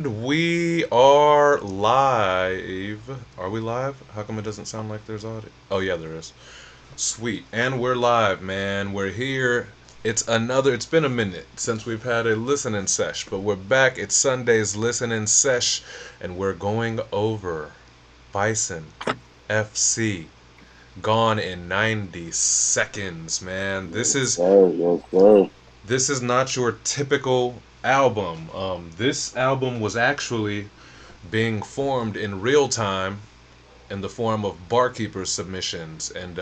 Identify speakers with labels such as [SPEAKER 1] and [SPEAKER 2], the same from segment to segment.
[SPEAKER 1] We are live. Are we live? How come it doesn't sound like there's audio? Oh, yeah, there is. Sweet. And we're live, man. We're here. It's been a minute since we've had a listening sesh, but we're back. It's Sunday's listening sesh, and we're going over Bison.FC. Gone in 90 seconds, man. This
[SPEAKER 2] Yes,
[SPEAKER 1] is
[SPEAKER 2] sir. Yes, sir.
[SPEAKER 1] this is not your typical album. This album was actually being formed in real time in the form of barkeeper submissions. And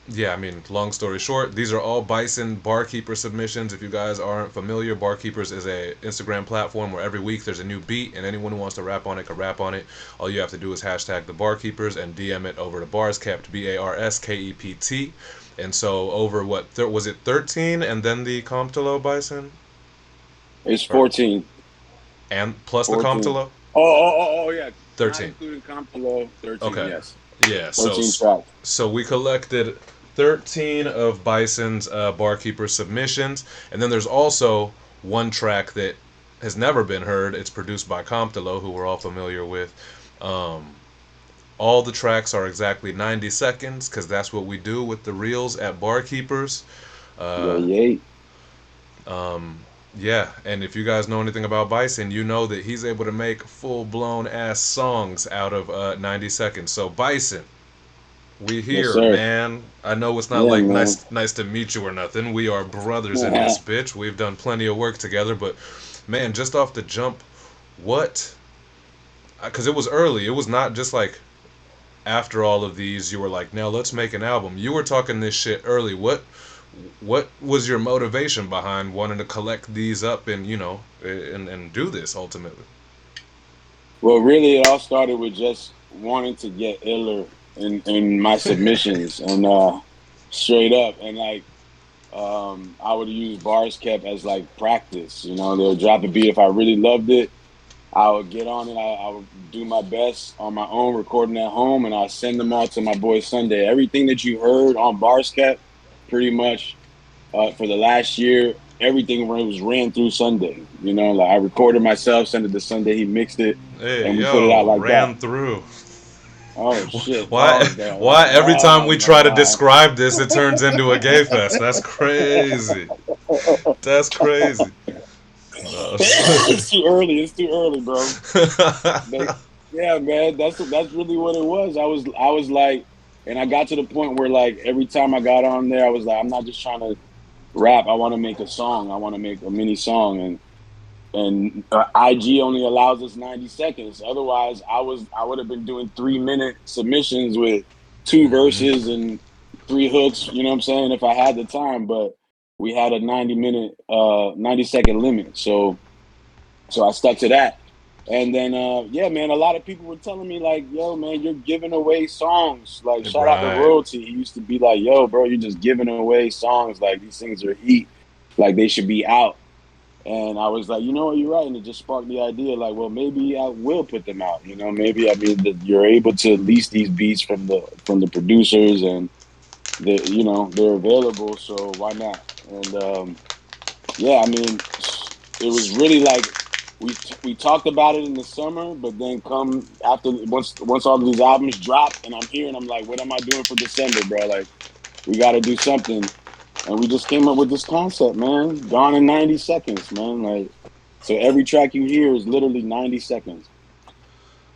[SPEAKER 1] yeah, I mean, long story short, these are all Bison barkeeper submissions. If you guys aren't familiar, Barkeepers is a Instagram platform where every week there's a new beat, and anyone who wants to rap on it can rap on it. All you have to do is hashtag the Barkeepers and DM it over to Barskept, Barskept. And so over was it 13 and then the Comptolo Bison?
[SPEAKER 2] It's
[SPEAKER 1] Or
[SPEAKER 2] 14.
[SPEAKER 1] and plus the
[SPEAKER 2] 14.
[SPEAKER 1] Comptolo?
[SPEAKER 2] Yeah. Not
[SPEAKER 1] 13.
[SPEAKER 2] including Compolo, 13,
[SPEAKER 1] Okay.
[SPEAKER 2] yes.
[SPEAKER 1] Yeah,
[SPEAKER 2] 13 tracks.
[SPEAKER 1] so we collected 13 of Bison's barkeeper submissions, and then there's also one track that has never been heard. It's produced by Comptolo, who we're all familiar with. Um, all the tracks are exactly 90 seconds because that's what we do with the reels at Barkeepers.
[SPEAKER 2] Yeah,
[SPEAKER 1] Uh,
[SPEAKER 2] yeah.
[SPEAKER 1] um, yeah, and if you guys know anything about Bison, you know that he's able to make full blown ass songs out of 90 seconds. So Bison, we
[SPEAKER 2] Yes,
[SPEAKER 1] here,
[SPEAKER 2] sir.
[SPEAKER 1] man. I know it's not
[SPEAKER 2] Yeah,
[SPEAKER 1] like
[SPEAKER 2] man.
[SPEAKER 1] nice to meet you or nothing. We are brothers in this bitch. We've done plenty of work together, but man, just off the jump, what? Because it was early. It was not just like after all of these, you were like, now let's make an album. You were talking this shit early. What was your motivation behind wanting to collect these up and and do this ultimately?
[SPEAKER 2] Well, really, it all started with just wanting to get iller in my submissions and straight up. And like, I would use bars kept as like practice. They'll drop a beat if I really loved it. I would get on it. I would do my best on my own, recording at home, and I send them all to my boy Sunday. Everything that you heard on Barscat, pretty much for the last year, everything was ran through Sunday. Like I recorded myself, sent it to Sunday. He mixed it,
[SPEAKER 1] Hey,
[SPEAKER 2] and we put it out
[SPEAKER 1] yo,
[SPEAKER 2] like that.
[SPEAKER 1] ran through.
[SPEAKER 2] Oh shit!
[SPEAKER 1] Why
[SPEAKER 2] Pause though.
[SPEAKER 1] why every time
[SPEAKER 2] Oh
[SPEAKER 1] we try to
[SPEAKER 2] my
[SPEAKER 1] describe this it turns into a gay fest? That's crazy. That's crazy. No.
[SPEAKER 2] it's too early. It's too early, bro. But yeah, man, that's really what it was. I was like, and I got to the point where like every time I got on there, I was like, I'm not just trying to rap. I want to make a song. I want to make a mini song, and IG only allows us 90 seconds. Otherwise, I would have been doing 3 minute submissions with two
[SPEAKER 1] Hmm.
[SPEAKER 2] verses and three hooks. You know what I'm saying? If I had the time, but we had a 90-second limit, so I stuck to that. And then, yeah, man, a lot of people were telling me like, "Yo, man, you're giving away songs." Like, shout out to
[SPEAKER 1] Right.
[SPEAKER 2] Royalty. He used to be like, "Yo, bro, you're just giving away songs. Like these things are heat. Like they should be out." And I was like, you know what, you're right. And it just sparked the idea, like, well, maybe I will put them out. Maybe I mean that you're able to lease these beats from the producers, and they're available. So why not? And yeah, I mean, it was really like we talked about it in the summer, but then come after once all of these albums drop, and I'm here, and I'm like, what am I doing for December, bro? Like, we got to do something, and we just came up with this concept, man. Gone in 90 seconds, man. Like, so every track you hear is literally 90 seconds.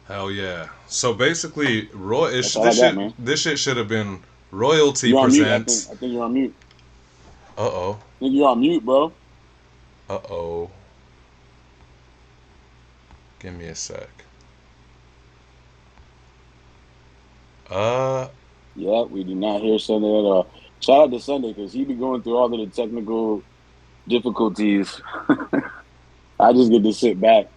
[SPEAKER 1] Hell yeah. So basically,
[SPEAKER 2] That's all I got, man.
[SPEAKER 1] this shit should have been Royalty
[SPEAKER 2] You're on mute. I think.
[SPEAKER 1] presents.
[SPEAKER 2] I think you're on mute.
[SPEAKER 1] Uh oh.
[SPEAKER 2] I think you're on mute, bro.
[SPEAKER 1] Uh oh. Give me a sec. Uh.
[SPEAKER 2] Yeah, we do not hear Sunday at all. Shout out to Sunday because he be going through all of the technical difficulties. I just get to sit back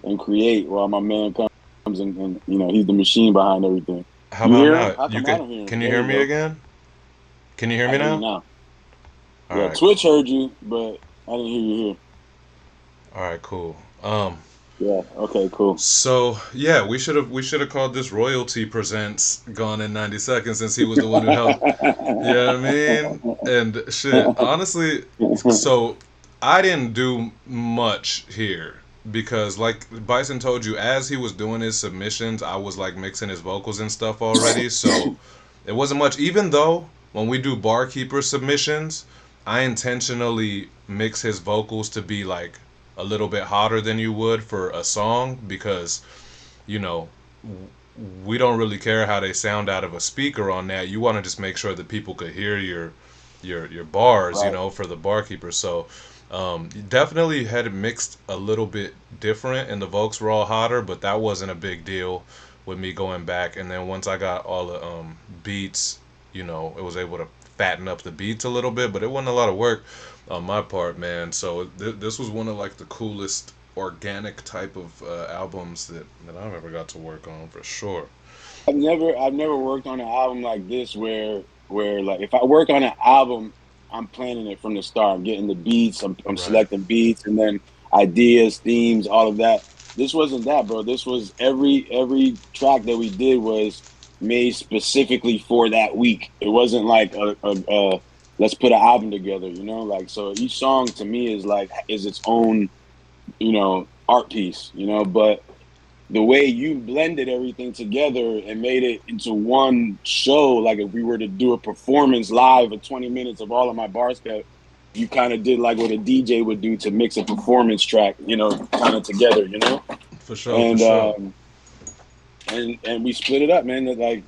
[SPEAKER 2] and create while my man comes and he's the machine behind everything.
[SPEAKER 1] How
[SPEAKER 2] You
[SPEAKER 1] about
[SPEAKER 2] hear him?
[SPEAKER 1] now?
[SPEAKER 2] How
[SPEAKER 1] You
[SPEAKER 2] come I
[SPEAKER 1] can
[SPEAKER 2] don't hear him?
[SPEAKER 1] can you
[SPEAKER 2] There
[SPEAKER 1] hear
[SPEAKER 2] you
[SPEAKER 1] me
[SPEAKER 2] go.
[SPEAKER 1] again? Can you hear
[SPEAKER 2] I
[SPEAKER 1] me
[SPEAKER 2] hear you
[SPEAKER 1] now?
[SPEAKER 2] now.
[SPEAKER 1] All
[SPEAKER 2] Yeah,
[SPEAKER 1] right.
[SPEAKER 2] Twitch heard you, but I didn't hear you here.
[SPEAKER 1] All right. Cool. Um.
[SPEAKER 2] Yeah. Okay. Cool.
[SPEAKER 1] So yeah, we should have called this Royalty presents Gone in 90 Seconds since he was the one who held. Yeah, I mean, and shit. Honestly, so I didn't do much here. because like Bison told you, as he was doing his submissions, I was like mixing his vocals and stuff already, so it wasn't much. Even though when we do barkeeper submissions, I intentionally mix his vocals to be like a little bit hotter than you would for a song because you know we don't really care how they sound out of a speaker on that. You want to just make sure that people could hear your bars,
[SPEAKER 2] Right.
[SPEAKER 1] for the barkeeper. So definitely had it mixed a little bit different, and the vocals were all hotter, but that wasn't a big deal with me going back. And then once I got all the beats, it was able to fatten up the beats a little bit, but it wasn't a lot of work on my part, man. So this was one of like the coolest organic type of albums that I've ever got to work on for sure.
[SPEAKER 2] I've never worked on an album like this where like if I work on an album, I'm planning it from the start. I'm getting the beats, I'm
[SPEAKER 1] Right.
[SPEAKER 2] selecting beats, and then ideas, themes, all of that. This wasn't that, bro. This was every track that we did was made specifically for that week. It wasn't like a let's put an album together, like so each song to me is its own, art piece, but the way you blended everything together and made it into one show, like if we were to do a performance live of 20 minutes of all of my bars that you kind of did like what a DJ would do to mix a performance track, kind of together,
[SPEAKER 1] For sure, for
[SPEAKER 2] and
[SPEAKER 1] sure.
[SPEAKER 2] and we split it up, man. Like,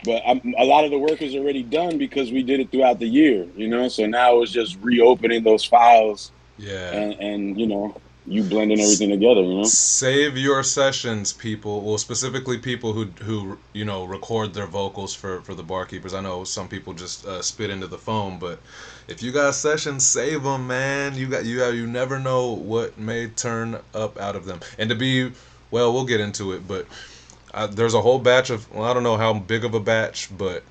[SPEAKER 2] but a lot of the work is already done because we did it throughout the year, So now it's just reopening those files
[SPEAKER 1] Yeah.
[SPEAKER 2] and you blending everything together.
[SPEAKER 1] Save your sessions, people. Well, specifically people who record their vocals for the barkeepers. I know some people just spit into the phone, but if you got sessions, save them, man. You never know what may turn up out of them. And to be well, we'll get into it, but there's a whole batch of I don't know how big of a batch, but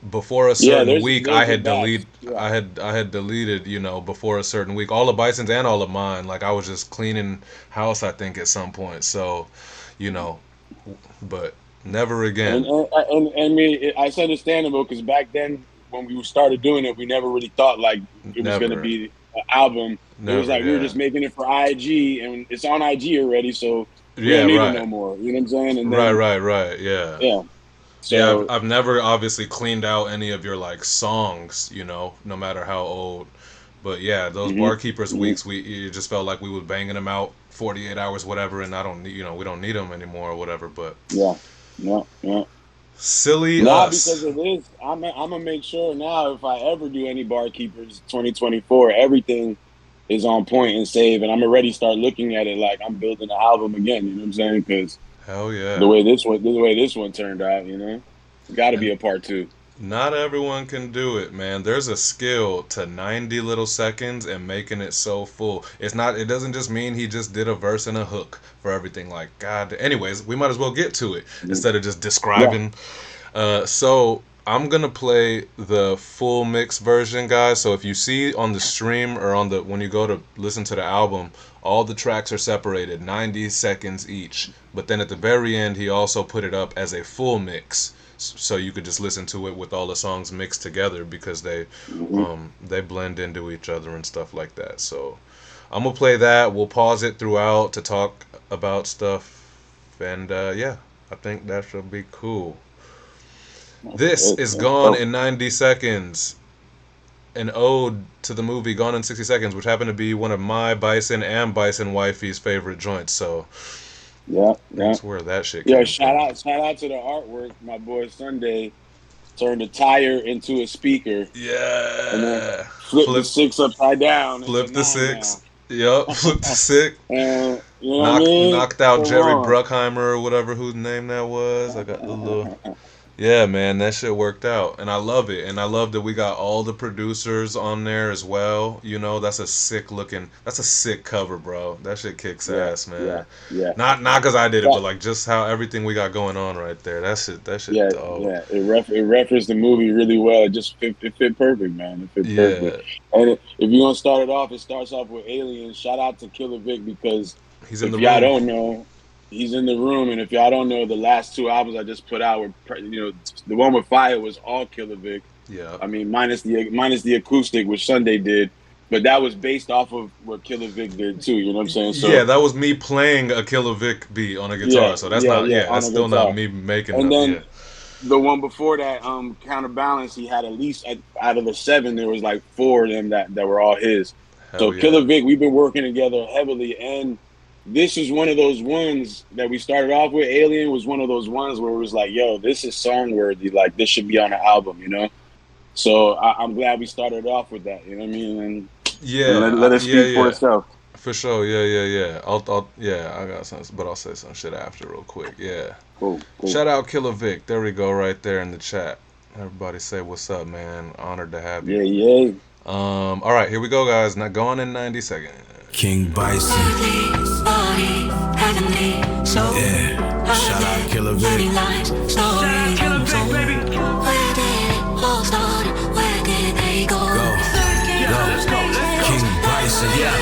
[SPEAKER 1] before a
[SPEAKER 2] Yeah,
[SPEAKER 1] certain week
[SPEAKER 2] there's a batch. Yeah.
[SPEAKER 1] I had deleted, before a certain week all of Bison's and all of mine. Like I was just cleaning house, I think, at some point. So, you know, but never
[SPEAKER 2] And
[SPEAKER 1] again.
[SPEAKER 2] I mean, it's understandable because back then when we started doing it, we never really thought like it was going to
[SPEAKER 1] Never.
[SPEAKER 2] be an album. It was
[SPEAKER 1] Never,
[SPEAKER 2] like we were
[SPEAKER 1] yeah.
[SPEAKER 2] just making it for IG, and it's on IG already, so we
[SPEAKER 1] Yeah,
[SPEAKER 2] don't need it
[SPEAKER 1] right.
[SPEAKER 2] no more. You know what I'm saying? And
[SPEAKER 1] Right,
[SPEAKER 2] then
[SPEAKER 1] right, right. Yeah.
[SPEAKER 2] yeah,
[SPEAKER 1] Yeah,
[SPEAKER 2] so
[SPEAKER 1] I've never obviously cleaned out any of your like songs, no matter how old. But yeah, those
[SPEAKER 2] hmm
[SPEAKER 1] barkeepers
[SPEAKER 2] hmm
[SPEAKER 1] weeks, it just felt like we was banging them out 48 hours, whatever, and I don't need, we don't need them anymore or whatever. But
[SPEAKER 2] yeah, yeah, yeah.
[SPEAKER 1] silly
[SPEAKER 2] Now because
[SPEAKER 1] us.
[SPEAKER 2] of this, I'm gonna make sure now if I ever do any barkeepers 2024, everything is on point and save, and I'm already start looking at it like I'm building an album again. You know what I'm saying? Because
[SPEAKER 1] Hell
[SPEAKER 2] the
[SPEAKER 1] yeah.
[SPEAKER 2] way this one turned out, it's got to be
[SPEAKER 1] And
[SPEAKER 2] a part two.
[SPEAKER 1] not everyone can do it, man. There's a skill to 90 little seconds and making it so full. It doesn't just mean he just did a verse and a hook for everything. Like, God. Anyways, we might as well get to it
[SPEAKER 2] Mhm.
[SPEAKER 1] instead of just
[SPEAKER 2] Yeah.
[SPEAKER 1] describing. So I'm gonna play the full mix version, guys. So if you see on the stream or when you go to listen to the album, all the tracks are separated, 90 seconds each. But then at the very end, he also put it up as a full mix, so you could just listen to it with all the songs mixed together because
[SPEAKER 2] hmm
[SPEAKER 1] they blend into each other and stuff like that. So I'm gonna play that. We'll pause it throughout to talk about stuff, and yeah, I think that should be cool. This is
[SPEAKER 2] Let's
[SPEAKER 1] Gone
[SPEAKER 2] go.
[SPEAKER 1] in 90 Seconds, an ode to the movie Gone in 60 Seconds, which happened to be one of my Bison and Bison Wifey's favorite joints. So
[SPEAKER 2] Yeah, yeah.
[SPEAKER 1] that's where that shit
[SPEAKER 2] Yo,
[SPEAKER 1] came from.
[SPEAKER 2] shout out to the artwork. My boy Sunday turned a tire into a speaker and then
[SPEAKER 1] Yeah.
[SPEAKER 2] flipped the
[SPEAKER 1] Flip,
[SPEAKER 2] six upside down. It's a
[SPEAKER 1] flip the
[SPEAKER 2] nine now.
[SPEAKER 1] six. Yup. Flip the six.
[SPEAKER 2] And you know what I mean?
[SPEAKER 1] Knocked out
[SPEAKER 2] Come
[SPEAKER 1] Jerry
[SPEAKER 2] on.
[SPEAKER 1] Bruckheimer or whatever whose name that was. I got the little. Yeah, man, that shit worked out, and I love it, and I love that we got all the producers on there as well. That's a sick cover, bro. That shit kicks
[SPEAKER 2] Yeah,
[SPEAKER 1] ass,
[SPEAKER 2] yeah,
[SPEAKER 1] man.
[SPEAKER 2] yeah.
[SPEAKER 1] Not cause I did it, but
[SPEAKER 2] But
[SPEAKER 1] like just how everything we got going on right there. That shit
[SPEAKER 2] yeah,
[SPEAKER 1] dope.
[SPEAKER 2] yeah. It referenced the movie really well. It fit perfect, man. It fit perfect.
[SPEAKER 1] Yeah,
[SPEAKER 2] And if you're gonna start it off, it starts off with Aliens. Shout out to Killer Vic because
[SPEAKER 1] he's in
[SPEAKER 2] if
[SPEAKER 1] the
[SPEAKER 2] y'all
[SPEAKER 1] room.
[SPEAKER 2] don't know, he's in the room. And if y'all don't know, the last two albums I just put out the one with Fire was all Killer Vic.
[SPEAKER 1] Yeah,
[SPEAKER 2] I mean, minus the acoustic, which Sunday did. but that was based off of what Killer Vic did too. You know what I'm saying?
[SPEAKER 1] Yeah,
[SPEAKER 2] So
[SPEAKER 1] that was me playing a Killer Vic beat on a
[SPEAKER 2] yeah,
[SPEAKER 1] guitar. So that's
[SPEAKER 2] yeah,
[SPEAKER 1] not,
[SPEAKER 2] yeah,
[SPEAKER 1] yeah,
[SPEAKER 2] on
[SPEAKER 1] that's
[SPEAKER 2] a
[SPEAKER 1] still not
[SPEAKER 2] guitar.
[SPEAKER 1] me making
[SPEAKER 2] And
[SPEAKER 1] the, yeah.
[SPEAKER 2] then the one before that, Counterbalance, he had at least out of the 7, there was like 4 of them that were all his. So
[SPEAKER 1] Hell
[SPEAKER 2] Killer
[SPEAKER 1] yeah.
[SPEAKER 2] Vic, we've been working together heavily, and this is one of those ones that we started off with. Alien was one of those ones where it was like, yo, this is song worthy. Like this should be on an album, you know. So I'm glad we started off with that. You know what I mean? And
[SPEAKER 1] Yeah,
[SPEAKER 2] let it
[SPEAKER 1] yeah,
[SPEAKER 2] speak for
[SPEAKER 1] yeah.
[SPEAKER 2] itself.
[SPEAKER 1] For sure, yeah, yeah, yeah. Yeah, I got some, but I'll say some shit after real quick. Yeah.
[SPEAKER 2] Cool, cool.
[SPEAKER 1] Shout out Killer Vic. There we go, right there in the chat. Everybody say what's up, man. Honored to have you.
[SPEAKER 2] Yeah, yeah.
[SPEAKER 1] All right, here we go, guys. Not going in 90 seconds.
[SPEAKER 3] King Bison. Yeah. Shout out Killer Vic. King Bison.
[SPEAKER 4] Yeah.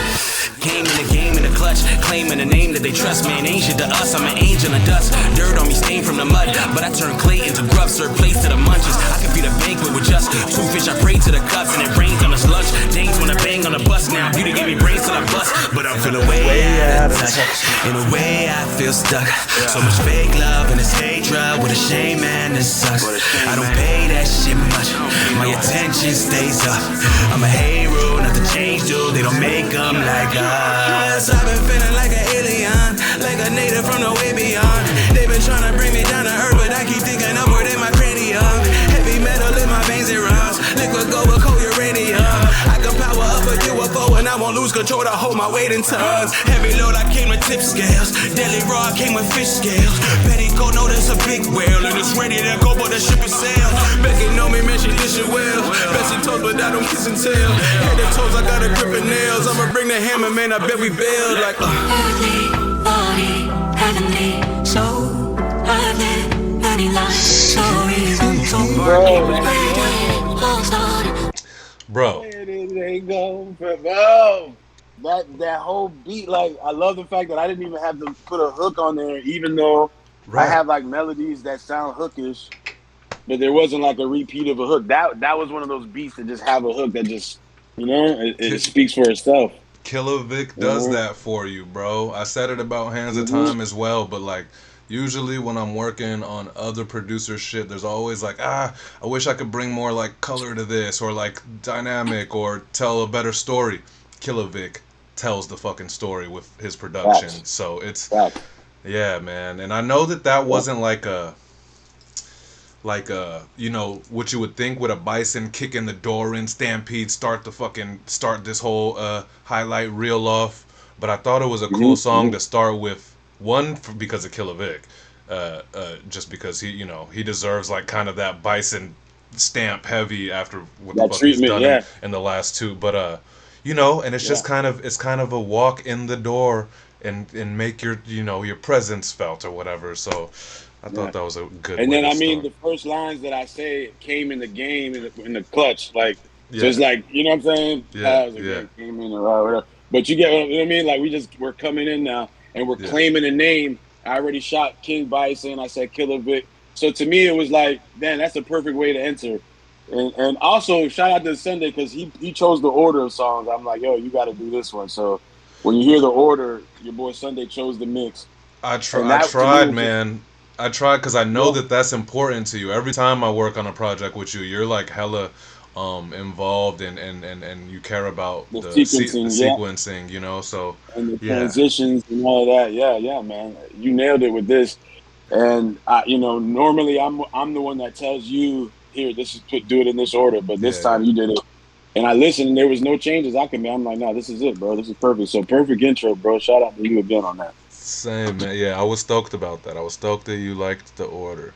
[SPEAKER 4] Game in the game in the clutch, claiming a name that they trust. Man, angel to us, I'm an angel of dust. Dirt on me, stained from the mud, but I turn clay into grub, serve plates to the munches. I can feed a banquet with just 2 fish. I pray to the cups, and it rains on us lunch. Dames when I bang on the bus now. Beauty gave me brains till I bust, but I'm feeling way out of touch. In a way, I feel stuck. So much fake love and this hatred with a shame, man, this sucks. I don't pay that shit much. My attention stays up. I'm a hero, not the change, dude. They don't make them like us. I've been feeling like an alien, like a native from the way beyond. They've been trying to bring me down to earth, but I keep thinking upward in my cranium. Heavy metal in my veins, it runs. Liquid gold with cold uranium. I can power up a UFO and I won't lose control to hold my weight in tons. Heavy load, I came with tip scales. Deadly raw, I came with fish scales. Petticoat, know there's a big whale, and it's ready to go, but the ship is sail. Becky know me, man, she dish it well. Best in toes, but I don't kiss and tell. Head to toes, I got a grip and nails. I'ma bring the hammer, man, I bet we build like
[SPEAKER 5] Earthly, body, heavenly, soul. I've lived many lives, stories untold. All started.
[SPEAKER 1] Bro.
[SPEAKER 2] There they go, bro. That whole beat, like, I love the fact that I didn't even have to put a hook on there, even though I have like melodies that sound hookish, but there wasn't like a repeat of a hook. That was one of those beats that just have a hook that just, you know, it speaks for itself.
[SPEAKER 1] Killer Vic does that for you, bro. I said it about Hands of Time as well, but like usually when I'm working on other producer shit, there's always like, I wish I could bring more like color to this or like dynamic or tell a better story. Killer Vic tells the fucking story with his production.
[SPEAKER 2] Facts.
[SPEAKER 1] So it's
[SPEAKER 2] Facts.
[SPEAKER 1] yeah, man. And I know that wasn't like a you know what you would think with a Bison kicking the door in, Stampede start this whole highlight reel off, but I thought it was a cool song to start with, because of Killer Vic, just because he deserves like kind of that Bison stamp heavy after what
[SPEAKER 2] That
[SPEAKER 1] the fuck he's
[SPEAKER 2] treatment,
[SPEAKER 1] done
[SPEAKER 2] yeah.
[SPEAKER 1] in the last 2, but and it's just kind of a walk in the door and make your presence felt or whatever. So I thought that was a good.
[SPEAKER 2] And
[SPEAKER 1] way
[SPEAKER 2] then
[SPEAKER 1] to
[SPEAKER 2] I mean,
[SPEAKER 1] start.
[SPEAKER 2] the first lines that I say came in the game in the clutch, like so
[SPEAKER 1] Yeah.
[SPEAKER 2] it's like, you know what I'm saying?
[SPEAKER 1] Yeah,
[SPEAKER 2] Like,
[SPEAKER 1] yeah.
[SPEAKER 2] Came in or whatever. But you get what I mean? Like we're coming in now and we're claiming a name. I already shot King Bison. I said Killer Vic. So to me, it was like, man, that's a perfect way to enter. And also shout out to Sunday because he chose the order of songs. I'm like, yo, you got to do this one. So when you hear the order, your boy Sunday chose the mix.
[SPEAKER 1] I tried, man. I tried because I know that that's important to you. Every time I work on a project with you, you're like hella involved and you care about the sequencing, so
[SPEAKER 2] and the transitions and all that. Yeah, man, you nailed it with this. And normally I'm the one that tells you, here, do it in this order, but this time you did it. And I listened, and there was no changes I could make. I'm like, no, this is it, bro. This is perfect. So perfect intro, bro. Shout out to you again on that.
[SPEAKER 1] Same, man. Yeah, I was stoked about that. I was stoked that you liked the order.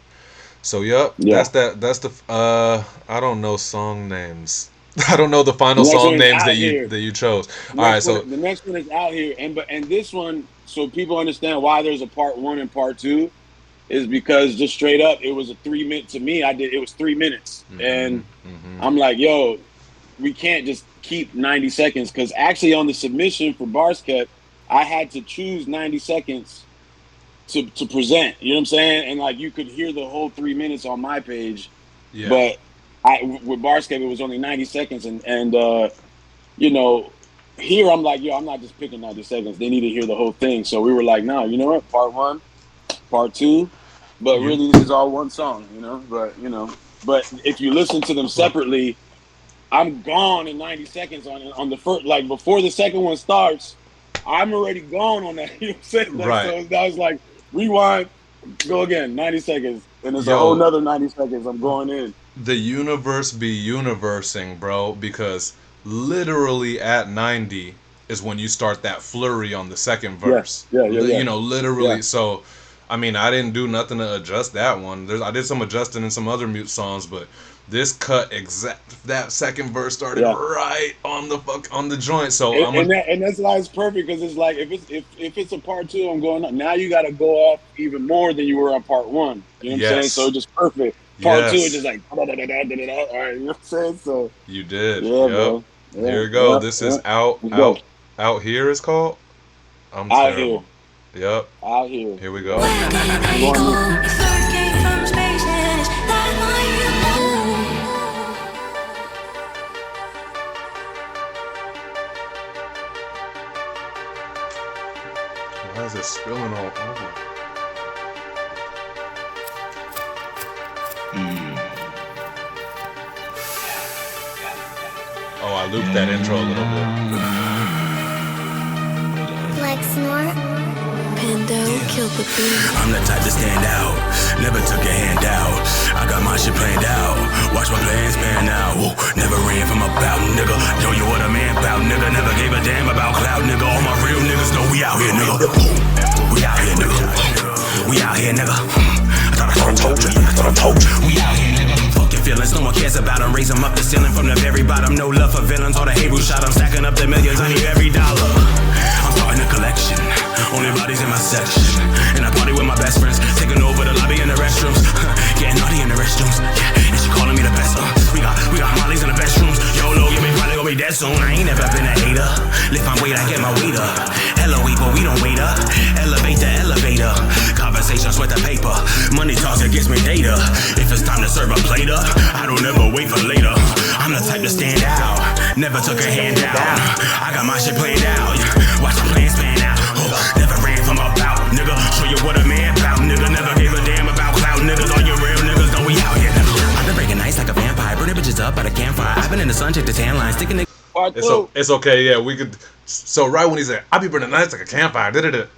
[SPEAKER 1] So, that's the I don't know song names. I don't know the final song names that you chose. All right, so
[SPEAKER 2] the next one is Out Here, and this one, so people understand why there's a part 1 and part 2, is because just straight up, it was a 3 minute to me. It was 3 minutes, and I'm like, yo, we can't just keep 90 seconds because actually on the submission for Bars Kept, I had to choose 90 seconds to present. You know what I'm saying? And like you could hear the whole 3 minutes on my page, but with Bars Kept, it was only 90 seconds, and you know, here I'm like, yo, I'm not just picking 90 seconds. They need to hear the whole thing. So we were like, no, you know what? Part 1, part 2, but really this is all one song, you know. But if you listen to them separately, I'm gone in 90 seconds on the first, like before the second one starts, I'm already gone on that. You know what I'm saying? Like,
[SPEAKER 1] Right.
[SPEAKER 2] So that was like rewind, go again, 90 seconds, and it's a
[SPEAKER 1] Yo.
[SPEAKER 2] whole nother 90 seconds. I'm going in.
[SPEAKER 1] The universe be universing, bro, because literally at 90 is when you start that flurry on the second verse.
[SPEAKER 2] Yeah.
[SPEAKER 1] You know, literally.
[SPEAKER 2] Yeah.
[SPEAKER 1] So, I mean, I didn't do nothing to adjust that one. I did some adjusting in some other mute songs, but this cut that second verse started right on the joint. So
[SPEAKER 2] and that's why it's perfect, because it's like if it's a part 2, I'm going up. Now you got to go off even more than you were on part 1. You know what I'm saying? So it's just perfect. Part 2 is just like all right. You know what I'm saying? So
[SPEAKER 1] you did.
[SPEAKER 2] Yeah, bro. Yeah,
[SPEAKER 1] here we go. This is out here. It's called. I'm
[SPEAKER 2] out
[SPEAKER 1] terrible.
[SPEAKER 2] Here.
[SPEAKER 1] Yep.
[SPEAKER 2] Out here.
[SPEAKER 1] Here we go. Why is it spilling all over? Oh, I looped that intro a little bit.
[SPEAKER 5] Like snort. Pando killed the beat.
[SPEAKER 3] I'm the type to stand out, never took a handout. I got my shit planned out, watch my plans pan out. Whoa, never ran from a bout, nigga. Show you what a man bout, nigga. Never gave a damn about clout, nigga. All my real niggas know we out here, nigga. We out here, nigga. We out here, nigga. I thought I told you. We out here, nigga. Fuck your feelings, no one cares about them. Raise them up the ceiling from the very bottom. No love for villains, all the hate who shot them. Stacking up the millions, I need every dollar. I'm starting a collection, only bodies in my section. And I party with my best friends, taking over the lobby and the restrooms. Getting naughty in the restrooms, yeah, and she calling me the best. We got mollies in the best rooms. YOLO, you may probably gonna be dead soon. I ain't never been a hater. Lift my weight, I get my weight up. Hella weight, but we don't wait up. Elevate the elevator. Conversations with the paper. Money talks, it gives me data. If it's time to serve a plate up, I don't ever wait for later. I'm the type to stand out, never took a handout. I got my shit played out, watch my plans pan out. Never ran from a bout, nigga. Show you what a man bout, nigga. Never gave a damn about clout, niggas. All you real niggas know we out here, nigga. I've been breaking ice like a vampire, burning bitches up at a campfire. I've been in the sun, check the tan line, sticking niggas.
[SPEAKER 1] It's okay, yeah, we could. So right when he said, "I be burning nights like a campfire,"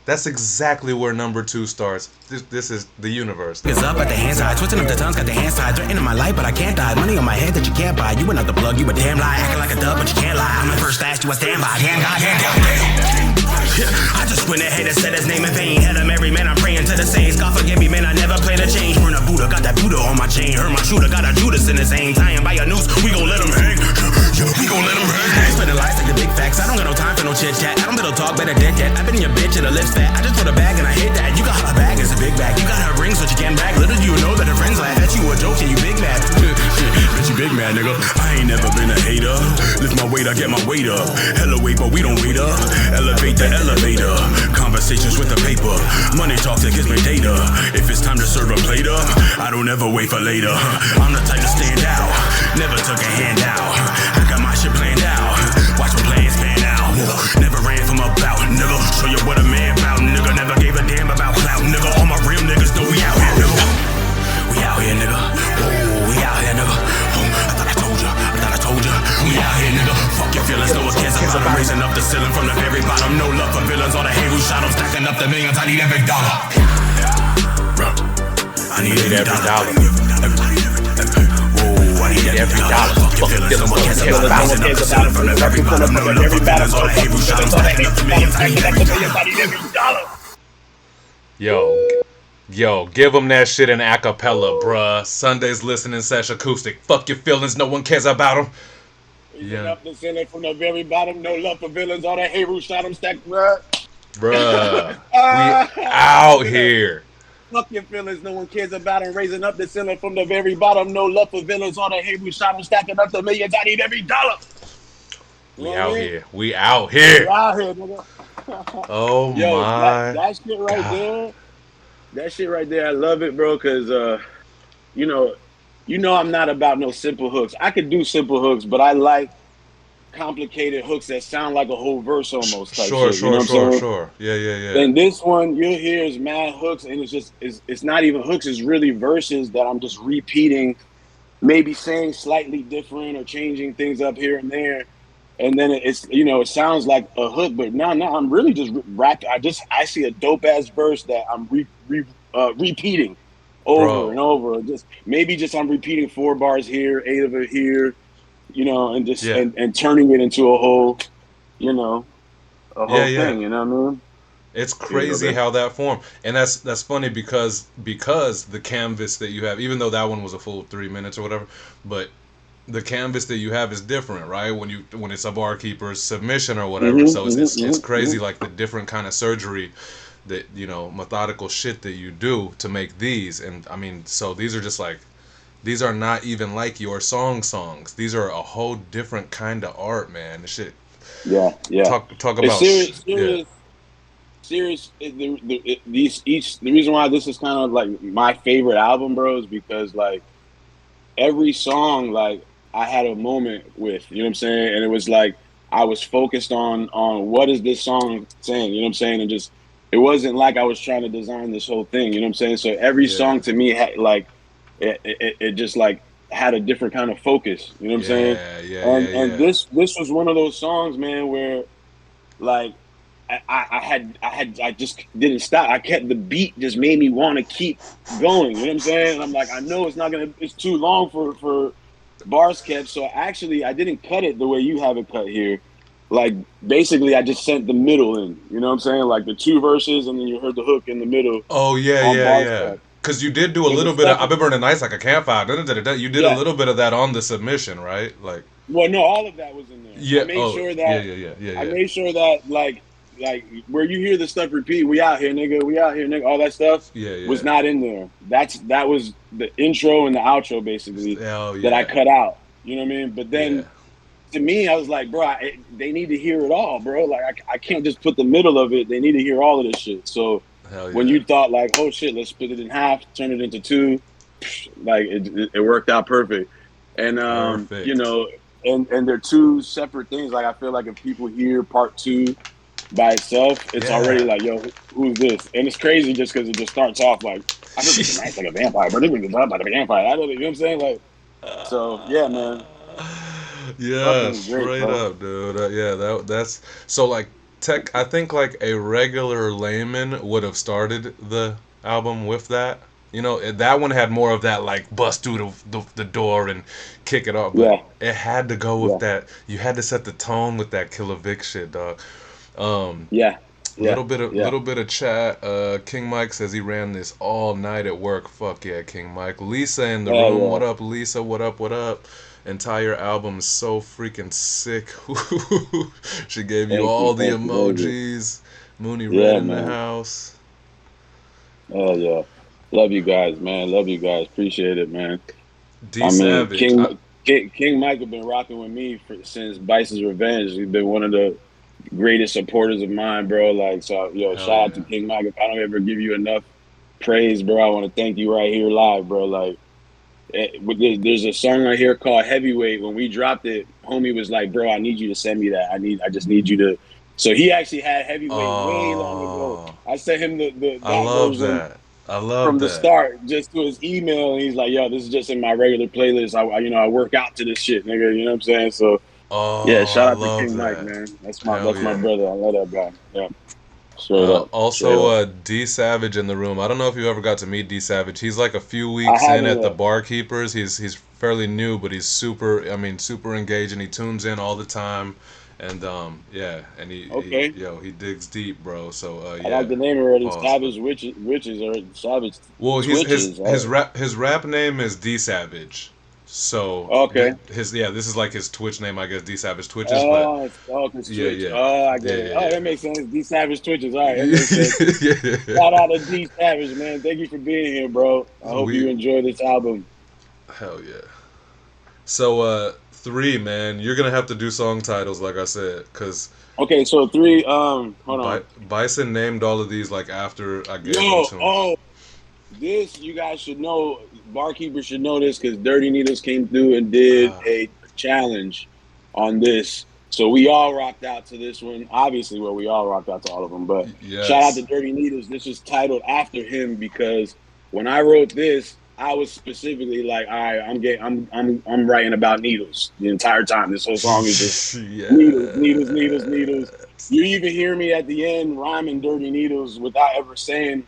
[SPEAKER 1] that's exactly where number 2 starts. This is the universe.
[SPEAKER 3] It's up at the hand side, twisting up the tongues, got the hand side, threatening my life, but I can't die. Money on my head that you can't buy. You went out the plug, you a damn lie, acting like a dub, but you can't lie. I'm the first fast, you a standby. Damn God, damn. I just went ahead and said his name in vain. Hell of Mary, man, I'm praying to the saints. God forgive me, man, I never played a change. Burn a Buddha, got that Buddha on my chain. Heard my shooter, got a Judas in his aim. Tying by a noose, we gon' let him hang. We gon' let him hang. Spending lies like the big facts. I don't got no time for no chit chat. I don't little talk, better dead that. I've been in your bitch and her lips fat. I just put a bag and I hit that. You got her bag, it's a big bag. You got her ring, so she can't back. Little do you know that her friends laugh at you a joke, and you big mad. Bet you big mad, nigga. I ain't never been a hater. Lift my weight, I get my weight up. Hella weight, but we don't wait up. Elevate the elevator. Conversations with the paper. Money talks, it gives me data. If it's time to serve a plate up, I don't ever wait for later. I'm the type to stand out, never took a handout. I got my shit planned out, watch my plans pan out. Never ran from a bout, nigga. Show you what a man bout, nigga. Never gave a damn about clout, nigga. All my real niggas know we out here, nigga. We out here, nigga. Oh, we out here, nigga. I thought I told ya. We out here, nigga. Fuck your feelings, no one cares about them. Raising up the ceiling from the very bottom. No love for villains, all the hate who shot them. Stacking up the millions, I need every dollar. Bro, I need every dollar. Whoa, I need every dollar. Fuck your feelings, no one cares about them. Raising up the ceiling from the very bottom. No love for villains, all the hate who shot them. Stacking up the millions, I need every dollar.
[SPEAKER 1] Yo, give them that shit in acapella, bruh. Sunday's listening session acoustic. Fuck your feelings, no one cares about them.
[SPEAKER 2] Yeah. Up the ceiling from the very bottom, no love for villains, all that hate who shot them, stack, bruh.
[SPEAKER 1] We out here.
[SPEAKER 2] Fuck your feelings, no one cares about them. Raising up the ceiling from the very bottom, no love for villains, all that hate who shot them, stacking up the millions, I need every dollar.
[SPEAKER 1] We out here. We out here.
[SPEAKER 2] We out here, nigga.
[SPEAKER 1] Oh my.
[SPEAKER 2] That shit right God. There. That shit right there, I love it, bro, because, you know I'm not about no simple hooks. I could do simple hooks, but I like complicated hooks that sound like a whole verse almost type
[SPEAKER 1] Sure,
[SPEAKER 2] shit. You know
[SPEAKER 1] sure,
[SPEAKER 2] what I'm
[SPEAKER 1] sure,
[SPEAKER 2] saying?
[SPEAKER 1] sure. Yeah, yeah, yeah.
[SPEAKER 2] And this one you'll hear is mad hooks, and it's not even hooks. It's really verses that I'm just repeating, maybe saying slightly different or changing things up here and there. And then it's it sounds like a hook, but no, I'm really just rapping. I see a dope ass verse that I'm repeating over
[SPEAKER 1] Bro.
[SPEAKER 2] and over. Just I'm repeating 4 bars here, 8 of it here, and just
[SPEAKER 1] Yeah.
[SPEAKER 2] and turning it into a whole, you know, a
[SPEAKER 1] Yeah,
[SPEAKER 2] whole
[SPEAKER 1] yeah.
[SPEAKER 2] thing. You know what I mean?
[SPEAKER 1] It's
[SPEAKER 2] Here you go,
[SPEAKER 1] crazy
[SPEAKER 2] babe.
[SPEAKER 1] how that formed. And that's funny because the canvas that you have, even though that one was a full 3 minutes or whatever, but the canvas that you have is different, right? When it's a barkeeper's submission or whatever. So it's crazy like the different kind of surgery that methodical shit that you do to make these. And I mean, so these are just like these are not even like your songs. These are a whole different kind of art, man. This shit.
[SPEAKER 2] Yeah, yeah.
[SPEAKER 1] Talk
[SPEAKER 2] It's
[SPEAKER 1] about yeah.
[SPEAKER 2] serious. The reason why this is kind of like my favorite album, bro, is because like every song, like I had a moment with, you know what I'm saying, and it was like I was focused on what is this song saying, you know what I'm saying, and just it wasn't like I was trying to design this whole thing, you know what I'm saying. So every
[SPEAKER 1] Yeah.
[SPEAKER 2] song to me had like it just like had a different kind of focus, you know what I'm saying,
[SPEAKER 1] Yeah, yeah, yeah,
[SPEAKER 2] and
[SPEAKER 1] yeah.
[SPEAKER 2] this was one of those songs, man, where like I just didn't stop. I kept the beat just made me want to keep going. You know what I'm saying? And I'm like, I know it's too long for bars kept. So actually, I didn't cut it the way you have it cut here. Like basically, I just sent the middle in. You know what I'm saying? Like the 2 verses, and then you heard the hook in the middle
[SPEAKER 1] Oh yeah,
[SPEAKER 2] on
[SPEAKER 1] yeah,
[SPEAKER 2] bars
[SPEAKER 1] yeah.
[SPEAKER 2] kept.
[SPEAKER 1] Cause you did do a
[SPEAKER 2] So the
[SPEAKER 1] little bit of I've
[SPEAKER 2] second,
[SPEAKER 1] been burning nights like a campfire. You did a
[SPEAKER 2] yeah.
[SPEAKER 1] little bit of that on the submission, right? Like
[SPEAKER 2] Well, no, all of that was in there.
[SPEAKER 1] yeah. Oh yeah, yeah, yeah, yeah,
[SPEAKER 2] I
[SPEAKER 1] yeah.
[SPEAKER 2] made sure that like where you hear the stuff repeat, we out here, nigga, all that stuff
[SPEAKER 1] Yeah,
[SPEAKER 2] was
[SPEAKER 1] yeah.
[SPEAKER 2] not in there. That was the intro and the outro basically
[SPEAKER 1] Oh
[SPEAKER 2] that I
[SPEAKER 1] yeah,
[SPEAKER 2] cut out. You know what I mean? But
[SPEAKER 1] yeah.
[SPEAKER 2] then to me, I was like, bro, they need to hear it all, bro. Like I can't just put the middle of it. They need to hear all of this shit. So
[SPEAKER 1] Hell
[SPEAKER 2] when
[SPEAKER 1] yeah.
[SPEAKER 2] you thought like, oh shit, let's split it in half, turn it into 2, like it worked out perfect. And
[SPEAKER 1] Perfect.
[SPEAKER 2] and they're 2 separate things. Like I feel like if people hear part 2 by itself, it's already
[SPEAKER 1] Yeah.
[SPEAKER 2] like, yo, who's this? And it's crazy just because it just starts off like, I feel like nice like a vampire, but it was up like a vampire. I don't, you know what I'm saying? Like, so yeah, man,
[SPEAKER 1] Yeah,
[SPEAKER 2] fucking great,
[SPEAKER 1] straight
[SPEAKER 2] bro.
[SPEAKER 1] up, dude. Yeah, that's so like tech. I think like a regular layman would have started the album with that. That one had more of that like bust through the door and kick it off, but
[SPEAKER 2] Yeah,
[SPEAKER 1] it had to go with
[SPEAKER 2] yeah,
[SPEAKER 1] that. You had to set the tone with that Killer Vic shit, dog. Um,
[SPEAKER 2] yeah, yeah, yeah.
[SPEAKER 1] little bit of chat. King Mike says he ran this all night at work. Fuck yeah, King Mike. Lisa in the
[SPEAKER 2] Hell
[SPEAKER 1] room. What
[SPEAKER 2] yeah.
[SPEAKER 1] up, Lisa? What up? What up? Entire album is so freaking sick. She gave you
[SPEAKER 2] Thank you,
[SPEAKER 1] all the
[SPEAKER 2] thank you, thank you.
[SPEAKER 1] emojis. Mooney Red
[SPEAKER 2] Yeah,
[SPEAKER 1] in the
[SPEAKER 2] man.
[SPEAKER 1] house.
[SPEAKER 2] Hell yeah. Love you guys, man. Love you guys. Appreciate it, man.
[SPEAKER 1] D
[SPEAKER 2] I mean,
[SPEAKER 1] Savage.
[SPEAKER 2] King Mike have been rocking with me since Bison's Revenge. He's been one of the greatest supporters of mine, bro. Like, so, yo,
[SPEAKER 1] Hell
[SPEAKER 2] shout out to
[SPEAKER 1] yeah.
[SPEAKER 2] King Mike. If I don't ever give you enough praise, bro, I want to thank you right here live, bro. Like, there's a song right here called Heavyweight. When we dropped it, homie was like, bro, I need you to send me that. I just need you to. So he actually had Heavyweight way long ago.
[SPEAKER 1] Oh,
[SPEAKER 2] I sent him
[SPEAKER 1] I
[SPEAKER 2] that
[SPEAKER 1] love
[SPEAKER 2] version
[SPEAKER 1] that. I love
[SPEAKER 2] from the
[SPEAKER 1] that.
[SPEAKER 2] start just to his email, and he's like, "Yo, this is just in my regular playlist. I work out to this shit, nigga. You know what I'm saying?" So yeah,
[SPEAKER 1] Oh, I
[SPEAKER 2] shout out to
[SPEAKER 1] love
[SPEAKER 2] King Mike,
[SPEAKER 1] that.
[SPEAKER 2] man.
[SPEAKER 1] Hell
[SPEAKER 2] That's my
[SPEAKER 1] yeah.
[SPEAKER 2] brother. I love that guy. Yeah, straight
[SPEAKER 1] Also,
[SPEAKER 2] up.
[SPEAKER 1] D Savage in the room. I don't know if you ever got to meet D Savage. He's like a few
[SPEAKER 2] I
[SPEAKER 1] weeks in
[SPEAKER 2] haven't
[SPEAKER 1] at the
[SPEAKER 2] yet.
[SPEAKER 1] Barkeepers. He's fairly new, but he's super. I mean, super engaged, and he tunes in all the time. And yeah, and
[SPEAKER 2] Okay,
[SPEAKER 1] he digs deep, bro. So
[SPEAKER 2] I
[SPEAKER 1] yeah,
[SPEAKER 2] like the name already.
[SPEAKER 1] pause, but
[SPEAKER 2] Savage witches or Savage
[SPEAKER 1] well,
[SPEAKER 2] Twitches.
[SPEAKER 1] his rap name is D Savage. So
[SPEAKER 2] Okay.
[SPEAKER 1] this is like his Twitch name, I guess. D Savage Twitches, but
[SPEAKER 2] Oh, it's
[SPEAKER 1] yeah,
[SPEAKER 2] Twitch.
[SPEAKER 1] yeah,
[SPEAKER 2] Oh, I
[SPEAKER 1] yeah,
[SPEAKER 2] get it.
[SPEAKER 1] yeah,
[SPEAKER 2] Oh,
[SPEAKER 1] yeah.
[SPEAKER 2] that makes sense. D Savage Twitches. All right, that makes sense.
[SPEAKER 1] Yeah, yeah,
[SPEAKER 2] Shout
[SPEAKER 1] yeah.
[SPEAKER 2] out to D Savage, man. Thank you for being here, bro. I hope you
[SPEAKER 1] We
[SPEAKER 2] enjoy this album.
[SPEAKER 1] hell yeah. So 3, man, you're gonna have to do song titles like I said, cause
[SPEAKER 2] Okay, so 3. Hold on.
[SPEAKER 1] Bison named all of these like after I gave them
[SPEAKER 2] Yo,
[SPEAKER 1] to him.
[SPEAKER 2] oh, this you guys should know. Barkeeper should know this because Dirty Needles came through and did
[SPEAKER 1] Ah,
[SPEAKER 2] a challenge on this. So we all rocked out to this one. Obviously, well, we all rocked out to all of them. But shout out to
[SPEAKER 1] Yes.
[SPEAKER 2] Dirty Needles. This was titled after him because when I wrote this, I was specifically like, all right, I'm writing about needles the entire time. This whole song is just needles, needles, needles, needles.
[SPEAKER 1] Yes.
[SPEAKER 2] You even hear me at the end rhyming Dirty Needles without ever saying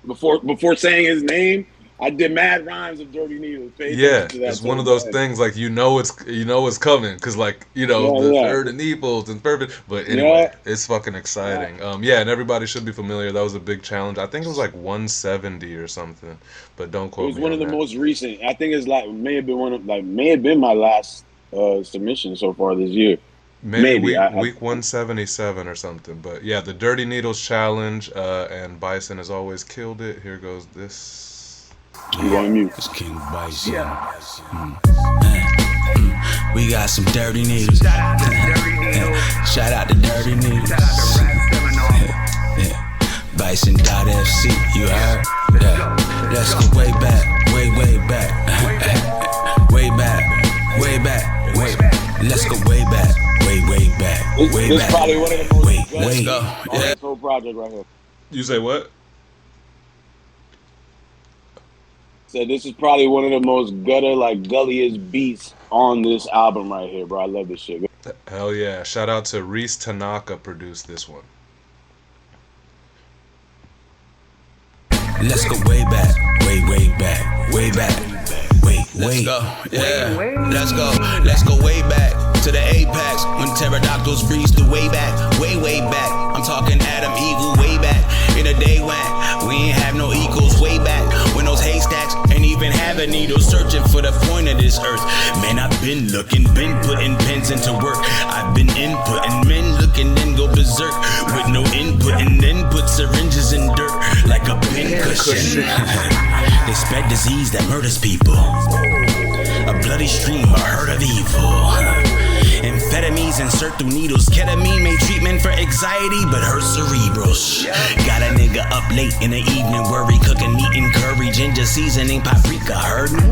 [SPEAKER 2] before saying his name. I did mad rhymes of Dirty Needles. Pay
[SPEAKER 1] Yeah,
[SPEAKER 2] attention to that.
[SPEAKER 1] it's one of those things like it's coming because like
[SPEAKER 2] Yeah,
[SPEAKER 1] the
[SPEAKER 2] yeah,
[SPEAKER 1] third and Naples and perfect. But
[SPEAKER 2] yeah.
[SPEAKER 1] anyway, it's fucking exciting. Yeah, and everybody should be familiar. That was a big challenge. I think it was like 170 or something, but don't
[SPEAKER 2] It
[SPEAKER 1] quote
[SPEAKER 2] was
[SPEAKER 1] me
[SPEAKER 2] one of
[SPEAKER 1] on
[SPEAKER 2] the
[SPEAKER 1] that.
[SPEAKER 2] most recent. I think it's like may have been my last submission so far this year.
[SPEAKER 1] Maybe
[SPEAKER 2] Maybe
[SPEAKER 1] week 177 or something. But yeah, the Dirty Needles challenge, and Bison has always killed it. Here goes this.
[SPEAKER 2] I'm going mute.
[SPEAKER 3] It's King Bison. We got some dirty needles. Shout out to Dirty Needles. Yeah. Bison.FC, you heard? Yeah. Let's go way back, way back. Way back, way back, way back. Let's go way back, way back, way
[SPEAKER 2] This
[SPEAKER 3] back.
[SPEAKER 2] is probably one of the most
[SPEAKER 3] Wait,
[SPEAKER 2] gutter
[SPEAKER 3] wait.
[SPEAKER 2] on this whole project right here.
[SPEAKER 1] You say what?
[SPEAKER 2] So this is probably one of the most gutter, like gulliest beats on this album right here, bro. I love this shit.
[SPEAKER 1] Hell yeah! Shout out to Reese Tanaka produced this one.
[SPEAKER 3] Let's go way back, way back, way back. Let's go, yeah. Let's go way back to the apex when pterodactyls breezed the way back, way back. I'm talking Adam, Evil, way back in the day when we ain't have no equals, way back when those haystacks ain't even have a needle, searching for the point of this earth. Man, I've been looking, been putting pens into work. I've been inputting, men looking then go berserk with no input and then put syringes in dirt like a pin cushion. They spread disease that murders people. A bloody stream, a herd of evil. Amphetamines insert through needles. Ketamine made treatment for anxiety, but hurt cerebrals. Got a nigga up late in the evening, worry, cooking meat and curry, ginger seasoning, paprika, heard me?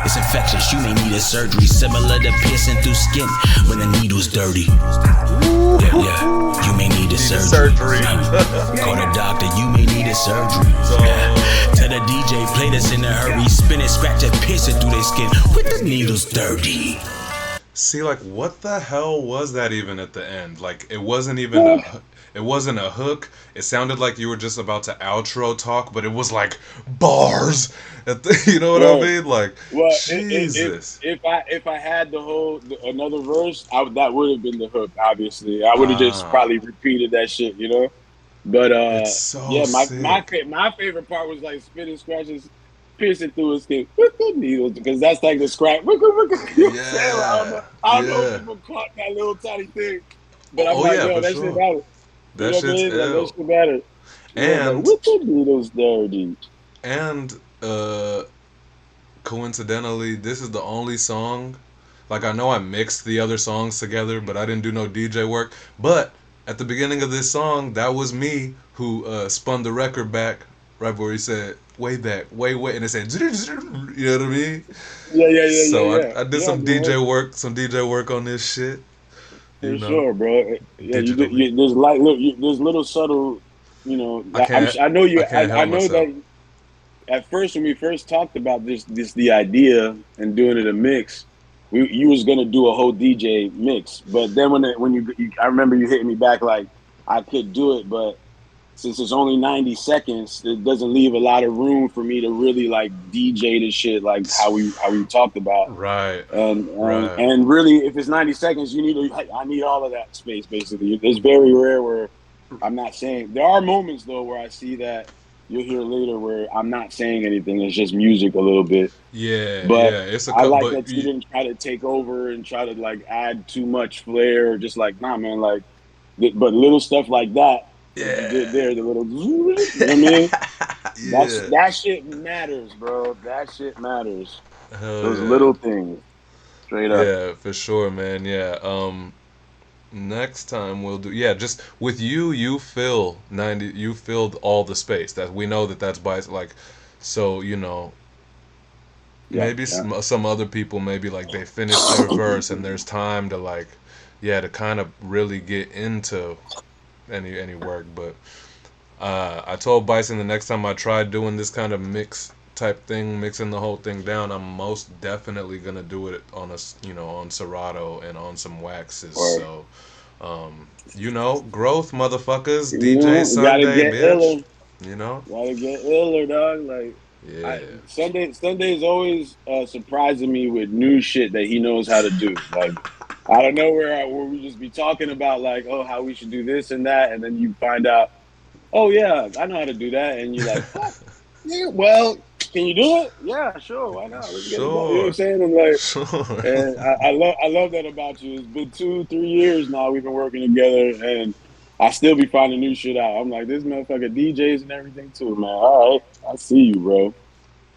[SPEAKER 3] It's infectious, you may need a surgery similar to piercing through skin when the needle's dirty. Yeah, you may need a surgery. Call the doctor, you may need a surgery. Tell the DJ, play this in a hurry, spin it, scratch it, pierce it through their skin with the needles dirty.
[SPEAKER 1] See, like, what the hell was that even at the end? Like, it wasn't even it wasn't a hook. It sounded like you were just about to outro talk, but it was like bars. You know what I mean? Like,
[SPEAKER 2] Well,
[SPEAKER 1] Jesus.
[SPEAKER 2] if I had another verse, that would have been the hook. Obviously, I would have just probably repeated that shit, you know. But
[SPEAKER 1] It's so
[SPEAKER 2] yeah, my favorite part was like spinning scratches, piercing through his skin with the needles, because that's like the scratch. You know what I'm saying? Like, I don't know if people caught that little tiny thing, but I'm like, yo, that shit matters.
[SPEAKER 1] That shit's ill.
[SPEAKER 2] That shit matters.
[SPEAKER 1] And
[SPEAKER 2] with the needles dirty.
[SPEAKER 1] And coincidentally, this is the only song. Like, I know I mixed the other songs together, but I didn't do no DJ work. But at the beginning of this song, that was me who spun the record back right where he said way back, way, and it said, you know what I mean?
[SPEAKER 2] Yeah.
[SPEAKER 1] So I did some DJ work on this shit.
[SPEAKER 2] For sure, bro. Yeah, there's little subtle, you know. I know you. I know that. At first, when we first talked about the idea and doing it a mix, you was gonna do a whole DJ mix. But then I remember you hitting me back like I could do it, but since it's only 90 seconds, it doesn't leave a lot of room for me to really like DJ the shit like how we talked about.
[SPEAKER 1] Right.
[SPEAKER 2] And really, if it's 90 seconds, I need all of that space basically. It's very rare where I'm not saying. There are moments though where I see that. You'll hear later where I'm not saying anything. It's just music a little bit.
[SPEAKER 1] Yeah,
[SPEAKER 2] but
[SPEAKER 1] yeah.
[SPEAKER 2] I like that you didn't try to take over and try to like add too much flair. Just like, nah, man. Like, but little stuff like that.
[SPEAKER 1] Yeah.
[SPEAKER 2] The little. You know what I mean? Yeah. That shit matters, bro. That shit matters. Those little things. Straight up.
[SPEAKER 1] Yeah, for sure, man. Yeah. Next time we'll do just with you filled all the space that we know that's by like, so you know. maybe some other people, maybe like they finish their verse and there's time to like, yeah, to kind of really get into any work. But I told Bison the next time I try doing this kind of mix type thing, mixing the whole thing down, I'm most definitely gonna do it on on Serato and on some waxes.
[SPEAKER 2] Or,
[SPEAKER 1] So, growth, motherfuckers. DJ
[SPEAKER 2] you gotta
[SPEAKER 1] Sunday,
[SPEAKER 2] get
[SPEAKER 1] bitch.
[SPEAKER 2] iller.
[SPEAKER 1] You know.
[SPEAKER 2] Gotta get iller, dog. Like,
[SPEAKER 1] Yeah.
[SPEAKER 2] Sunday's always surprising me with new shit that he knows how to do. Like, out of nowhere, where we just be talking about like, oh, how we should do this and that, and then you find out, oh yeah, I know how to do that, and you're like, fuck, yeah, well, can you do it? Yeah, sure, why not? Let's get it done. You know what I'm saying? And like,
[SPEAKER 1] Sure.
[SPEAKER 2] and I love that about you. It's been 2-3 years now we've been working together, and I still be finding new shit out. I'm like, this motherfucker DJs and everything too, man. All right, I see you, bro.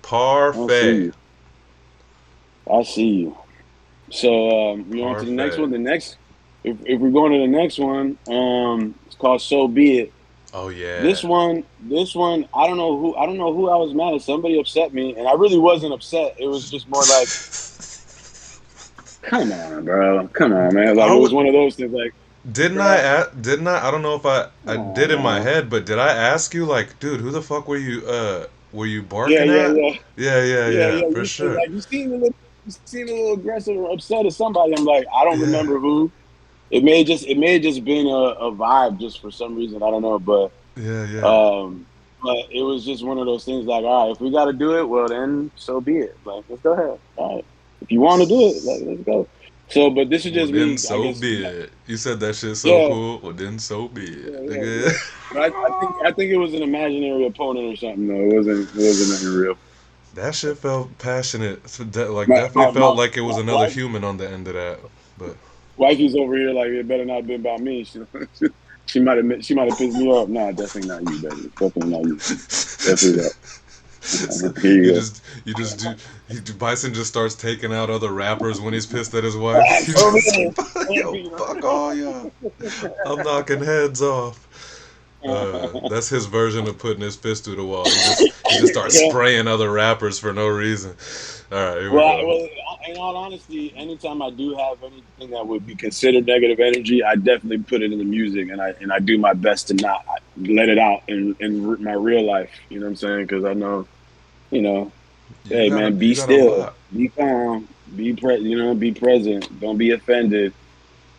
[SPEAKER 1] Parfait.
[SPEAKER 2] I see you. So we on to the next one. The next, if we're going to the next one, it's called "So Be It."
[SPEAKER 1] Oh yeah.
[SPEAKER 2] This one, I don't know who I was mad at. Somebody upset me, and I really wasn't upset. It was just more like, come on, bro, come on, man. Like, it was one of those things. Like,
[SPEAKER 1] Didn't I? I don't know if I did in my head, but did I ask you like, dude, who the fuck were you? Were you barking at? Yeah, for sure.
[SPEAKER 2] Like, you seem a little aggressive or upset at somebody. I'm like, I don't remember who. It may have just been a vibe, just for some reason. I don't know, but but it was just one of those things. Like, all right, if we got to do it, well then, so be it. Like, let's go ahead. All right, if you want to do it, like, let's go. So, but this is just me.
[SPEAKER 1] Then so be it. You said that shit so cool. Well, then so be it.
[SPEAKER 2] But I think it was an imaginary opponent or something. Though it wasn't nothing real.
[SPEAKER 1] That shit felt passionate. So definitely felt like it was another human on the end of that. But
[SPEAKER 2] wifey's over here like, it better not have been about me. She might have pissed me off. Nah, definitely not you, baby. Definitely not you. Definitely not.
[SPEAKER 1] Bison just starts taking out other rappers when he's pissed at his wife. Yo, fuck all y'all. I'm knocking heads off. That's his version of putting his fist through the wall. He just starts spraying other rappers for no reason. All right, here we go.
[SPEAKER 2] Well, in all honesty, anytime I do have anything that would be considered negative energy, I definitely put it in the music, and I do my best to not let it out in my real life. You know what I'm saying? Because I know, hey man, be still, be calm, be present, don't be offended.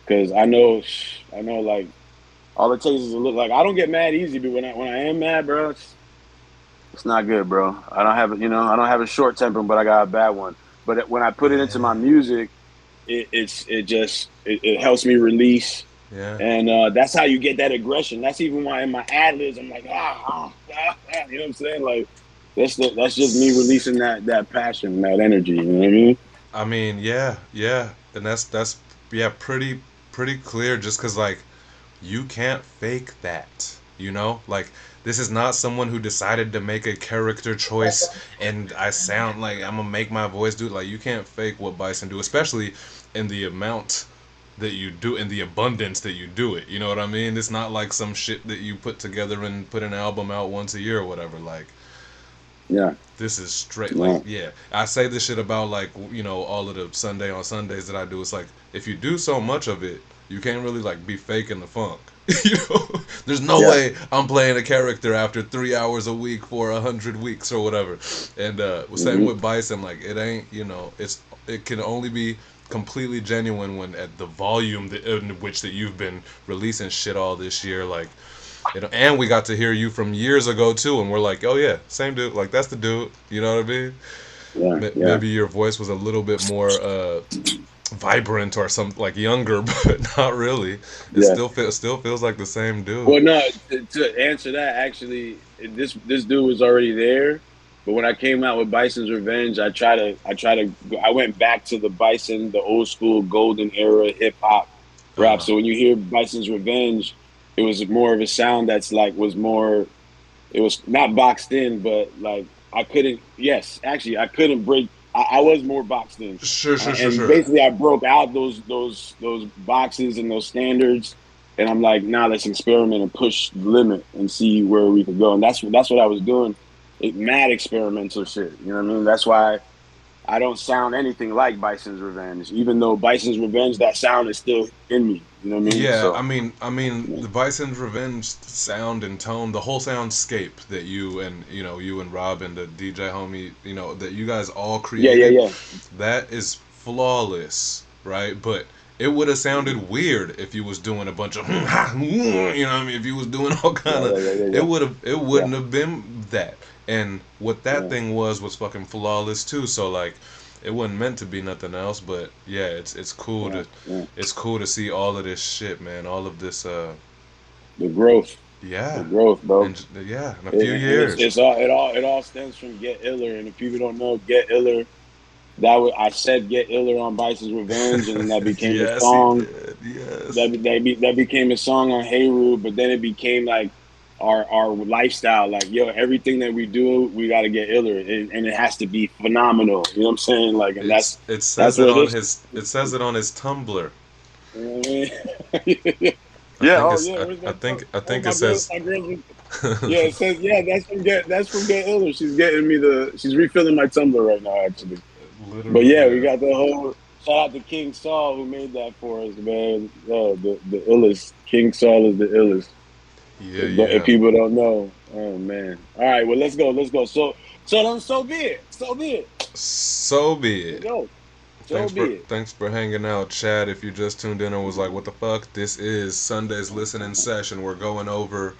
[SPEAKER 2] Because I know, like, all it takes is a look. Like, I don't get mad easy, but when I am mad, bro, it's not good, bro. I don't have a short temper, but I got a bad one. But when I put it into my music, it helps me release.
[SPEAKER 1] Yeah.
[SPEAKER 2] And that's how you get that aggression. That's even why in my ad-libs I'm like, you know what I'm saying? Like, that's just me releasing that passion, that energy. You know what I mean?
[SPEAKER 1] I mean, yeah, and that's pretty clear. Just because, like, you can't fake that. Like, this is not someone who decided to make a character choice and I sound like I'm gonna make my voice do it. Like, you can't fake what Bison do, especially in the amount that you do, in the abundance that you do it. You know what I mean? It's not like some shit that you put together and put an album out once a year or whatever. Like,
[SPEAKER 2] yeah,
[SPEAKER 1] this is straight. Like, yeah, I say this shit about, like, all of the Sunday on Sundays that I do. It's like, if you do so much of it, you can't really, like, be faking the funk. There's no way I'm playing a character after 3 hours a week for 100 weeks or whatever. And same with Bison. Like, it ain't, it can only be completely genuine when at the volume in which that you've been releasing shit all this year. Like, and we got to hear you from years ago too, and we're like, oh yeah, same dude. Like, that's the dude. You know what I mean?
[SPEAKER 2] Yeah.
[SPEAKER 1] Maybe your voice was a little bit more vibrant or something, like, younger, but not really. It still feels like the same dude.
[SPEAKER 2] Well, no, to answer that, actually, this dude was already there, but when I came out with Bison's Revenge, I went back to the Bison, the old school golden era hip hop rap. So when you hear Bison's Revenge, it was more of a sound that's like it was not boxed in, but like I couldn't break. I was more boxed in.
[SPEAKER 1] Sure.
[SPEAKER 2] Basically, I broke out those boxes and those standards, and I'm like, nah, let's experiment and push the limit and see where we could go. And that's what I was doing. Mad experimental shit. You know what I mean? That's why I don't sound anything like Bison's Revenge, even though Bison's Revenge, that sound is still in me. You know what I mean?
[SPEAKER 1] Yeah,
[SPEAKER 2] So,
[SPEAKER 1] I mean, the Bison's Revenge sound and tone, the whole soundscape that you and Rob and the DJ homie, that you guys all
[SPEAKER 2] yeah, yeah,
[SPEAKER 1] created,
[SPEAKER 2] yeah.
[SPEAKER 1] that is flawless, right? But it would have sounded weird if you was doing a bunch of, you know what I mean? If you was doing all
[SPEAKER 2] Yeah,
[SPEAKER 1] kind
[SPEAKER 2] yeah,
[SPEAKER 1] of,
[SPEAKER 2] yeah, yeah,
[SPEAKER 1] it
[SPEAKER 2] yeah,
[SPEAKER 1] wouldn't have been that. And what that
[SPEAKER 2] yeah,
[SPEAKER 1] thing was fucking flawless too. So like, it wasn't meant to be nothing else. But yeah, it's cool
[SPEAKER 2] yeah,
[SPEAKER 1] to
[SPEAKER 2] yeah.
[SPEAKER 1] it's cool to see all of this shit, man. All of this,
[SPEAKER 2] The growth, the
[SPEAKER 1] yeah,
[SPEAKER 2] growth, bro.
[SPEAKER 1] and yeah, in a few
[SPEAKER 2] And
[SPEAKER 1] years.
[SPEAKER 2] it all stems from Get Iller. And if people don't know Get Iller, I said Get Iller on Bison's Revenge, and then that became a
[SPEAKER 1] Yes, he
[SPEAKER 2] song.
[SPEAKER 1] did. Yes.
[SPEAKER 2] That became a song on Hayru, but then it became like our lifestyle. Like, yo, everything that we do, we got to get iller, and it has to be phenomenal. You know what I'm saying? Like, and
[SPEAKER 1] It
[SPEAKER 2] that's
[SPEAKER 1] says it
[SPEAKER 2] what
[SPEAKER 1] on
[SPEAKER 2] it
[SPEAKER 1] his it says it on his Tumblr.
[SPEAKER 2] is. You know what I mean?
[SPEAKER 1] I
[SPEAKER 2] Yeah.
[SPEAKER 1] think
[SPEAKER 2] Oh
[SPEAKER 1] it's
[SPEAKER 2] yeah. Where's my
[SPEAKER 1] I
[SPEAKER 2] oh
[SPEAKER 1] think it says
[SPEAKER 2] my girl. Yeah, it says yeah. That's from Get Iller. She's getting me she's refilling my Tumblr right now, actually. But
[SPEAKER 1] literally,
[SPEAKER 2] yeah, we
[SPEAKER 1] yeah.
[SPEAKER 2] got the whole shout out to King Saul who made that for us, man. The illest. King Saul is the illest.
[SPEAKER 1] Yeah,
[SPEAKER 2] If
[SPEAKER 1] yeah.
[SPEAKER 2] people don't know, oh man. All right, well let's go. So be it. So be it.
[SPEAKER 1] So be
[SPEAKER 2] Let's
[SPEAKER 1] it.
[SPEAKER 2] go. So be it.
[SPEAKER 1] Thanks for hanging out, Chad. If you just tuned in and was like, "What the fuck?" This is Sunday's listening session. We're going over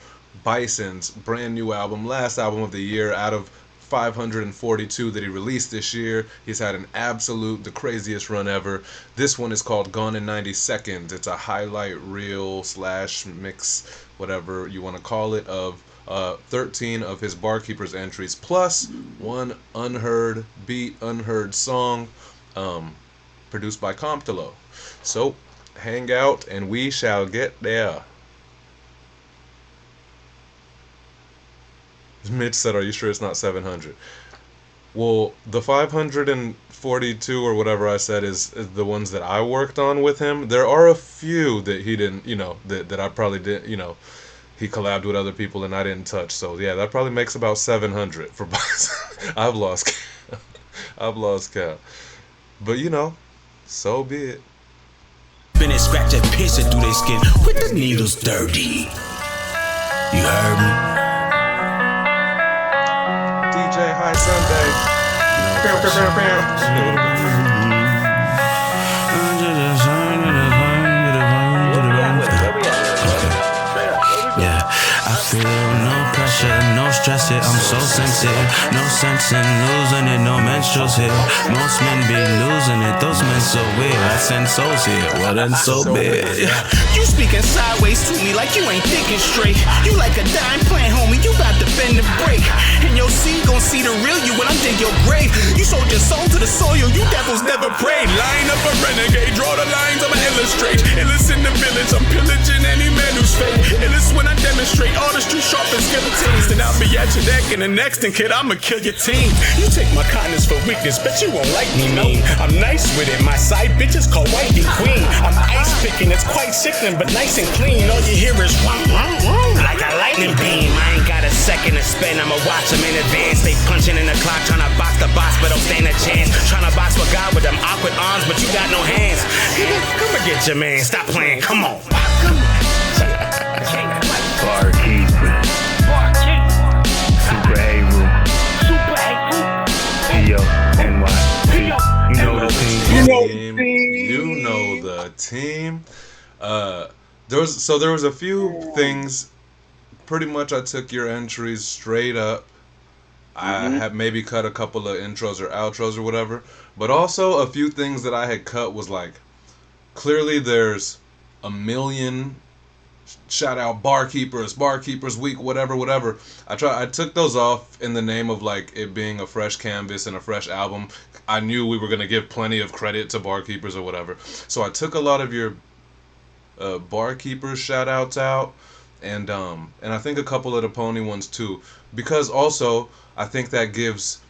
[SPEAKER 1] Bison's brand new album, last album of the year, out of 542 that he released this year. He's had the craziest run ever. This one is called Gone in 90 Seconds. It's a highlight reel / mix, whatever you want to call it, of 13 of his Barkeepers entries, plus one unheard song, produced by Comptolo. So, hang out and we shall get there. Mitch said, "Are you sure it's not 700?" Well, the 542 or whatever I said is the ones that I worked on with him. There are a few that he didn't, that I probably didn't, he collabed with other people and I didn't touch. So yeah, that probably makes about 700 for Bison. I've lost count. I've lost count. But so be it.
[SPEAKER 3] Finish scratch and pierce it through their skin with the needles dirty. You heard me?
[SPEAKER 1] DJ High Sunday.
[SPEAKER 3] Yeah, I feel no pressure, no stress it. I'm so sensitive, no sense in losing it. No menstruals here. Most men be losing it. Those men so weird. I send souls here. Well then, so big. You speaking sideways to me like you ain't thinking straight. You like a dime plant, homie. You about to bend and break. And your seed gon' see the real you when I dig your grave. You sold your soul to the soil. You devils never prayed. Line up a renegade. Draw the lines. I'ma illustrate. Illest in the village. I'm pillaging any man who's fake. Illest when I demonstrate artistry sharp as guillotines. Then I'll be at your neck in the next, and kid, I'ma kill your team. You take my kindness for weakness, bet you won't like me mean. I'm nice with it, my side bitch is called wifey queen. I'm ice picking, it's quite sickening, but nice and clean. All you hear is like a lightning beam. I ain't got a second to spend, I'ma watch them in advance. They punching in the clock, tryna box the boss, but don't stand a chance. Tryna box with God with them awkward arms, but you got no hands. Come and get your man, stop playing, come on.
[SPEAKER 6] Barkeeper, Super Hayru, P.O.N.Y.P. You know the team.
[SPEAKER 1] You know the team. There was a few things. Pretty much, I took your entries straight up. I had maybe cut a couple of intros or outros or whatever, but also a few things that I had cut was like, clearly there's a million shout out barkeepers week, whatever. I took those off in the name of like it being a fresh canvas and a fresh album. I knew we were gonna give plenty of credit to barkeepers or whatever, so I took a lot of your barkeepers shout outs out, and I think a couple of the pony ones too, because also I think that gives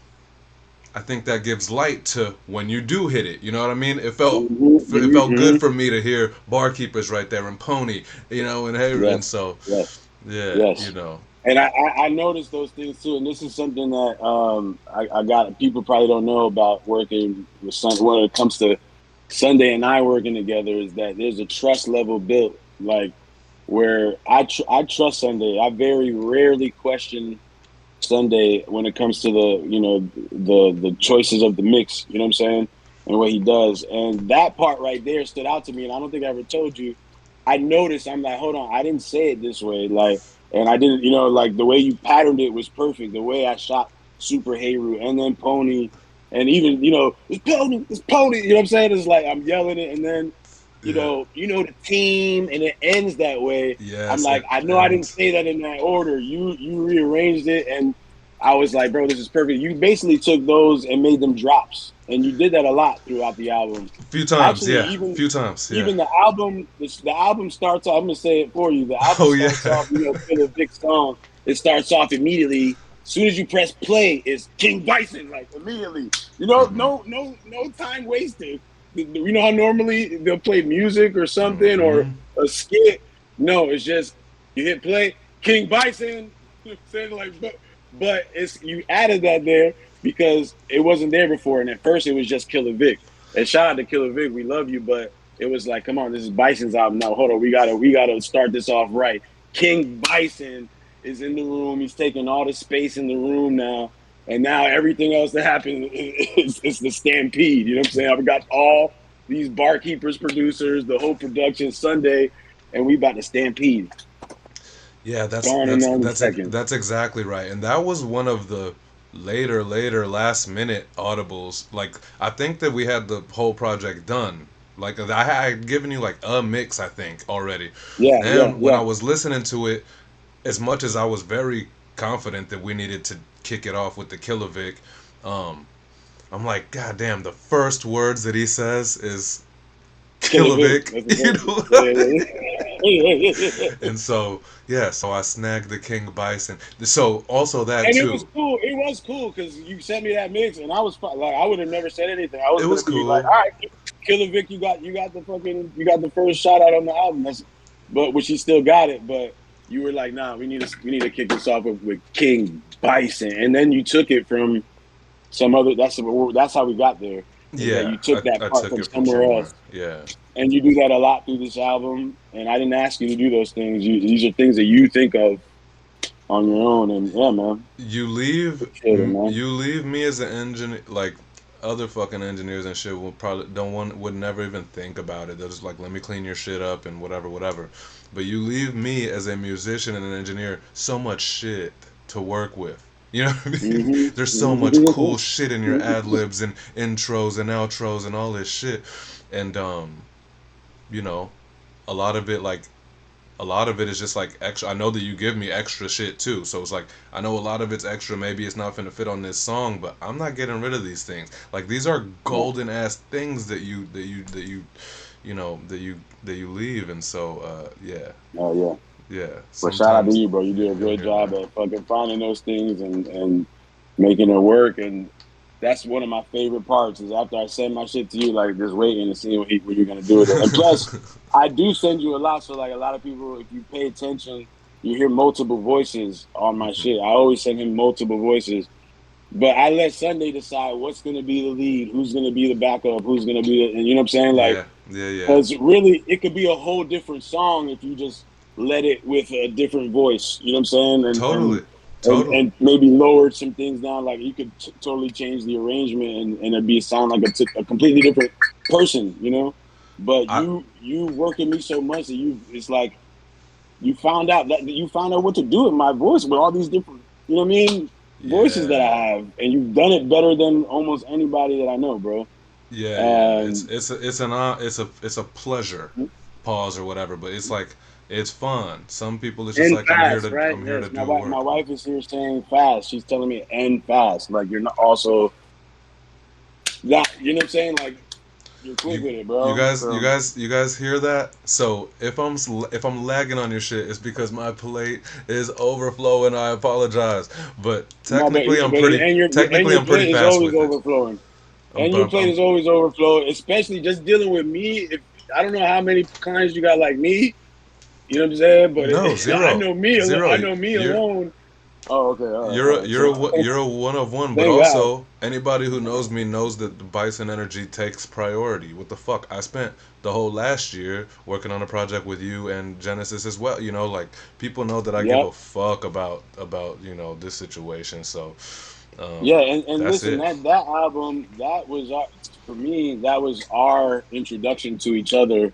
[SPEAKER 1] light to when you do hit it. You know what I mean? It felt good for me to hear barkeepers right there and pony, and hey,
[SPEAKER 2] Yes.
[SPEAKER 1] and so
[SPEAKER 2] Yes.
[SPEAKER 1] yeah,
[SPEAKER 2] Yes. And I noticed those things too, and this is something that I got people probably don't know about working with when it comes to Sunday and I working together is that there's a trust level built, like where I trust Sunday. I very rarely question Sunday when it comes to the choices of the mix. You know what I'm saying, and what he does, and that part right there stood out to me, and I don't think I ever told you. I noticed. I'm like, hold on, I didn't say it this way, like. And I didn't, like the way you patterned it was perfect. The way I shot Super Haru and then Pony, and even it's Pony. You know what I'm saying? It's like I'm yelling it, and then
[SPEAKER 1] Yeah.
[SPEAKER 2] the team, and it ends that way. I'm
[SPEAKER 1] Yes,
[SPEAKER 2] like,
[SPEAKER 1] it
[SPEAKER 2] I know I didn't
[SPEAKER 1] ends.
[SPEAKER 2] say that in that order. You rearranged it, and I was like, bro, this is perfect. You basically took those and made them drops, and you did that a lot throughout the album.
[SPEAKER 1] Few times,
[SPEAKER 2] Actually,
[SPEAKER 1] yeah. Few times, yeah.
[SPEAKER 2] even the album, the album starts off. I'm gonna say it for you. The album
[SPEAKER 1] Oh yeah.
[SPEAKER 2] starts off. Killer Vic song. It starts off immediately. As soon as you press play, it's King Bison, like immediately. No time wasted. You know how normally they'll play music or something or a skit. No, it's just you hit play, King Bison. You know what I'm saying? Like, but it's you added that there because it wasn't there before, and at first it was just Killer Vic. And shout out to Killer Vic, we love you, but it was like, come on, this is Bison's album. No, hold on, we gotta start this off right. King Bison is in the room. He's taking all the space in the room now, and now everything else that happened is the stampede. You know what I'm saying? I've got all these barkeepers, producers, the whole production Sunday, and we about to stampede.
[SPEAKER 1] Yeah,
[SPEAKER 2] Gone in 90 seconds.
[SPEAKER 1] that's exactly right. And that was one of the later last minute audibles. Like I think that we had the whole project done. Like I had given you like a mix, I think, already.
[SPEAKER 2] Yeah, yeah,
[SPEAKER 1] And when I
[SPEAKER 2] yeah.
[SPEAKER 1] was listening to it, as much as I was very confident that we needed to kick it off with the Killer Vic, um, I'm like, God damn, the first words that he says is
[SPEAKER 2] Killer
[SPEAKER 1] Killer
[SPEAKER 2] Vic.
[SPEAKER 1] Vic.
[SPEAKER 2] That's
[SPEAKER 1] You
[SPEAKER 2] the
[SPEAKER 1] know?
[SPEAKER 2] thing.
[SPEAKER 1] And so, yeah, so I snagged the King Bison. So also that
[SPEAKER 2] And it was
[SPEAKER 1] too.
[SPEAKER 2] cool. It was cool because you sent me that mix, and I was like, I would have never said anything. I
[SPEAKER 1] It
[SPEAKER 2] was
[SPEAKER 1] was
[SPEAKER 2] gonna be like, all
[SPEAKER 1] cool.
[SPEAKER 2] right, Killer Vic, you got the first shout out on the album. But which he still got it. But you were like, nah, we need to kick this off with King Bison, and then you took it from some other. That's how we got there. Is that
[SPEAKER 1] Yeah,
[SPEAKER 2] you took that
[SPEAKER 1] I
[SPEAKER 2] part
[SPEAKER 1] took
[SPEAKER 2] from
[SPEAKER 1] it from
[SPEAKER 2] somewhere
[SPEAKER 1] somewhere.
[SPEAKER 2] else.
[SPEAKER 1] Yeah.
[SPEAKER 2] And you do that a lot through this album, and I didn't ask you to do those things. These are things that you think of on your own, and yeah, man, appreciate it, man.
[SPEAKER 1] You leave me as an engineer, like other fucking engineers and shit will probably don't want would never even think about it. They're just like, let me clean your shit up and whatever, whatever. But you leave me as a musician and an engineer so much shit to work with. You know what I mean? There's so much cool shit in your ad libs and intros and outros and all this shit. And you know, a lot of it like a lot of it is just like extra. I know that you give me extra shit too, so it's like I know a lot of it's extra. Maybe it's not finna fit on this song, but I'm not getting rid of these things. Like these are
[SPEAKER 2] Yeah.
[SPEAKER 1] golden ass things that you leave, and so yeah,
[SPEAKER 2] Oh yeah.
[SPEAKER 1] yeah.
[SPEAKER 2] But shout out to
[SPEAKER 1] Sometimes
[SPEAKER 2] you, bro. You
[SPEAKER 1] you're
[SPEAKER 2] do a
[SPEAKER 1] you're
[SPEAKER 2] great
[SPEAKER 1] here and
[SPEAKER 2] job
[SPEAKER 1] there.
[SPEAKER 2] at fucking finding those things and making it work. And that's one of my favorite parts is after I send my shit to you, like just waiting to see what you're gonna do with it. And plus, I do send you a lot. So like a lot of people, if you pay attention, you hear multiple voices on my shit. I always send him multiple voices. But I let Sunday decide what's gonna be the lead, who's gonna be the backup, who's gonna be the, and you know what I'm saying? Like,
[SPEAKER 1] Yeah, yeah, yeah.
[SPEAKER 2] because really, it could be a whole different song if you just let it with a different voice. You know what I'm saying?
[SPEAKER 1] Totally, totally.
[SPEAKER 2] And maybe lowered some things down. Like you could totally change the arrangement and it'd be sound like a completely different person. You know? But
[SPEAKER 1] I
[SPEAKER 2] you working me so much that it's like you found out what to do with my voice with all these different. You know what I mean? Voices that
[SPEAKER 1] yeah.
[SPEAKER 2] I have, and you've done it better than almost anybody that I know, bro.
[SPEAKER 1] Yeah, yeah.
[SPEAKER 2] Um,
[SPEAKER 1] It's a pleasure, pause or whatever. But it's like it's fun. Some people it's just
[SPEAKER 2] and
[SPEAKER 1] like
[SPEAKER 2] fast, right?
[SPEAKER 1] I'm here to
[SPEAKER 2] Yes,
[SPEAKER 1] do
[SPEAKER 2] my
[SPEAKER 1] work.
[SPEAKER 2] wife is here saying fast. She's telling me and fast. Like you're not also that. You know what I'm saying? Like you're quick
[SPEAKER 1] You
[SPEAKER 2] with it, bro. So
[SPEAKER 1] you guys hear that? So if I'm lagging on your shit, it's because my plate is overflowing. I apologize, but
[SPEAKER 2] no,
[SPEAKER 1] technically
[SPEAKER 2] your
[SPEAKER 1] I'm pretty
[SPEAKER 2] plate is
[SPEAKER 1] fast
[SPEAKER 2] always
[SPEAKER 1] with it.
[SPEAKER 2] overflowing. And your plate is always overflowing, especially just dealing with me. If I don't know how many clients you got like me, You know what I'm saying? But
[SPEAKER 1] No,
[SPEAKER 2] I
[SPEAKER 1] zero,
[SPEAKER 2] know me.
[SPEAKER 1] zero.
[SPEAKER 2] I know me
[SPEAKER 1] You're
[SPEAKER 2] alone. Oh, okay. All right.
[SPEAKER 1] you're
[SPEAKER 2] All
[SPEAKER 1] a,
[SPEAKER 2] right.
[SPEAKER 1] you're a,
[SPEAKER 2] So,
[SPEAKER 1] one- you're a one of one, but
[SPEAKER 2] thank God.
[SPEAKER 1] also anybody who knows me knows that the Bison energy takes priority. What the fuck? I spent the whole last year working on a project with you and Genesis as well. You know, like people know that I give
[SPEAKER 2] Yep.
[SPEAKER 1] a fuck about this situation. So
[SPEAKER 2] Yeah, and
[SPEAKER 1] that's
[SPEAKER 2] listen,
[SPEAKER 1] it.
[SPEAKER 2] that album, that was our, for me, that was our introduction to each other,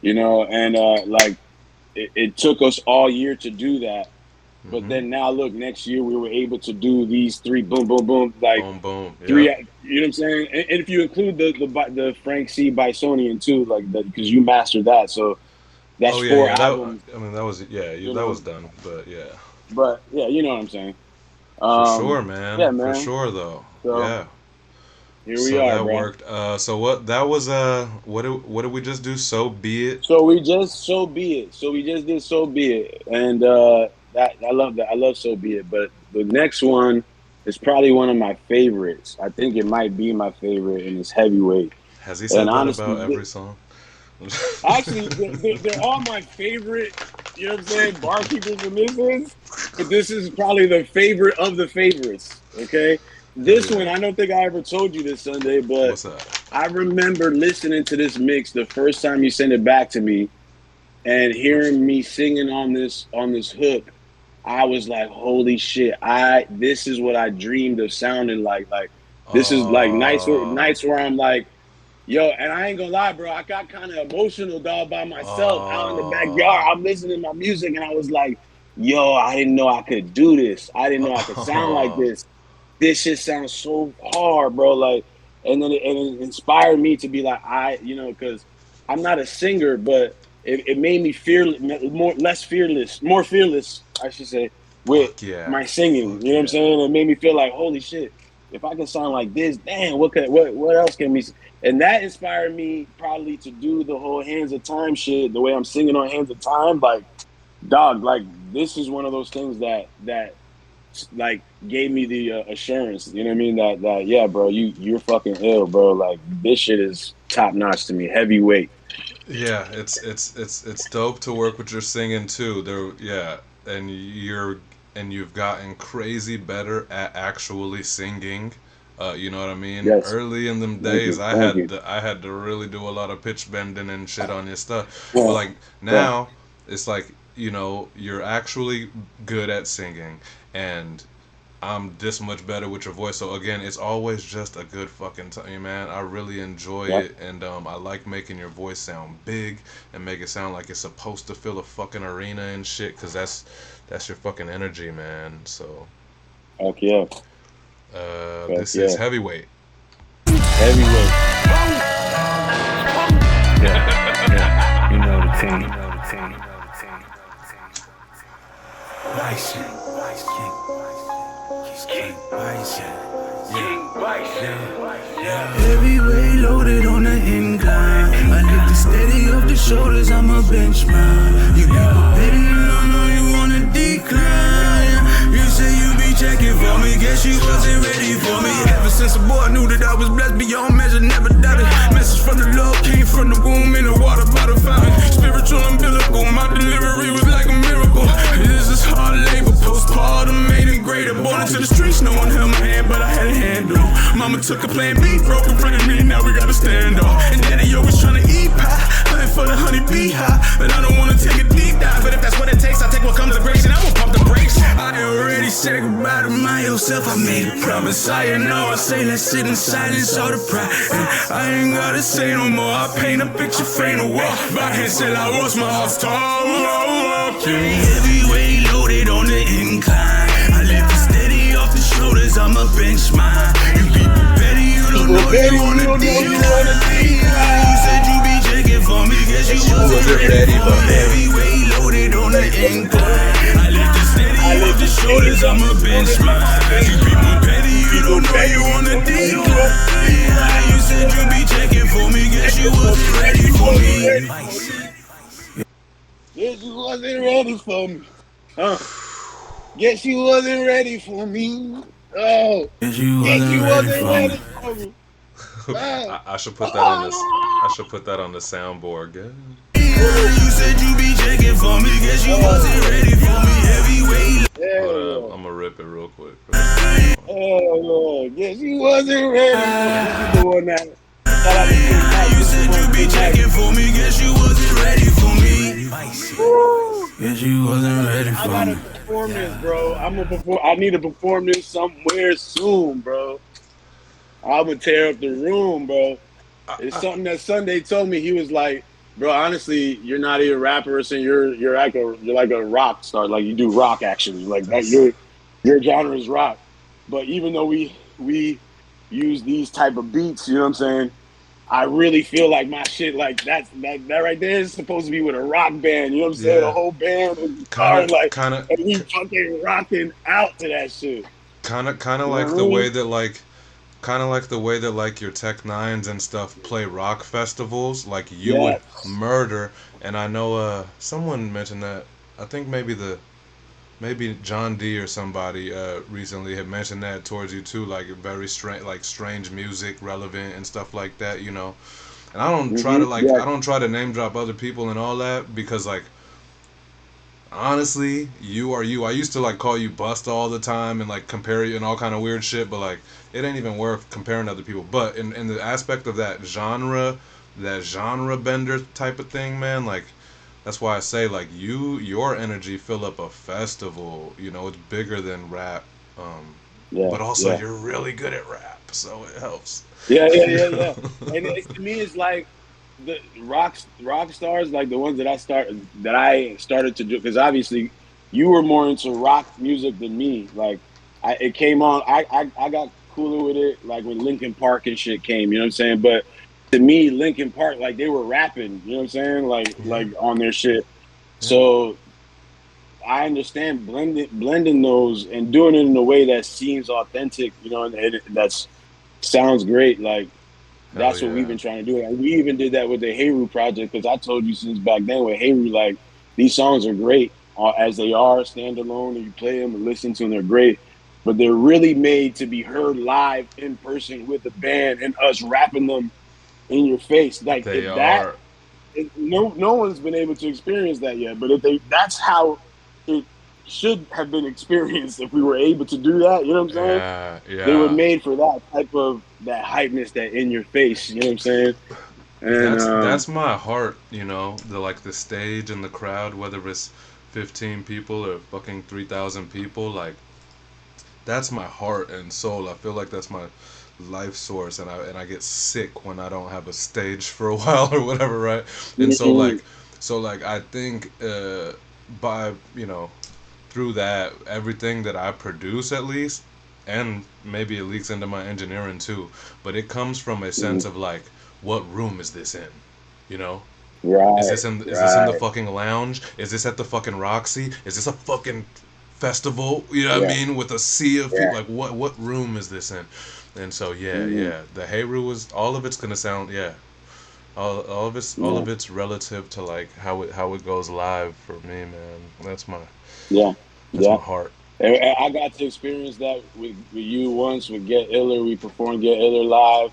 [SPEAKER 2] and like it took us all year to do that. But
[SPEAKER 1] Hmm.
[SPEAKER 2] then now look, next year we were able to do these three boom boom boom, like
[SPEAKER 1] Boom, boom.
[SPEAKER 2] three,
[SPEAKER 1] Yep.
[SPEAKER 2] you know what I'm saying? And if you include the Frank C. Bisonian too, like that, because you mastered that. So that's
[SPEAKER 1] Oh yeah,
[SPEAKER 2] four
[SPEAKER 1] yeah. That
[SPEAKER 2] albums,
[SPEAKER 1] I mean that was yeah,
[SPEAKER 2] you
[SPEAKER 1] that was
[SPEAKER 2] know.
[SPEAKER 1] done. But yeah,
[SPEAKER 2] But yeah, you know what I'm saying.
[SPEAKER 1] for sure, man.
[SPEAKER 2] Yeah,
[SPEAKER 1] For
[SPEAKER 2] man.
[SPEAKER 1] sure though.
[SPEAKER 2] So
[SPEAKER 1] Yeah.
[SPEAKER 2] here we
[SPEAKER 1] So
[SPEAKER 2] are,
[SPEAKER 1] that
[SPEAKER 2] bro.
[SPEAKER 1] worked. So what that was what did we just do? So be it.
[SPEAKER 2] So we just so be it. So we just did so be it, and that I love that. I love so be it. But the next one is probably one of my favorites. I think it might be my favorite, and it's heavyweight.
[SPEAKER 1] Has he
[SPEAKER 2] And
[SPEAKER 1] said that
[SPEAKER 2] honestly,
[SPEAKER 1] about every song?
[SPEAKER 2] actually, they're all my favorite. You know what I'm saying? Barkeepers and misses, but this is probably the favorite of the favorites. Okay,
[SPEAKER 1] Hell
[SPEAKER 2] this one
[SPEAKER 1] yeah.
[SPEAKER 2] I don't think I ever told you this Sunday, but
[SPEAKER 1] What's that?
[SPEAKER 2] I remember listening to this mix the first time you sent it back to me and
[SPEAKER 1] First.
[SPEAKER 2] hearing me singing on this hook. I was like, holy shit, this is what I dreamed of sounding like. Like this is like
[SPEAKER 1] Oh.
[SPEAKER 2] nights where I'm like, yo, and I ain't gonna lie, bro, I got kind of emotional, dog, by myself out in the backyard.
[SPEAKER 1] Oh.
[SPEAKER 2] I'm listening to my music and I was like, yo, I didn't know I could do this. I didn't know I could sound like
[SPEAKER 1] Oh.
[SPEAKER 2] this. This shit sounds so hard, bro. Like, and then it inspired me to be like, because I'm not a singer, but it made me fearless, more fearless, I should say, with
[SPEAKER 1] Fuck yeah.
[SPEAKER 2] my singing.
[SPEAKER 1] Fuck
[SPEAKER 2] You know what I'm
[SPEAKER 1] yeah.
[SPEAKER 2] saying? It made me feel like, holy shit, if I can sound like this, damn, what else can we? And that inspired me probably to do the whole Hands of Time shit, the way I'm singing on Hands of Time. Like, dog, like this is one of those things that like gave me the assurance. You know what I mean? That yeah, bro, you're fucking ill, bro. Like this shit is top notch to me, heavyweight.
[SPEAKER 1] Yeah, it's dope to work with your singing too. There, yeah, and you've gotten crazy better at actually singing. You know what I mean?
[SPEAKER 2] Yes,
[SPEAKER 1] Early in them
[SPEAKER 2] thank
[SPEAKER 1] days,
[SPEAKER 2] you,
[SPEAKER 1] I
[SPEAKER 2] thank
[SPEAKER 1] had
[SPEAKER 2] you.
[SPEAKER 1] to really do a lot of pitch bending and shit on your stuff. But
[SPEAKER 2] Yeah,
[SPEAKER 1] like
[SPEAKER 2] yeah,
[SPEAKER 1] now, it's like you're actually good at singing, and I'm this much better with your voice. So again, it's always just a good fucking time, man. I really enjoy
[SPEAKER 2] yeah.
[SPEAKER 1] it, and I like making your voice sound big and make it sound like it's supposed to fill a fucking arena and shit. Cause that's your fucking energy, man. So
[SPEAKER 2] Fuck yeah, fuck
[SPEAKER 1] this is
[SPEAKER 2] yeah,
[SPEAKER 1] heavyweight.
[SPEAKER 2] heavyweight.
[SPEAKER 6] Yeah, yeah. You know the team. You know the team. You know the team.
[SPEAKER 3] Bison. He's King Bison. Heavyweight loaded on the incline. I lift it steady off the shoulders, I'm a benchmark. You people better, I know you wanna decline. You say you be checking for me, guess you wasn't ready for me. Ever since a boy knew that I was blessed beyond measure, never doubted. Message from the Lord came from the womb in the water by the fountain. Spiritual umbilical, my delivery was like a miracle. This is hard labor, postpartum made it greater. Born into the streets, no one held my hand, but I had a handle. Mama took a plan B, broke in front of me, now we gotta stand off. And daddy always tryna eat pie, hunting for the honey bee high. But I don't wanna take a deep dive, but if that's what it takes, I'll take what comes to grace and I won't pump the brakes. I already said goodbye to my old self, I made a promise. I know I say let's sit in silence, all the pride. And I ain't gotta say no more, I paint a picture, frame a wall. My hand said I was my house tall. Heavyweight loaded on the incline. I lift it steady off the shoulders, I'm a benchmark. You people better, you don't know you on the decline. You said you be checking for me, guess you wasn't ready for me. Heavyweight loaded on the incline. I lift it steady off the shoulders, I'm a benchmark. You people better, you don't know you on the decline. You said you be checking for me, guess you wasn't ready for me.
[SPEAKER 2] Guess you wasn't ready for me. Guess you wasn't ready for me. Oh,
[SPEAKER 3] Guess you
[SPEAKER 2] guess you
[SPEAKER 3] wasn't ready
[SPEAKER 2] wasn't
[SPEAKER 3] for me.
[SPEAKER 2] ready for me.
[SPEAKER 1] I should put that on this. I should put that on the soundboard. Yeah.
[SPEAKER 3] You said you be checking for me, guess you wasn't ready for me. Heavyweight.
[SPEAKER 1] Hold up, I'm gonna rip it real quick.
[SPEAKER 2] Oh, yes, he wasn't ready. This is the one that. Shout out to King Mike.
[SPEAKER 3] You said you be checking for me, guess you wasn't ready for me. Guess you wasn't ready
[SPEAKER 2] I
[SPEAKER 3] for
[SPEAKER 2] gotta
[SPEAKER 3] me.
[SPEAKER 2] perform this, bro. I need to perform this somewhere soon, bro. I'm gonna tear up the room, bro. It's something that Sunday told me. He was like, "Bro, honestly, you're not even a rapper, so you're like a rock star. Like you do rock actually. Like that, your genre is rock. But even though we use these type of beats, you know what I'm saying? I really feel like my shit, like that right there is supposed to be with a rock band. You know what I'm saying?
[SPEAKER 1] Yeah.
[SPEAKER 2] A whole band with guitar,
[SPEAKER 1] Kind of,
[SPEAKER 2] and we fucking rocking out to that shit.
[SPEAKER 1] kind of
[SPEAKER 2] You know
[SPEAKER 1] like
[SPEAKER 2] what I
[SPEAKER 1] the way
[SPEAKER 2] mean?
[SPEAKER 1] that like your Tech Nines and stuff play rock festivals. Like you would
[SPEAKER 2] Yes.
[SPEAKER 1] murder, and I know someone mentioned that. I think maybe John D or somebody recently had mentioned that towards you too, like very strange music, relevant and stuff like that. And I don't try to
[SPEAKER 2] Yeah.
[SPEAKER 1] I don't try to name drop other people and all that because like honestly, you are you. I used to like call you Busta all the time and like compare you and all kind of weird shit, but like it ain't even worth comparing to other people. But in the aspect of that genre bender type of thing, man, like that's why I say like your energy fill up a festival. It's bigger than rap,
[SPEAKER 2] Yeah.
[SPEAKER 1] but also
[SPEAKER 2] Yeah.
[SPEAKER 1] you're really good at rap, so it helps.
[SPEAKER 2] Yeah. And to me, it's like the rock stars, like the ones that I started to do, because obviously you were more into rock music than me. Like it came on, I got cooler with it, like when Linkin Park and shit came. You know what I'm saying? But to me, Linkin Park, like they were rapping. You know what I'm saying?
[SPEAKER 1] Yeah,
[SPEAKER 2] Like on their shit.
[SPEAKER 1] yeah.
[SPEAKER 2] So I understand blending those and doing it in a way that seems authentic. And that's sounds great. Like
[SPEAKER 1] Hell
[SPEAKER 2] that's what we've
[SPEAKER 1] yeah.
[SPEAKER 2] been trying to do. And we even did that with the Heru project because I told you since back then with Heru, like these songs are great as they are standalone, and you play them and listen to them, they're great. But they're really made to be heard live in person with the band and us rapping them in your face. Like
[SPEAKER 1] They
[SPEAKER 2] if that,
[SPEAKER 1] are.
[SPEAKER 2] no one's been able to experience that yet. But that's how it should have been experienced if we were able to do that. You know what I'm saying?
[SPEAKER 1] Yeah,
[SPEAKER 2] They were
[SPEAKER 1] yeah.
[SPEAKER 2] made for that type of that hypeness, that in your face. You know what I'm saying? And
[SPEAKER 1] That's my heart, the stage and the crowd, whether it's 15 people or fucking 3,000 people, like that's my heart and soul. I feel like that's my life source, and I get sick when I don't have a stage for a while or whatever, right? And so like I think by through that everything that I produce at least, and maybe it leaks into my engineering too, but it comes from a sense of like, what room is this in? You know?
[SPEAKER 2] right,
[SPEAKER 1] Is this in the
[SPEAKER 2] right,
[SPEAKER 1] fucking lounge? Is this at the fucking Roxy? Is this a fucking festival? You know what I
[SPEAKER 2] yeah,
[SPEAKER 1] mean? With a sea of people,
[SPEAKER 2] yeah,
[SPEAKER 1] like what room is this in? And so
[SPEAKER 2] mm-hmm,
[SPEAKER 1] the Heyru was all of it's gonna sound all
[SPEAKER 2] yeah,
[SPEAKER 1] of it's relative to like how it goes live for me, man.
[SPEAKER 2] yeah,
[SPEAKER 1] That's
[SPEAKER 2] yeah.
[SPEAKER 1] my heart.
[SPEAKER 2] And I got to experience that with you once with Get Iller. We performed Get Iller live,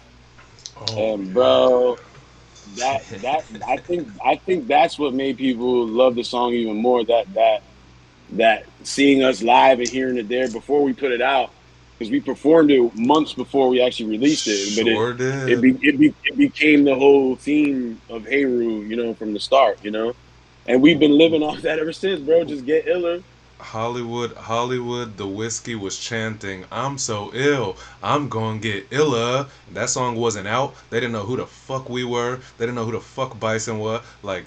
[SPEAKER 1] Oh
[SPEAKER 2] and
[SPEAKER 1] yeah.
[SPEAKER 2] bro, that I think that's what made people love the song even more. That seeing us live and hearing it there before we put it out, because we performed it months before we actually released it, but
[SPEAKER 1] Sure did.
[SPEAKER 2] it became the whole theme of Heyru, from the start, and we've been living off that ever since, bro. Just Get Iller.
[SPEAKER 1] Hollywood, the whiskey was chanting, "I'm so ill, I'm gonna get iller." That song wasn't out. They didn't know who the fuck we were. They didn't know who the fuck Bison was. Like,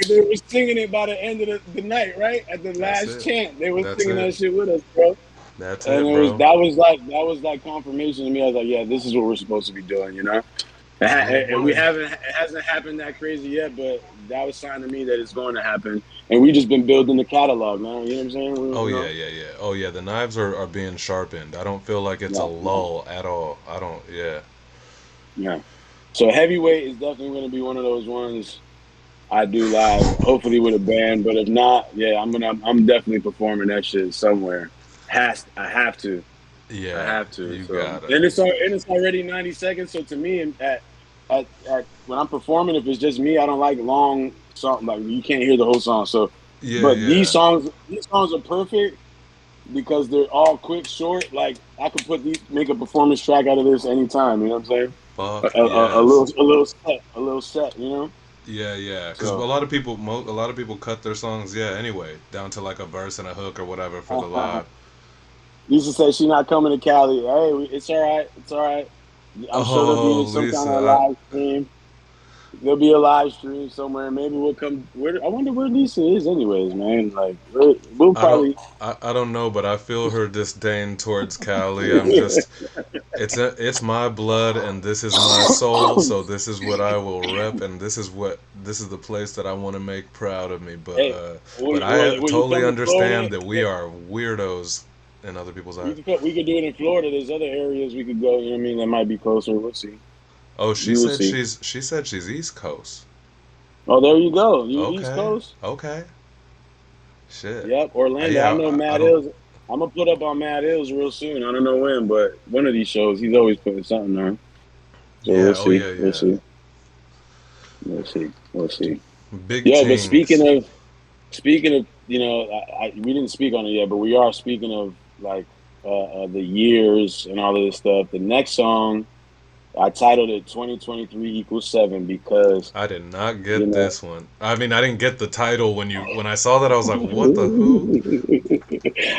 [SPEAKER 2] They were singing it by the end of the night, right at the
[SPEAKER 1] that's
[SPEAKER 2] last
[SPEAKER 1] it.
[SPEAKER 2] chant. They were
[SPEAKER 1] That's
[SPEAKER 2] singing
[SPEAKER 1] it.
[SPEAKER 2] that shit with us, bro.
[SPEAKER 1] That's
[SPEAKER 2] And
[SPEAKER 1] it, bro.
[SPEAKER 2] that was like confirmation to me. I was like, yeah, this is what we're supposed to be doing.
[SPEAKER 1] Oh
[SPEAKER 2] And we
[SPEAKER 1] boy.
[SPEAKER 2] haven't it hasn't happened that crazy yet, but that was sign to me that it's going to happen. And we just been building the catalog, man. You know what I'm saying?
[SPEAKER 1] Oh yeah, yeah, yeah. Oh yeah, the knives are being sharpened. I don't feel like it's a
[SPEAKER 2] Yeah, yeah,
[SPEAKER 1] lull at all. I don't. Yeah.
[SPEAKER 2] yeah. So heavyweight is definitely going to be one of those ones I do live, hopefully with a band. But if not, yeah, I'm definitely performing that shit somewhere. I have to. I
[SPEAKER 1] Yeah.
[SPEAKER 2] have to.
[SPEAKER 1] You
[SPEAKER 2] So
[SPEAKER 1] gotta.
[SPEAKER 2] and it's already 90 seconds. So to me, at when I'm performing, if it's just me, I don't like long song. Like you can't hear the whole song. So,
[SPEAKER 1] Yeah,
[SPEAKER 2] but
[SPEAKER 1] yeah.
[SPEAKER 2] these songs are perfect because they're all quick, short. Like I could make a performance track out of this anytime. You know what I'm saying?
[SPEAKER 1] Fuck
[SPEAKER 2] A
[SPEAKER 1] yes.
[SPEAKER 2] little set. You know?
[SPEAKER 1] Yeah, yeah. Because a
[SPEAKER 2] So.
[SPEAKER 1] lot of people, a lot of people cut their songs, yeah. Anyway, down to like a verse and a hook or whatever for the live.
[SPEAKER 2] Lisa said she's not coming to Cali. Hey, it's all right. It's all right. I'm sure there'll
[SPEAKER 1] Oh,
[SPEAKER 2] be some kind of
[SPEAKER 1] Lisa,
[SPEAKER 2] live stream. There'll be a live stream somewhere. Maybe we'll come. I wonder where Lisa is, anyways, man. Like we'll
[SPEAKER 1] I don't,
[SPEAKER 2] probably.
[SPEAKER 1] I don't know, but I feel her disdain towards Cali. I'm just, it's my blood and this is my soul, so this is what I will rep, and this is the place that I want to make proud of me.
[SPEAKER 2] Hey,
[SPEAKER 1] But I
[SPEAKER 2] when you
[SPEAKER 1] totally
[SPEAKER 2] come to Florida,
[SPEAKER 1] understand that we are weirdos in other people's eyes.
[SPEAKER 2] we could do it in Florida. There's other areas we could go. You know what I mean? That might be closer. We'll see.
[SPEAKER 1] Oh,
[SPEAKER 2] You will see.
[SPEAKER 1] she said she's East Coast.
[SPEAKER 2] Oh, there you go. You East
[SPEAKER 1] Okay,
[SPEAKER 2] Coast?
[SPEAKER 1] okay, shit.
[SPEAKER 2] Yep, Orlando. I
[SPEAKER 1] Yeah,
[SPEAKER 2] know
[SPEAKER 1] I
[SPEAKER 2] Matt
[SPEAKER 1] don't.
[SPEAKER 2] Hills. I'm gonna put up on Matt Hills real soon. I don't know when, but one of these shows, he's always putting something on. So
[SPEAKER 1] Yeah,
[SPEAKER 2] we'll
[SPEAKER 1] oh
[SPEAKER 2] see.
[SPEAKER 1] yeah,
[SPEAKER 2] We'll
[SPEAKER 1] yeah.
[SPEAKER 2] see. We'll see. We'll see.
[SPEAKER 1] Big
[SPEAKER 2] Yo, but
[SPEAKER 1] things.
[SPEAKER 2] speaking of, we didn't speak on it yet, but we are speaking of like the years and all of this stuff. The next song, I titled it 2023 equals 7 because
[SPEAKER 1] I did not
[SPEAKER 2] you
[SPEAKER 1] get
[SPEAKER 2] know.
[SPEAKER 1] this one. I mean, I didn't get the title when I saw that. I was like, what the who?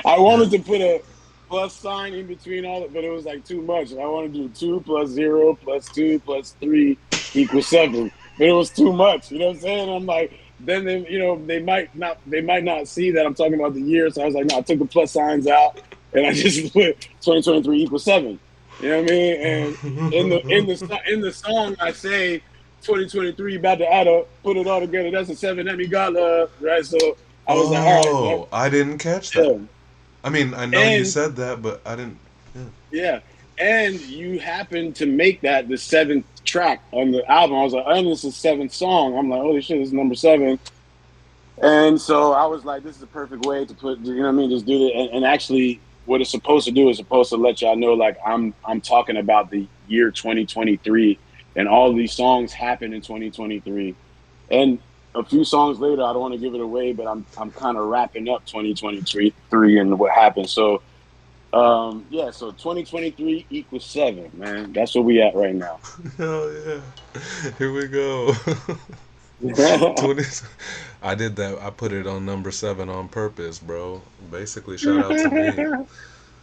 [SPEAKER 2] I wanted to put a plus sign in between all, but it was like too much. I wanted to do 2 plus 0 plus 2 plus 3 equals 7, but it was too much. You know what I'm saying? I'm like, then they might not see that I'm talking about the year. So I was like, no, I took the plus signs out and I just put 2023 equals 7. You know what I mean? And in the song, I say 2023 about to add up, put it all together. That's a 7 that we got love, right? So I was like, all right, man.
[SPEAKER 1] Oh, I didn't catch that.
[SPEAKER 2] Yeah.
[SPEAKER 1] I mean, I know you
[SPEAKER 2] And
[SPEAKER 1] said that, but I didn't. Yeah.
[SPEAKER 2] yeah, and you happen to make that the 7th track on the album. I was like, and this is 7th song. I'm like, holy shit, this is number 7. And so I was like, this is the perfect way to put, you know what I mean, just do it. And actually, what it's supposed to do is supposed to let y'all know, like, I'm talking about the year 2023, and all these songs happen in 2023. And a few songs later, I don't want to give it away, but I'm kind of wrapping up 2023 and what happened. So, yeah, so 2023 equals 7, man. That's where we at right now.
[SPEAKER 1] Hell yeah. Here we go. 20. I did that. I put it on number 7 on purpose, bro. Basically, shout out to me.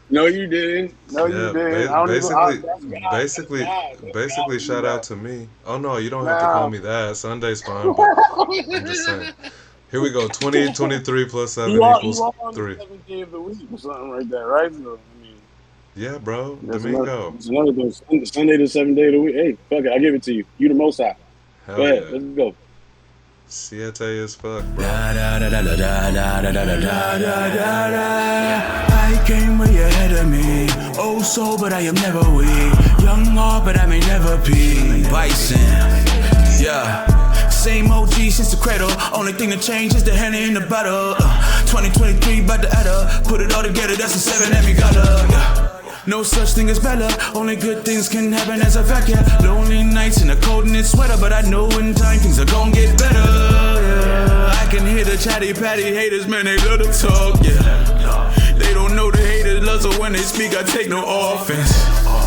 [SPEAKER 2] No, you didn't. No, you
[SPEAKER 1] Yeah,
[SPEAKER 2] didn't. I don't even. That's God.
[SPEAKER 1] basically,
[SPEAKER 2] That's God.
[SPEAKER 1] basically,
[SPEAKER 2] That's God
[SPEAKER 1] shout
[SPEAKER 2] do
[SPEAKER 1] out
[SPEAKER 2] that.
[SPEAKER 1] to me. Oh no, you don't have to call
[SPEAKER 2] Nah.
[SPEAKER 1] me that. Sunday's fine, but I'm just saying. Here we go. 2023 plus 7
[SPEAKER 2] You
[SPEAKER 1] equals
[SPEAKER 2] are on the
[SPEAKER 1] 3.
[SPEAKER 2] 7th day of the week or something like that, right? So, I mean,
[SPEAKER 1] Yeah, bro.
[SPEAKER 2] that's
[SPEAKER 1] Domingo.
[SPEAKER 2] another thing. Sunday the 7th day of the week. Hey, fuck it. I'll give it to you. You the most high. Go
[SPEAKER 1] Hell
[SPEAKER 2] ahead.
[SPEAKER 1] yeah.
[SPEAKER 2] Let's go.
[SPEAKER 1] Siete as fuck, bro.
[SPEAKER 3] I came way ahead of me. Oh, so, but I am never weak. Young heart, but I may never be. Bison. Yeah. Same OG since the cradle. Only thing that changed is the Henny in the bottle. 2023 about to add up. Put it all together, that's a 7 that we got up. Yeah. No such thing as better. Only good things can happen as a fact, yeah. Lonely nights in a cold knit sweater, but I know in time things are gon' get better. Yeah. I can hear the chatty patty haters, man, they love to talk, yeah. They don't know the haters love, so when they speak, I take no offense.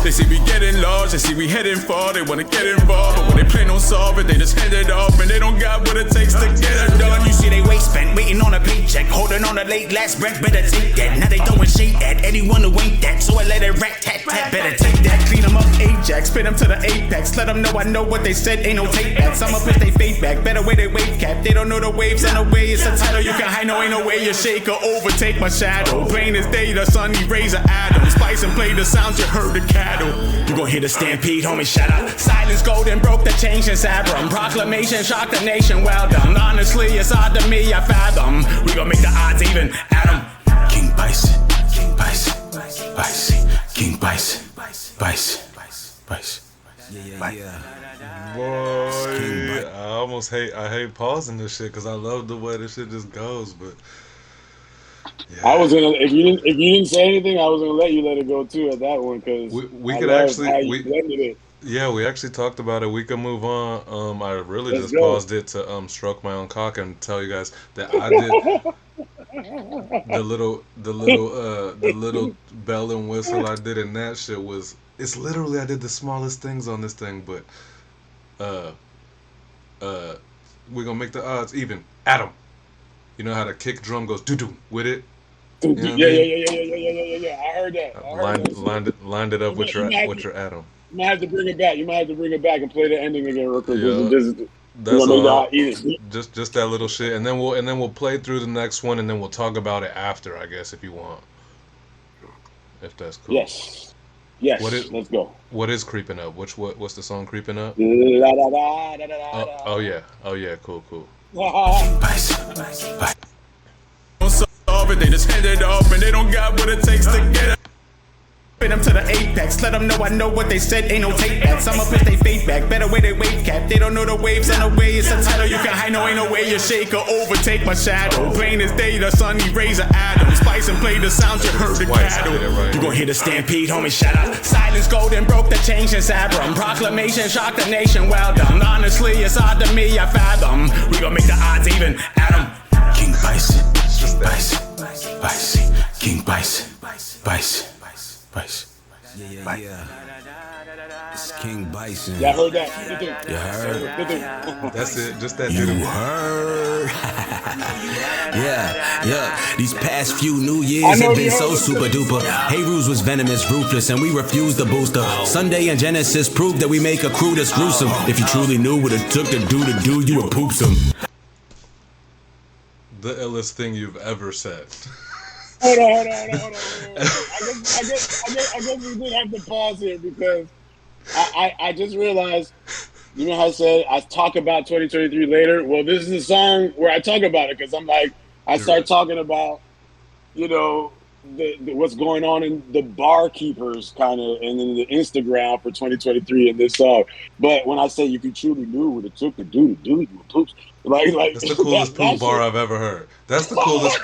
[SPEAKER 3] They see we getting large, they see we heading far, they wanna get involved, but when they play no solve it, they just hand it off, and they don't got what it takes to get it done. You see they waist spent, waiting on a paycheck, holding on a late last breath, better take that. Now they throwing shade at anyone who ain't that, so I let it rat tat tat. Better take that, clean them up, Ajax, spin them to the apex, let them know I know what they said, ain't no take backs. I'ma put they fade back, better way they wave cap. They don't know the waves and the way it's a title you can hide, no ain't no way you shake or overtake my shadow. Brain is data, sunny rays of atoms, spice and play the sounds you heard the cattle. You gon' hear the stampede, homie, shout out. Silence golden broke the chains in Sabrum. Proclamation shocked the nation, well done. Honestly, it's odd to me, I fathom. We gon' make the odds even, Adam. King Bison, King Bison, Bison, King Bison, Bison, Bison. Yeah.
[SPEAKER 1] Boy, I hate pausing this shit because I love the way this shit just goes, but yeah.
[SPEAKER 2] I was gonna if you didn't say anything, I was gonna let you let it go too at that one because
[SPEAKER 1] we
[SPEAKER 2] I
[SPEAKER 1] could
[SPEAKER 2] love
[SPEAKER 1] actually
[SPEAKER 2] how you blended it.
[SPEAKER 1] Yeah, we actually talked about it. We can move on. I really
[SPEAKER 2] Let's
[SPEAKER 1] just
[SPEAKER 2] go.
[SPEAKER 1] paused it to stroke my own cock and tell you guys that I did the little bell and whistle I did in that shit was it's literally I did the smallest things on this thing, but uh uh we're gonna make the odds even. Adam, you know how the kick drum goes doo doo with it? You know what I
[SPEAKER 2] Yeah, yeah,
[SPEAKER 1] mean?
[SPEAKER 2] yeah, yeah, yeah, yeah, yeah, yeah, yeah. I heard that. I heard that shit.
[SPEAKER 1] Lined it up
[SPEAKER 2] You might have
[SPEAKER 1] with
[SPEAKER 2] to,
[SPEAKER 1] your Adam.
[SPEAKER 2] you might have to bring it back. You might have to bring it back and play the ending again real quick.
[SPEAKER 1] Yeah,
[SPEAKER 2] We're
[SPEAKER 1] that's
[SPEAKER 2] gonna make
[SPEAKER 1] all.
[SPEAKER 2] the eat it.
[SPEAKER 1] Just that little shit, and then we'll play through the next one, and then we'll talk about it after, I guess, if you want, if that's cool.
[SPEAKER 2] Yes.
[SPEAKER 1] What
[SPEAKER 2] Yes.
[SPEAKER 1] is
[SPEAKER 2] Let's go.
[SPEAKER 1] what is creeping up? What's the song creeping up?
[SPEAKER 2] La da da da da da
[SPEAKER 1] Oh yeah, oh yeah, cool cool.
[SPEAKER 2] da.
[SPEAKER 4] Solve it, they just hand it off and they don't got what it takes to get it. Them to the apex, let them know I know what they said, ain't no take backs. I'ma push they fate back, better way they wave cap. They don't know the waves on the way, it's a title you can hide, no ain't no way you shake or overtake my shadow. Plain as day, the sun eraser atom. Spice and play the sounds you heard the
[SPEAKER 1] Twice, I
[SPEAKER 4] cattle.
[SPEAKER 1] did it right.
[SPEAKER 4] You gon' hear the stampede, homie, shout out. Silence golden, broke the chains in Sabrum. Proclamation, shock the nation, well done. Honestly, it's odd to me, I fathom. We gon' make the odds even, Adam. King Bison, King Bison, Bison, King Bison, Bison.
[SPEAKER 3] Yeah. It's King Bison.
[SPEAKER 2] Yeah, I heard that.
[SPEAKER 3] You heard?
[SPEAKER 1] That's it. Just that
[SPEAKER 3] You
[SPEAKER 1] doo
[SPEAKER 3] heard? Yeah. These past few New
[SPEAKER 2] I
[SPEAKER 3] Years
[SPEAKER 2] know
[SPEAKER 3] have been
[SPEAKER 2] you
[SPEAKER 3] so
[SPEAKER 2] heard.
[SPEAKER 3] super duper. Hey Rules was venomous, ruthless, and we refused the booster. Sunday and Genesis proved that we make a crew that's gruesome. If you truly knew what it took to do, you would poop some.
[SPEAKER 1] the illest thing you've ever said.
[SPEAKER 2] Hold on. I guess we did have to pause here because I just realized, you know how I said I talk about 2023 later? Well, this is a song where I talk about it because I'm like, I
[SPEAKER 1] You're
[SPEAKER 2] start
[SPEAKER 1] right.
[SPEAKER 2] talking about, you know, the what's going on in the barkeepers kind of and then the Instagram for 2023 in this song. But when I say if you truly knew what it took to do, you would poops. Like
[SPEAKER 1] That's the coolest
[SPEAKER 2] that
[SPEAKER 1] poop bar
[SPEAKER 2] shit.
[SPEAKER 1] I've ever heard. That's the coolest.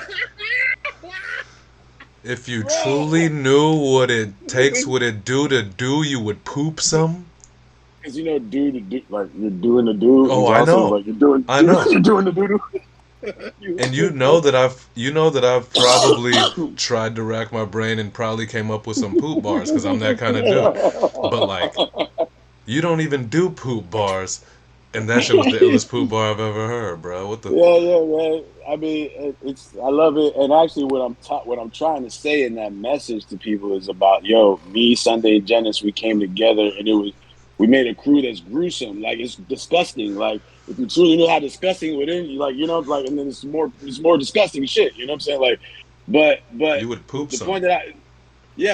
[SPEAKER 1] If you
[SPEAKER 2] Bro.
[SPEAKER 1] truly knew what it takes, what it to do, you would poop some.
[SPEAKER 2] Because you know, do like you're doing the do
[SPEAKER 1] Oh,
[SPEAKER 2] is
[SPEAKER 1] I
[SPEAKER 2] also
[SPEAKER 1] know.
[SPEAKER 2] like you're doing
[SPEAKER 1] I know.
[SPEAKER 2] you're doing the doo doo.
[SPEAKER 1] And you know that I've probably tried to rack my brain and probably came up with some poop bars because I'm that kind of dude. But like, you don't even do poop bars, and that shit was the illest poop bar I've ever heard, bro. What the?
[SPEAKER 2] Yeah, man. I mean, it's I love it, and actually, what I'm trying to say in that message to people is about me, Sunday, and Janice. We came together, and we made a crew that's gruesome. Like it's disgusting. Like if you truly know how disgusting it is, and then it's more disgusting shit. You know what I'm saying? Like, but
[SPEAKER 1] You would poop
[SPEAKER 2] the
[SPEAKER 1] some.
[SPEAKER 2] point that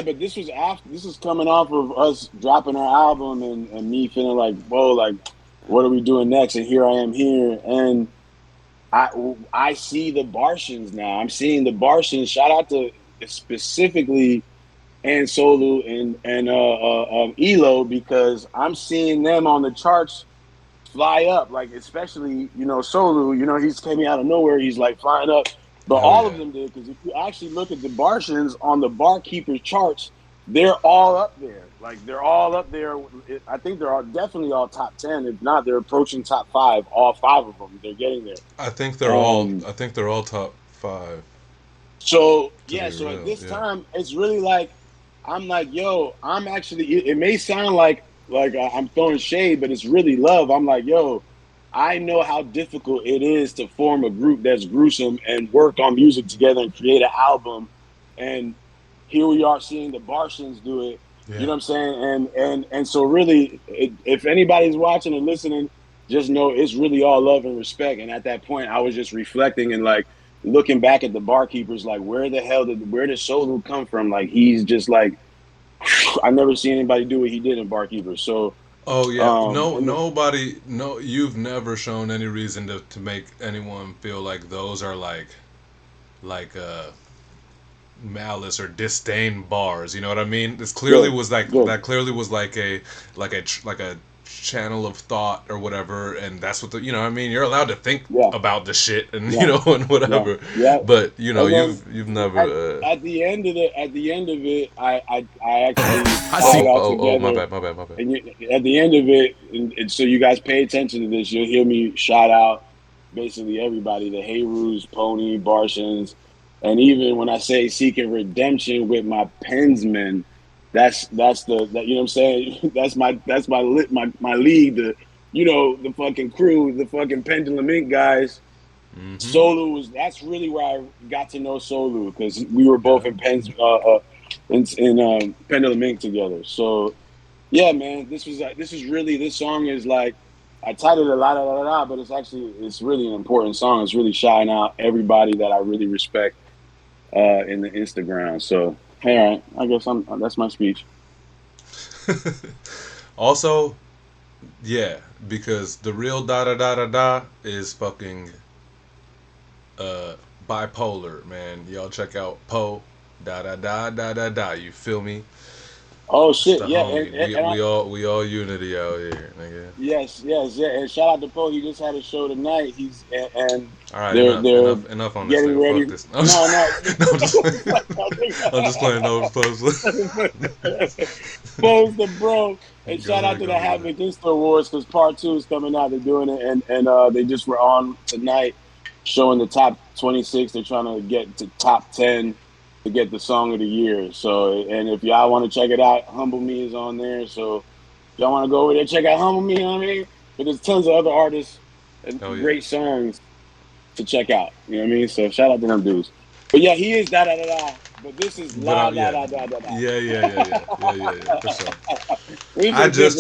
[SPEAKER 2] but this is coming off of us dropping our album and me feeling like, whoa, like what are we doing next? And here I am here, and I see the Bartians now. I'm seeing the Bartians. Shout out to specifically and Solu and Elo because I'm seeing them on the charts fly up. Like especially Solu. He's came out of nowhere. He's like flying up, but
[SPEAKER 1] Hell
[SPEAKER 2] all
[SPEAKER 1] yeah.
[SPEAKER 2] of them did because if you actually look at the Bartians on the Barkeeper charts, they're all up there. Like they're all up there. I think they're definitely all top 10. If not, they're approaching top 5. All 5 of them. They're getting there.
[SPEAKER 1] I think they're all.
[SPEAKER 2] Um,
[SPEAKER 1] I think they're all top 5.
[SPEAKER 2] So
[SPEAKER 1] To
[SPEAKER 2] yeah,
[SPEAKER 1] be
[SPEAKER 2] so at
[SPEAKER 1] real,
[SPEAKER 2] this
[SPEAKER 1] yeah.
[SPEAKER 2] time, it's really like I'm like, yo, I'm actually. It may sound like I'm throwing shade, but it's really love. I'm like, yo, I know how difficult it is to form a group that's gruesome and work on music together and create an album, and here we are seeing the Bartians do it. You
[SPEAKER 1] Yeah.
[SPEAKER 2] know what I'm saying? And so really, if anybody's watching and listening, just know it's really all love and respect. And at that point, I was just reflecting and like looking back at the Barkeepers, like where did Solo come from? Like he's just like I never seen anybody do what he did in Barkeepers. So
[SPEAKER 1] Oh yeah. No.
[SPEAKER 2] and
[SPEAKER 1] Nobody. No. You've never shown any reason to make anyone feel like those are like malice or disdain bars. You know what I mean? This clearly
[SPEAKER 2] good,
[SPEAKER 1] was like
[SPEAKER 2] good.
[SPEAKER 1] that. Clearly was like a channel of thought or whatever, and that's what you know what I mean, you're allowed to think
[SPEAKER 2] Yeah.
[SPEAKER 1] about the shit and
[SPEAKER 2] Yeah.
[SPEAKER 1] you know and whatever.
[SPEAKER 2] Yeah.
[SPEAKER 1] But you know,
[SPEAKER 2] And then
[SPEAKER 1] you've never
[SPEAKER 2] at the end of it, I actually
[SPEAKER 3] I
[SPEAKER 2] put
[SPEAKER 3] see.
[SPEAKER 2] it all
[SPEAKER 1] oh my
[SPEAKER 2] together.
[SPEAKER 1] bad.
[SPEAKER 2] And at the end of it, and so you guys pay attention to this, you'll hear me shout out basically everybody, the Heyrus, Pony, Barshans, and even when I say seeking redemption with my pensmen, that's you know what I'm saying? that's my league, the fucking crew, the fucking Pendulum Inc. guys.
[SPEAKER 1] Mm-hmm.
[SPEAKER 2] Solu that's really where I got to know Solu, because we were both in Pendulum Inc. together. So yeah, man, this song is like, I titled it La Da Da Da, but it's really an important song. It's really shouting out everybody that I really respect in the Instagram. So all right, I guess that's my speech.
[SPEAKER 1] Also, yeah, because the real Da Da Da Da Da is fucking bipolar, man. Y'all check out Poe Da Da Da Da Da Da. You feel me?
[SPEAKER 2] Oh
[SPEAKER 1] It's
[SPEAKER 2] shit,
[SPEAKER 1] the
[SPEAKER 2] yeah,
[SPEAKER 1] homie. We all unity out here, nigga.
[SPEAKER 2] yes, and shout out to Poe. He just had a show tonight. And
[SPEAKER 1] All right,
[SPEAKER 2] they're
[SPEAKER 1] enough on this
[SPEAKER 2] getting
[SPEAKER 1] thing.
[SPEAKER 2] ready.
[SPEAKER 1] Fuck this. I'm just playing. No,
[SPEAKER 2] Poe's the bro. And
[SPEAKER 1] Go
[SPEAKER 2] shout out
[SPEAKER 1] ahead,
[SPEAKER 2] to
[SPEAKER 1] go
[SPEAKER 2] the
[SPEAKER 1] ahead.
[SPEAKER 2] Havoc Insta Awards, because part 2 is coming out. They're doing it, and they just were on tonight showing the top 26. They're trying to get to top 10 to get the song of the year. So, and if y'all want to check it out, Humble Me is on there. So, if y'all want to go over there, check out Humble Me. You know what I mean? But there's tons of other artists and great songs to check out. You know what I mean? So, shout out to them dudes. But yeah, he is Da Da Da Da. But this is La Da Da Da Da Da.
[SPEAKER 1] Yeah, for sure.
[SPEAKER 2] I
[SPEAKER 1] just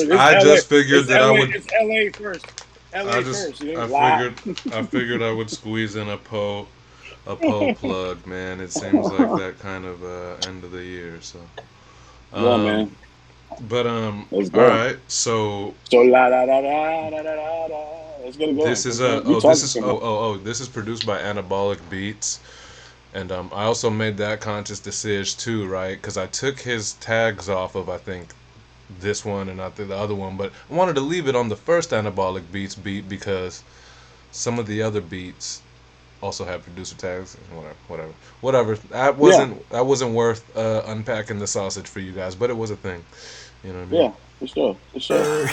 [SPEAKER 1] figured that I would.
[SPEAKER 2] It's LA first.
[SPEAKER 1] I figured I would squeeze in a Poe plug, man. It seems like that kind of end of the year, so.
[SPEAKER 2] Yeah, man.
[SPEAKER 1] But
[SPEAKER 2] Let's go.
[SPEAKER 1] all right, so
[SPEAKER 2] La Da Da Da Da Da Da. Let's get it going.
[SPEAKER 1] This is produced by Anabolic Beats. And I also made that conscious decision too, right? Because I took his tags off of, I think, this one and not the other one, but I wanted to leave it on the first Anabolic Beats beat because some of the other beats also have producer tags. Whatever. That wasn't worth unpacking the sausage for you guys, but it was a thing. You know what I mean?
[SPEAKER 2] Yeah. For sure.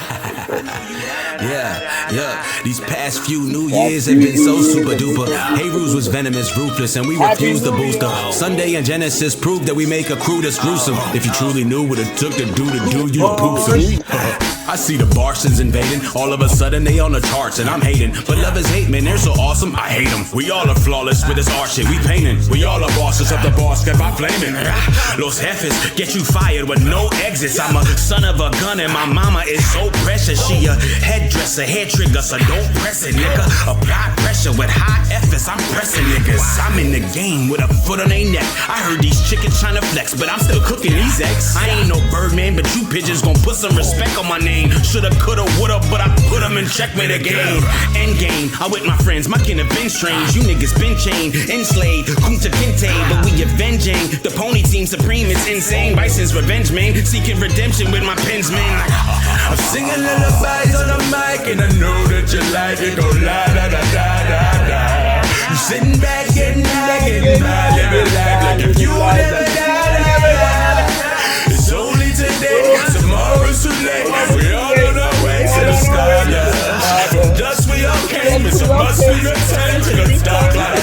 [SPEAKER 3] Yeah. These past few New Years have been so super duper. Heyrus was venomous, ruthless, and we refused the booster. Sunday and Genesis proved that we make a crew that's gruesome. If you truly knew what it took to do, you would poop some. I see the Barsons invading. All of a sudden they on the charts and I'm hating. But love is hate, man, they're so awesome, I hate them. We all are flawless with this art shit, we painting. We all are bosses of the boss, kept by flaming. Los jefes get you fired with no exits. I'm a son of a gun and my mama is so precious. She a headdresser, hair trigger, so don't press it, nigga. Apply pressure with hot efforts, I'm pressing niggas. I'm in the game with a foot on their neck. I heard these chickens trying to flex, but I'm still cooking these eggs. I ain't no Birdman, but you pigeons gon' put some respect on my name. Shoulda, coulda, woulda, but I put them in checkmate again. End game, I with my friends, my kin have been strange. You niggas been chained, enslaved, Kunta Kinte, but we avenging. The Pony Team Supreme, it's insane. Bison's revenge, man, seeking redemption with my pens, man. I'm singing lullabies on the mic, and I know that you like it. Go la da da da da da. You sitting back, getting high, living life like if you would ever die. It's only today, tomorrow's too late. We all on our way to the sky. From dust we all came, it's a must we return to the dark light.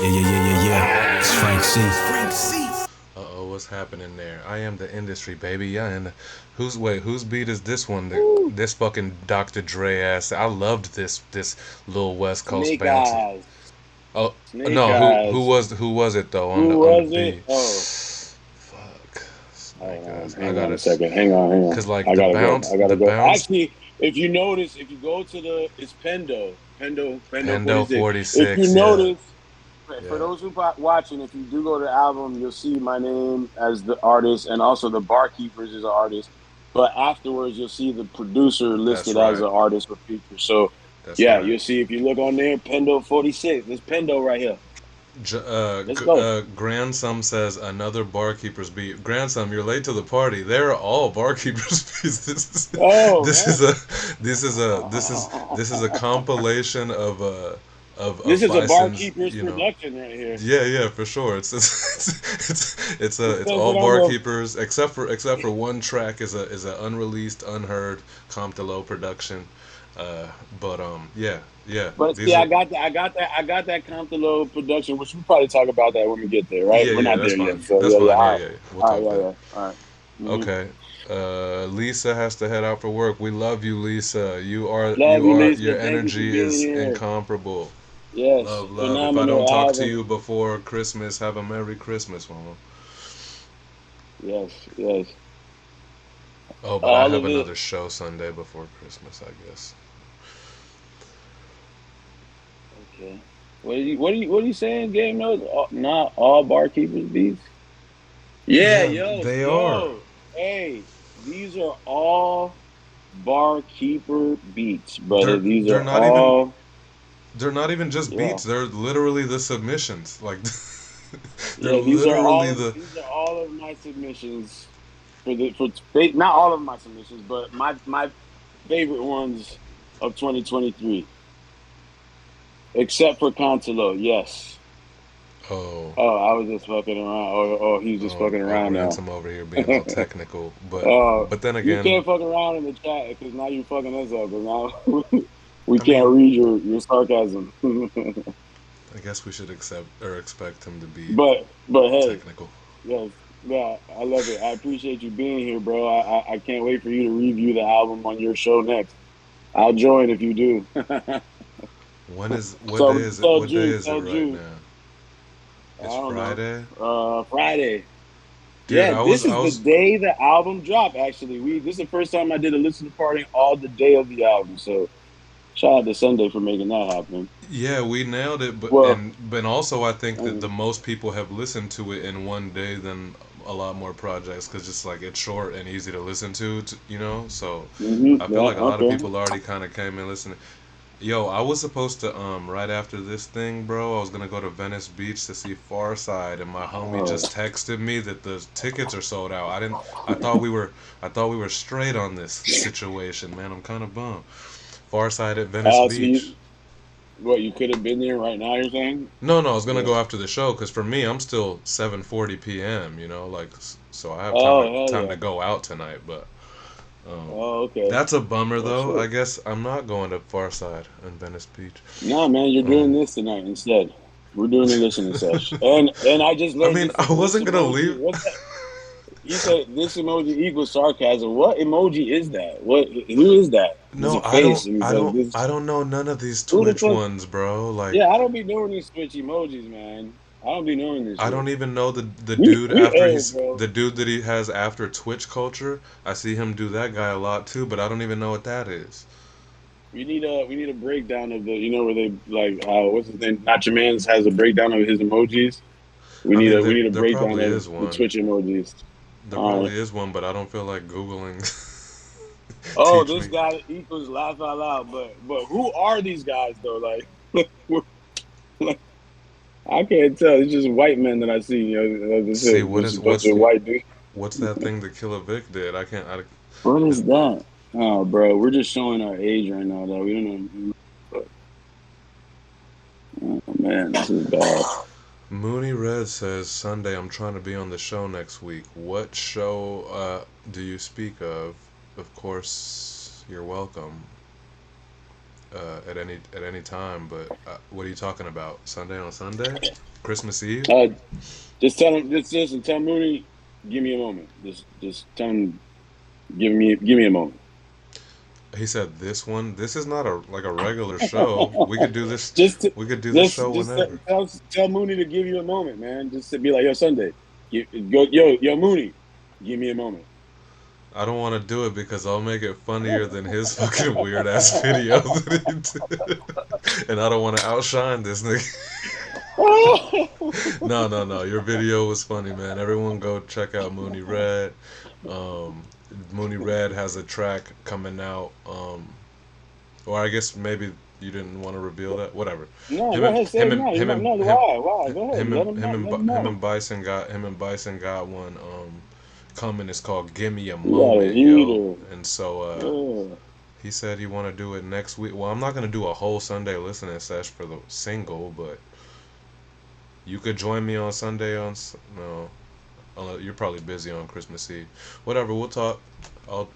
[SPEAKER 3] Yeah. It's Frank C.
[SPEAKER 1] What's happening there? I am the industry, baby. Whose beat is this one? This fucking Dr. Dre ass. I loved this little West Coast
[SPEAKER 2] Snake
[SPEAKER 1] bounce.
[SPEAKER 2] Eyes.
[SPEAKER 1] Oh
[SPEAKER 2] Snake
[SPEAKER 1] no,
[SPEAKER 2] Eyes.
[SPEAKER 1] who was it though?
[SPEAKER 2] Who was
[SPEAKER 1] the
[SPEAKER 2] it?
[SPEAKER 1] beat?
[SPEAKER 2] Oh.
[SPEAKER 1] Fuck.
[SPEAKER 2] Hang on a second. Hang on.
[SPEAKER 1] Because like
[SPEAKER 2] I
[SPEAKER 1] the
[SPEAKER 2] gotta
[SPEAKER 1] bounce,
[SPEAKER 2] go.
[SPEAKER 1] the bounce.
[SPEAKER 2] Actually, if you notice, if you go to it's Pendo
[SPEAKER 1] 46.
[SPEAKER 2] If you notice,
[SPEAKER 1] Yeah.
[SPEAKER 2] for those who watching, if you do go to the album, you'll see my name as the artist, and also the Barkeepers is an artist. But afterwards, you'll see the producer listed as an artist with feature. So,
[SPEAKER 1] That's right.
[SPEAKER 2] you'll see if you look on there, Pendo 46. There's Pendo right here. Let's go.
[SPEAKER 1] Grandson says another barkeeper's beat. Grandson, you're late to the party. They're all barkeepers' beats.
[SPEAKER 2] Oh
[SPEAKER 1] This
[SPEAKER 2] man,
[SPEAKER 1] is this is a compilation
[SPEAKER 2] this
[SPEAKER 1] of
[SPEAKER 2] is a
[SPEAKER 1] Bison's.
[SPEAKER 2] barkeeper's production right here.
[SPEAKER 1] Yeah, for sure. It's
[SPEAKER 2] Says
[SPEAKER 1] all
[SPEAKER 2] it on the.
[SPEAKER 1] barkeepers except for one track is a unreleased, unheard Comptelo production. But yeah.
[SPEAKER 2] But see,
[SPEAKER 1] These are
[SPEAKER 2] I got that Comptolo production, which we'll probably talk about that when we get there, right? We're
[SPEAKER 1] yeah.
[SPEAKER 2] not
[SPEAKER 1] That's
[SPEAKER 2] there yet,
[SPEAKER 1] fine.
[SPEAKER 2] so
[SPEAKER 1] That's
[SPEAKER 2] yeah,
[SPEAKER 1] fine.
[SPEAKER 2] all
[SPEAKER 1] Yeah,
[SPEAKER 2] right,
[SPEAKER 1] yeah. We'll talk that.
[SPEAKER 2] yeah, all right. Mm-hmm.
[SPEAKER 1] Okay. Lisa has to head out for work. We love you, Lisa.
[SPEAKER 2] Love you,
[SPEAKER 1] Your
[SPEAKER 2] Lisa. Thank you for
[SPEAKER 1] energy
[SPEAKER 2] being
[SPEAKER 1] is
[SPEAKER 2] here.
[SPEAKER 1] incomparable.
[SPEAKER 2] Yes,
[SPEAKER 1] Love. If I don't
[SPEAKER 2] phenomenal
[SPEAKER 1] talk to
[SPEAKER 2] album.
[SPEAKER 1] you before Christmas, have a Merry Christmas, Mama.
[SPEAKER 2] Yes.
[SPEAKER 1] Oh, but I
[SPEAKER 2] All
[SPEAKER 1] have
[SPEAKER 2] of it.
[SPEAKER 1] another show Sunday before Christmas, I guess.
[SPEAKER 2] Okay. What are you saying? Game notes? Not all barkeepers beats. Yeah,
[SPEAKER 1] Yeah, they are.
[SPEAKER 2] hey, these are all barkeeper beats, brother.
[SPEAKER 1] They're
[SPEAKER 2] These
[SPEAKER 1] they're
[SPEAKER 2] are
[SPEAKER 1] not even
[SPEAKER 2] all
[SPEAKER 1] they're not even just
[SPEAKER 2] yeah.
[SPEAKER 1] beats. They're literally the submissions. Like they're
[SPEAKER 2] Yeah,
[SPEAKER 1] literally the.
[SPEAKER 2] these are all of my submissions for not all of my submissions, but my favorite ones of 2023, except for Contelo. Yes.
[SPEAKER 1] Oh.
[SPEAKER 2] Oh, I was just fucking around. He's just fucking around now.
[SPEAKER 1] Ransom over here being all technical, but
[SPEAKER 2] Oh,
[SPEAKER 1] but then
[SPEAKER 2] you
[SPEAKER 1] again,
[SPEAKER 2] can't fuck around in the chat because now you're fucking us up. Because now we
[SPEAKER 1] I
[SPEAKER 2] can't
[SPEAKER 1] mean,
[SPEAKER 2] read your sarcasm.
[SPEAKER 1] I guess we should accept or expect him to be
[SPEAKER 2] but hey,
[SPEAKER 1] technical.
[SPEAKER 2] yes, yeah, I love it. I appreciate you being here, bro. I can't wait for you to review the album on your show next. I'll join if you do.
[SPEAKER 1] What day is it? What day is it
[SPEAKER 2] Tell
[SPEAKER 1] right
[SPEAKER 2] Jude.
[SPEAKER 1] now?
[SPEAKER 2] I
[SPEAKER 1] It's
[SPEAKER 2] don't know.
[SPEAKER 1] Friday.
[SPEAKER 2] Friday.
[SPEAKER 1] Dude,
[SPEAKER 2] Yeah, this
[SPEAKER 1] I
[SPEAKER 2] is the
[SPEAKER 1] was
[SPEAKER 2] day the album dropped. Actually, this is the first time I did a listening party all the day of the album. So shout out to Sunday for making that happen.
[SPEAKER 1] Yeah, we nailed it,
[SPEAKER 2] Well,
[SPEAKER 1] but also I think that the
[SPEAKER 2] um,
[SPEAKER 1] most people have listened to it in one day than a lot more projects because it's like it's short and easy to listen to. So I feel
[SPEAKER 2] yeah,
[SPEAKER 1] like a lot of
[SPEAKER 2] okay.
[SPEAKER 1] people already kind of came and listened. Yo, I was supposed to right after this thing, bro. I was gonna go to Venice Beach to see Farside, and my homie
[SPEAKER 2] Oh,
[SPEAKER 1] just texted me that the tickets are sold out. I didn't. I thought we were straight on this situation, man. I'm kind of bummed. Farside at Venice
[SPEAKER 2] so
[SPEAKER 1] Beach.
[SPEAKER 2] you could have been there right now? You're saying?
[SPEAKER 1] No, I was gonna
[SPEAKER 2] Yeah.
[SPEAKER 1] go after the show because for me, I'm still 7:40 p.m. Like so I have
[SPEAKER 2] Oh hell
[SPEAKER 1] time to
[SPEAKER 2] yeah.
[SPEAKER 1] go out tonight, but um,
[SPEAKER 2] Oh okay.
[SPEAKER 1] that's a bummer
[SPEAKER 2] Well
[SPEAKER 1] though. I
[SPEAKER 2] shit.
[SPEAKER 1] guess I'm not going to Farside in Venice Beach.
[SPEAKER 2] Nah, man, you're doing
[SPEAKER 1] Um,
[SPEAKER 2] this tonight instead. We're doing a listening session, and I just
[SPEAKER 1] I
[SPEAKER 2] learned
[SPEAKER 1] mean,
[SPEAKER 2] this
[SPEAKER 1] I
[SPEAKER 2] this
[SPEAKER 1] wasn't gonna
[SPEAKER 2] emoji.
[SPEAKER 1] leave.
[SPEAKER 2] What's that? You said this emoji equals sarcasm. What emoji is that? What? Who is that? It's
[SPEAKER 1] No,
[SPEAKER 2] a face, and he's like
[SPEAKER 1] I
[SPEAKER 2] this.
[SPEAKER 1] don't know none of these
[SPEAKER 2] Who the
[SPEAKER 1] Twitch
[SPEAKER 2] fuck?
[SPEAKER 1] ones, bro. Like,
[SPEAKER 2] Yeah, I don't be knowing these Twitch emojis, man. I don't be knowing this
[SPEAKER 1] I
[SPEAKER 2] shit.
[SPEAKER 1] don't even know the dude
[SPEAKER 2] We
[SPEAKER 1] after
[SPEAKER 2] old, bro.
[SPEAKER 1] the dude that he has after Twitch culture. I see him do that guy a lot too, but I don't even know what that is.
[SPEAKER 2] We need a breakdown of the where they like what's his name? Not your man's has a breakdown of his emojis.
[SPEAKER 1] I mean,
[SPEAKER 2] We need a
[SPEAKER 1] there
[SPEAKER 2] breakdown
[SPEAKER 1] probably
[SPEAKER 2] of
[SPEAKER 1] is
[SPEAKER 2] the
[SPEAKER 1] one.
[SPEAKER 2] Twitch emojis.
[SPEAKER 1] There
[SPEAKER 2] All right.
[SPEAKER 1] probably is one, but I don't feel like Googling.
[SPEAKER 2] Oh,
[SPEAKER 1] Teach
[SPEAKER 2] this
[SPEAKER 1] me.
[SPEAKER 2] guy equals laugh out loud. But who are these guys though? Like, like I can't tell. It's just white men that I see. That's
[SPEAKER 1] See
[SPEAKER 2] it. Just a bunch of white dudes.
[SPEAKER 1] what's that thing that Killer Vic did? I can't.
[SPEAKER 2] What is that? Oh, bro, we're just showing our age right now, though. We don't know. But, oh man, this is bad.
[SPEAKER 1] Mooney Red says Sunday. I'm trying to be on the show next week. What show do you speak of? Of course, you're welcome at any time. But what are you talking about? Sunday on Sunday? Christmas Eve?
[SPEAKER 2] Uh, just tell him. Just listen. Tell Mooney. Give me a moment. Just tell him. Give me a moment.
[SPEAKER 1] He said this one. This is not a regular show. We could do this.
[SPEAKER 2] just
[SPEAKER 1] We could do this show whenever.
[SPEAKER 2] tell Mooney to give you a moment, man. Just to be like, yo, Sunday, yo, Mooney, give me a moment.
[SPEAKER 1] I don't want to do it because I'll make it funnier than his fucking weird ass videos that he did. And I don't want to outshine this nigga. No. Your video was funny, man. Everyone go check out Mooney Red. Mooney Red has a track coming out. Or I guess maybe You didn't want to reveal that? Whatever.
[SPEAKER 2] No,
[SPEAKER 1] Him
[SPEAKER 2] go
[SPEAKER 1] and
[SPEAKER 2] ahead, say
[SPEAKER 1] him
[SPEAKER 2] it
[SPEAKER 1] and
[SPEAKER 2] now. You
[SPEAKER 1] him
[SPEAKER 2] know,
[SPEAKER 1] and
[SPEAKER 2] no,
[SPEAKER 1] him
[SPEAKER 2] why? Go ahead,
[SPEAKER 1] him
[SPEAKER 2] let
[SPEAKER 1] and
[SPEAKER 2] him
[SPEAKER 1] him
[SPEAKER 2] know,
[SPEAKER 1] and
[SPEAKER 2] let him
[SPEAKER 1] Him
[SPEAKER 2] know.
[SPEAKER 1] and Bison got one coming. It's called "Give Me a
[SPEAKER 2] You got a
[SPEAKER 1] Moment," yo.
[SPEAKER 2] heater.
[SPEAKER 1] And so
[SPEAKER 2] Yeah.
[SPEAKER 1] he said he want to do it next week. Well, I'm not gonna do a whole Sunday listening sesh for the single, but you could join me on Sunday no. You're probably busy on Christmas Eve. Whatever, we'll talk.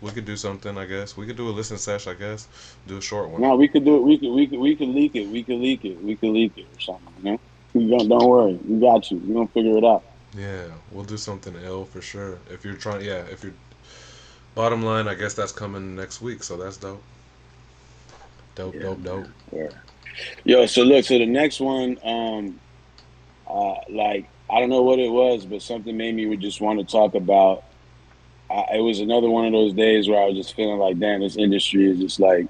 [SPEAKER 1] We could do something, I guess. We could do a listen sesh, I guess. Do a short one.
[SPEAKER 2] No, we could do it. We could leak it. We could leak it. We could leak it or something. You know. Don't worry. We got you. We're gonna figure it out.
[SPEAKER 1] Yeah, we'll do something ill for sure. If you're trying, yeah, if you're bottom line, I guess that's coming next week, so that's dope. Dope,
[SPEAKER 2] Yeah,
[SPEAKER 1] dope, dope.
[SPEAKER 2] man. Yeah. Yo, so look, so the next one, like I don't know what it was, but something made me would just want to talk about. It was another one of those days where I was just feeling like, damn, this industry is just like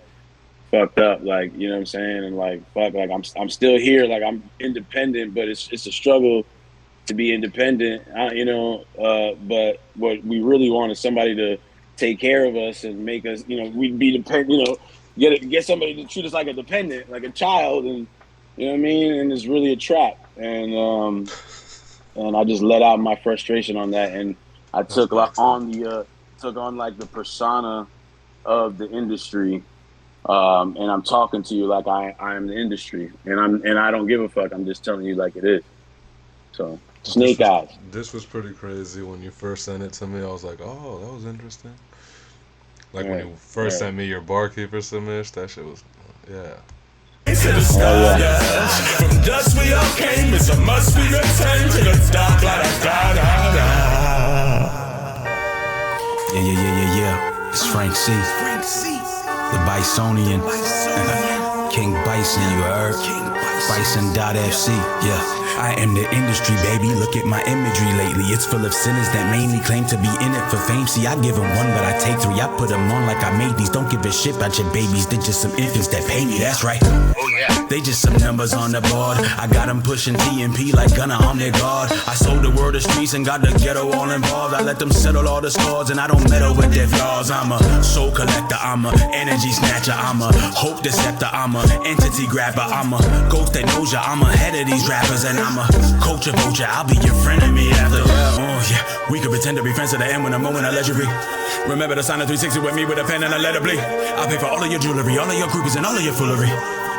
[SPEAKER 2] fucked up, like you know what I'm saying, and like fuck, like I'm still here, like I'm independent, but it's a struggle to be independent, but what we really want is somebody to take care of us and make us, we'd be dependent, get somebody to treat us like a dependent, like a child, and you know what I mean, and it's really a trap, and I just let out my frustration on that, and I
[SPEAKER 1] That's gangster.
[SPEAKER 2] took on like the persona of the industry, and I'm talking to you like I am the industry, and I don't give a fuck. I'm just telling you like it is. So
[SPEAKER 1] This
[SPEAKER 2] snake
[SPEAKER 1] was
[SPEAKER 2] eyes.
[SPEAKER 1] this was pretty crazy when you first sent it to me. I was like, oh, that was interesting. Like when
[SPEAKER 2] Right,
[SPEAKER 1] you first
[SPEAKER 2] right.
[SPEAKER 1] sent me your barkeeper submission, that shit was, yeah.
[SPEAKER 3] To the
[SPEAKER 2] Oh
[SPEAKER 3] sky,
[SPEAKER 2] yeah.
[SPEAKER 3] yeah. From dust we all came, it's a must we return to the dark light of God.
[SPEAKER 4] Yeah. It's Frank C. The Bisonian. King Bison, you heard? Bison.FC, yeah. I am the industry, baby. Look at my imagery lately. It's full of sinners that mainly claim to be in it for fame. See, I give them one, but I take three. I put them on like I made these. Don't give a shit about your babies. They're just some infants that pay me, that's right. They just some numbers on the board. I got them pushing TMP like Gunna on their guard. I sold the world the streets and got the ghetto all involved. I let them settle all the scores and I don't meddle with their flaws. I'm a soul collector, I'm a energy snatcher, I'm a hope deceptor, I'm a entity grabber, I'm a ghost that knows ya, I'm ahead of these rappers and I'm a culture vulture, I'll be your friend of me after. Oh yeah, we could pretend to be friends to the end when a moment of leisure. Remember to sign a 360 with me with a pen and a letter bleed. I'll pay for all of your jewelry, all of your groupies and all of your foolery.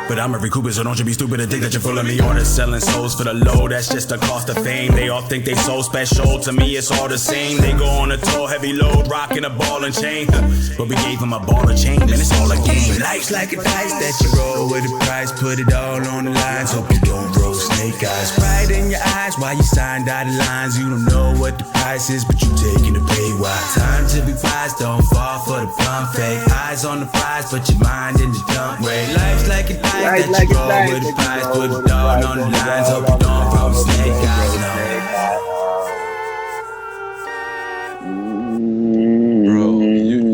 [SPEAKER 4] But I'm a recouper, so don't you be stupid and think that you're full of me. Orders selling souls for the low, that's just the cost of fame. They all think they so special, to me it's all the same. They go on a tour, heavy load, rocking a ball and chain. But we gave them a ball and chain, man, it's all a game. Life's like a dice that you roll with the price, put it all on the lines. Hope you don't roll snake eyes. Pride in your eyes while you sign dotted lines. You don't know what the price is, but you taking the pay wide. Time to be wise, don't fall for the pump fake. Eyes on the prize, but your mind in the dump way. Life's like a dice
[SPEAKER 2] Right,
[SPEAKER 3] that
[SPEAKER 2] like
[SPEAKER 3] you
[SPEAKER 2] a
[SPEAKER 3] roll
[SPEAKER 2] dice
[SPEAKER 3] with the
[SPEAKER 2] that
[SPEAKER 3] price,
[SPEAKER 2] you
[SPEAKER 3] put
[SPEAKER 2] roll
[SPEAKER 3] it
[SPEAKER 2] with the
[SPEAKER 3] all
[SPEAKER 2] price
[SPEAKER 3] on the
[SPEAKER 2] on the
[SPEAKER 3] lines.
[SPEAKER 2] lines.
[SPEAKER 3] Hope you don't roll snake eyes, no.
[SPEAKER 1] Bro,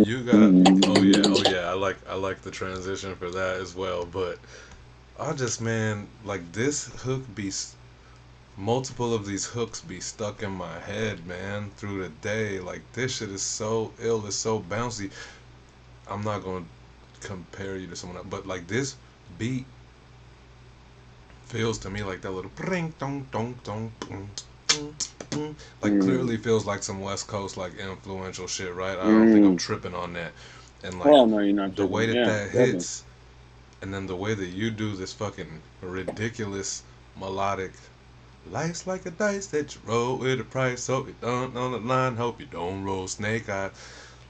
[SPEAKER 1] you got, oh yeah, I like the transition for that as well, but I just, man, like this hook multiple of these hooks be stuck in my head, man, through the day. Like this shit is so ill, it's so bouncy. I'm not gonna compare you to someone else, but like this beat feels to me like that little ring dong dong dong like clearly feels like some West Coast like influential shit, right? I don't think I'm tripping on that. And like
[SPEAKER 2] Hell no, you're not
[SPEAKER 1] the way
[SPEAKER 2] tripping.
[SPEAKER 1] that
[SPEAKER 2] Yeah,
[SPEAKER 1] that
[SPEAKER 2] definitely.
[SPEAKER 1] hits, and then the way that you do this fucking ridiculous melodic. Life's like a dice that you roll with a price. Hope you don't on the line. Hope you don't roll snake eye.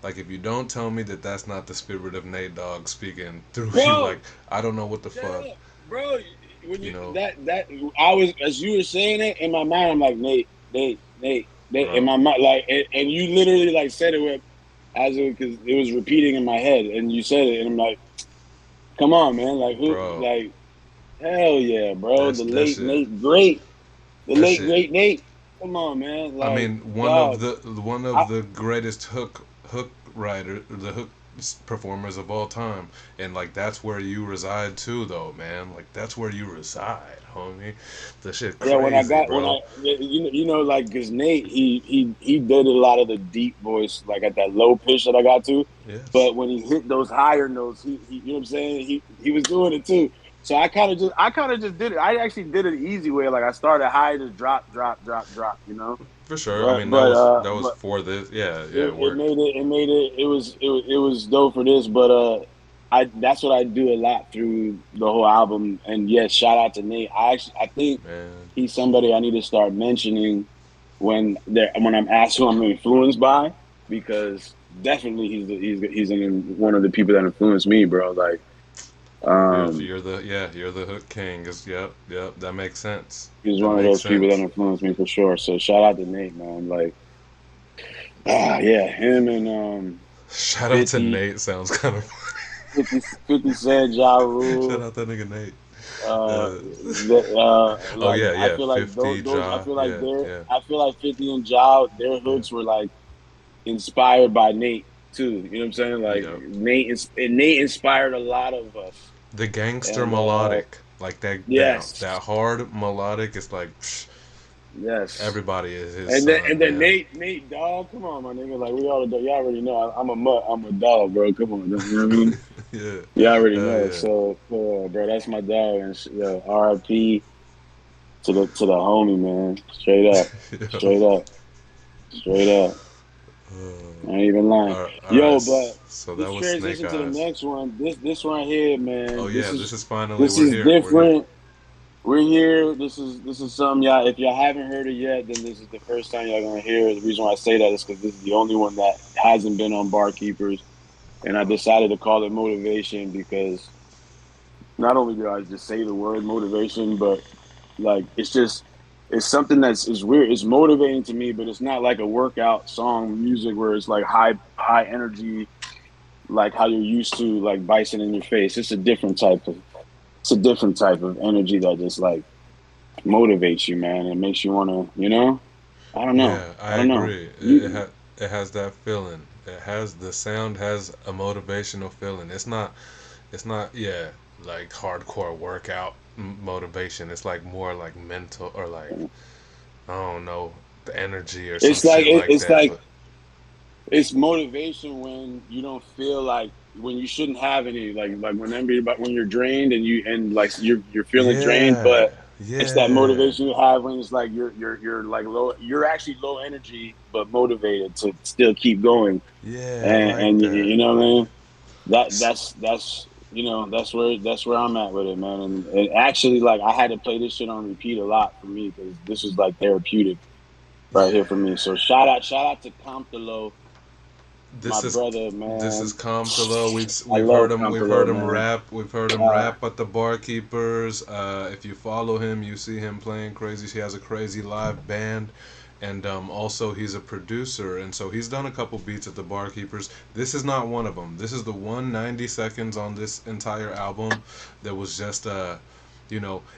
[SPEAKER 1] Like if you don't tell me that that's not the spirit of Nate Dogg speaking through you,
[SPEAKER 2] Bro,
[SPEAKER 1] like I don't know what the
[SPEAKER 2] shut
[SPEAKER 1] fuck,
[SPEAKER 2] up, bro. When
[SPEAKER 1] you
[SPEAKER 2] you
[SPEAKER 1] know,
[SPEAKER 2] that I was as you were saying it in my mind, I'm like Nate in
[SPEAKER 1] bro,
[SPEAKER 2] my mind, like, and you literally like said it with as it because it was repeating in my head, and you said it, and I'm like, come on, man, like who,
[SPEAKER 1] bro.
[SPEAKER 2] like hell yeah, bro,
[SPEAKER 1] That's
[SPEAKER 2] the
[SPEAKER 1] that
[SPEAKER 2] late
[SPEAKER 1] shit.
[SPEAKER 2] Nate, great, the
[SPEAKER 1] That
[SPEAKER 2] late
[SPEAKER 1] shit.
[SPEAKER 2] great Nate, come on, man,
[SPEAKER 1] I
[SPEAKER 2] like
[SPEAKER 1] mean,
[SPEAKER 2] dog,
[SPEAKER 1] one
[SPEAKER 2] I,
[SPEAKER 1] of the greatest hook writer, the hook performers of all time, and like that's where you reside too, though, man. Like that's where you reside, homie. The shit
[SPEAKER 2] Yeah,
[SPEAKER 1] crazy, bro.
[SPEAKER 2] like, cause Nate, he did a lot of the deep voice, like at that low pitch that I got to,
[SPEAKER 1] Yes.
[SPEAKER 2] but when he hit those higher notes, he you know what I'm saying, he was doing it too. So I kind of just did it. I actually did it the easy way. Like I started high, just drop, drop, drop, drop. You know,
[SPEAKER 1] For sure. I
[SPEAKER 2] but
[SPEAKER 1] mean,
[SPEAKER 2] but uh
[SPEAKER 1] that was
[SPEAKER 2] but
[SPEAKER 1] for this. Yeah, yeah,
[SPEAKER 2] it,
[SPEAKER 1] it
[SPEAKER 2] it
[SPEAKER 1] worked.
[SPEAKER 2] made it was dope for this. But I that's what I do a lot through the whole album. And yes, shout out to Nate. I think
[SPEAKER 1] Man.
[SPEAKER 2] he's somebody I need to start mentioning when I'm asked who I'm influenced by, because definitely he's one of the people that influenced me, bro. Like um
[SPEAKER 1] You're the hook king. Is Yep, yep. That makes sense.
[SPEAKER 2] he's
[SPEAKER 1] That
[SPEAKER 2] one of
[SPEAKER 1] makes
[SPEAKER 2] those people that
[SPEAKER 1] sense.
[SPEAKER 2] influenced me for sure. So shout out to Nate, man. Like yeah, him and
[SPEAKER 1] Shout out to
[SPEAKER 2] 50,
[SPEAKER 1] Nate. Sounds kind of
[SPEAKER 2] 50 Cent, Ja
[SPEAKER 1] Shout
[SPEAKER 2] Rule.
[SPEAKER 1] out that nigga Nate.
[SPEAKER 2] Uh,
[SPEAKER 1] Uh, oh
[SPEAKER 2] like
[SPEAKER 1] yeah,
[SPEAKER 2] I
[SPEAKER 1] yeah.
[SPEAKER 2] feel like those
[SPEAKER 1] 50
[SPEAKER 2] those
[SPEAKER 1] Ja. Yeah, yeah,
[SPEAKER 2] I feel like 50 and Ja, their
[SPEAKER 1] yeah.
[SPEAKER 2] hooks were like inspired by Nate too. You know what I'm saying? Like
[SPEAKER 1] Yep.
[SPEAKER 2] Nate inspired a lot of us.
[SPEAKER 1] The gangster
[SPEAKER 2] And
[SPEAKER 1] melodic, like that
[SPEAKER 2] yes,
[SPEAKER 1] hard melodic. It's like
[SPEAKER 2] yes.
[SPEAKER 1] everybody is his
[SPEAKER 2] And
[SPEAKER 1] son,
[SPEAKER 2] then
[SPEAKER 1] man.
[SPEAKER 2] Nate dog, come on, my nigga. Like y'all already know I'm a mutt, I'm a dog, bro. Come on, you know what I mean?
[SPEAKER 1] Yeah,
[SPEAKER 2] You already
[SPEAKER 1] hell
[SPEAKER 2] know.
[SPEAKER 1] yeah.
[SPEAKER 2] So, bro, that's my dog. And RIP to the homie, man.
[SPEAKER 1] Yo.
[SPEAKER 2] Straight up, straight up. I ain't even lying.
[SPEAKER 1] All right.
[SPEAKER 2] Yo, but
[SPEAKER 1] So that
[SPEAKER 2] let's
[SPEAKER 1] was Snake
[SPEAKER 2] transition to the
[SPEAKER 1] Eyes.
[SPEAKER 2] next one. This one here,
[SPEAKER 1] Oh
[SPEAKER 2] man.
[SPEAKER 1] yeah, this is finally
[SPEAKER 2] This
[SPEAKER 1] we're
[SPEAKER 2] is
[SPEAKER 1] here. We're here.
[SPEAKER 2] different. We're here. This is something y'all. If y'all haven't heard it yet, then this is the first time y'all gonna hear it. The reason why I say that is because this is the only one that hasn't been on Barkeepers, and I decided to call it motivation because not only do I just say the word motivation, but like it's something is weird. It's motivating to me, but it's not like a workout song music where it's like high energy, like how you're used to, like Bison in your face. It's a different type of energy that just like motivates you, man. It makes you want to, I don't know.
[SPEAKER 1] Yeah, I
[SPEAKER 2] I don't know.
[SPEAKER 1] agree.
[SPEAKER 2] You,
[SPEAKER 1] It has that feeling. It has the sound has a motivational feeling. It's not like hardcore workout motivation. It's like more like mental or like I don't know the energy or some
[SPEAKER 2] it's like
[SPEAKER 1] shit like
[SPEAKER 2] it's
[SPEAKER 1] that.
[SPEAKER 2] like
[SPEAKER 1] But
[SPEAKER 2] it's motivation when you don't feel like when you shouldn't have any like when you're drained and like you're feeling drained,
[SPEAKER 1] yeah,
[SPEAKER 2] but it's that
[SPEAKER 1] yeah,
[SPEAKER 2] motivation you have when it's like you're like low, you're actually low energy but motivated to still keep going.
[SPEAKER 1] yeah. I
[SPEAKER 2] and
[SPEAKER 1] like
[SPEAKER 2] and
[SPEAKER 1] that.
[SPEAKER 2] you know what I mean.
[SPEAKER 1] S-
[SPEAKER 2] That's that's where I'm at with it, man. And actually, like, I had to play this shit on repeat a lot for me because this was like therapeutic right here for
[SPEAKER 1] Yeah.
[SPEAKER 2] me. So shout out to Comptolo, my
[SPEAKER 1] This is
[SPEAKER 2] brother,
[SPEAKER 1] this is
[SPEAKER 2] man.
[SPEAKER 1] Comtalo.
[SPEAKER 2] I love
[SPEAKER 1] We've heard
[SPEAKER 2] Comptolo,
[SPEAKER 1] him
[SPEAKER 2] man.
[SPEAKER 1] rap. We've heard him
[SPEAKER 2] Uh,
[SPEAKER 1] rap at the Barkeepers. If you follow him, you see him playing crazy. He has a crazy live band, and also he's a producer, and so he's done a couple beats at the Barkeepers. This is not one of them. This is the 190 seconds on this entire album that was just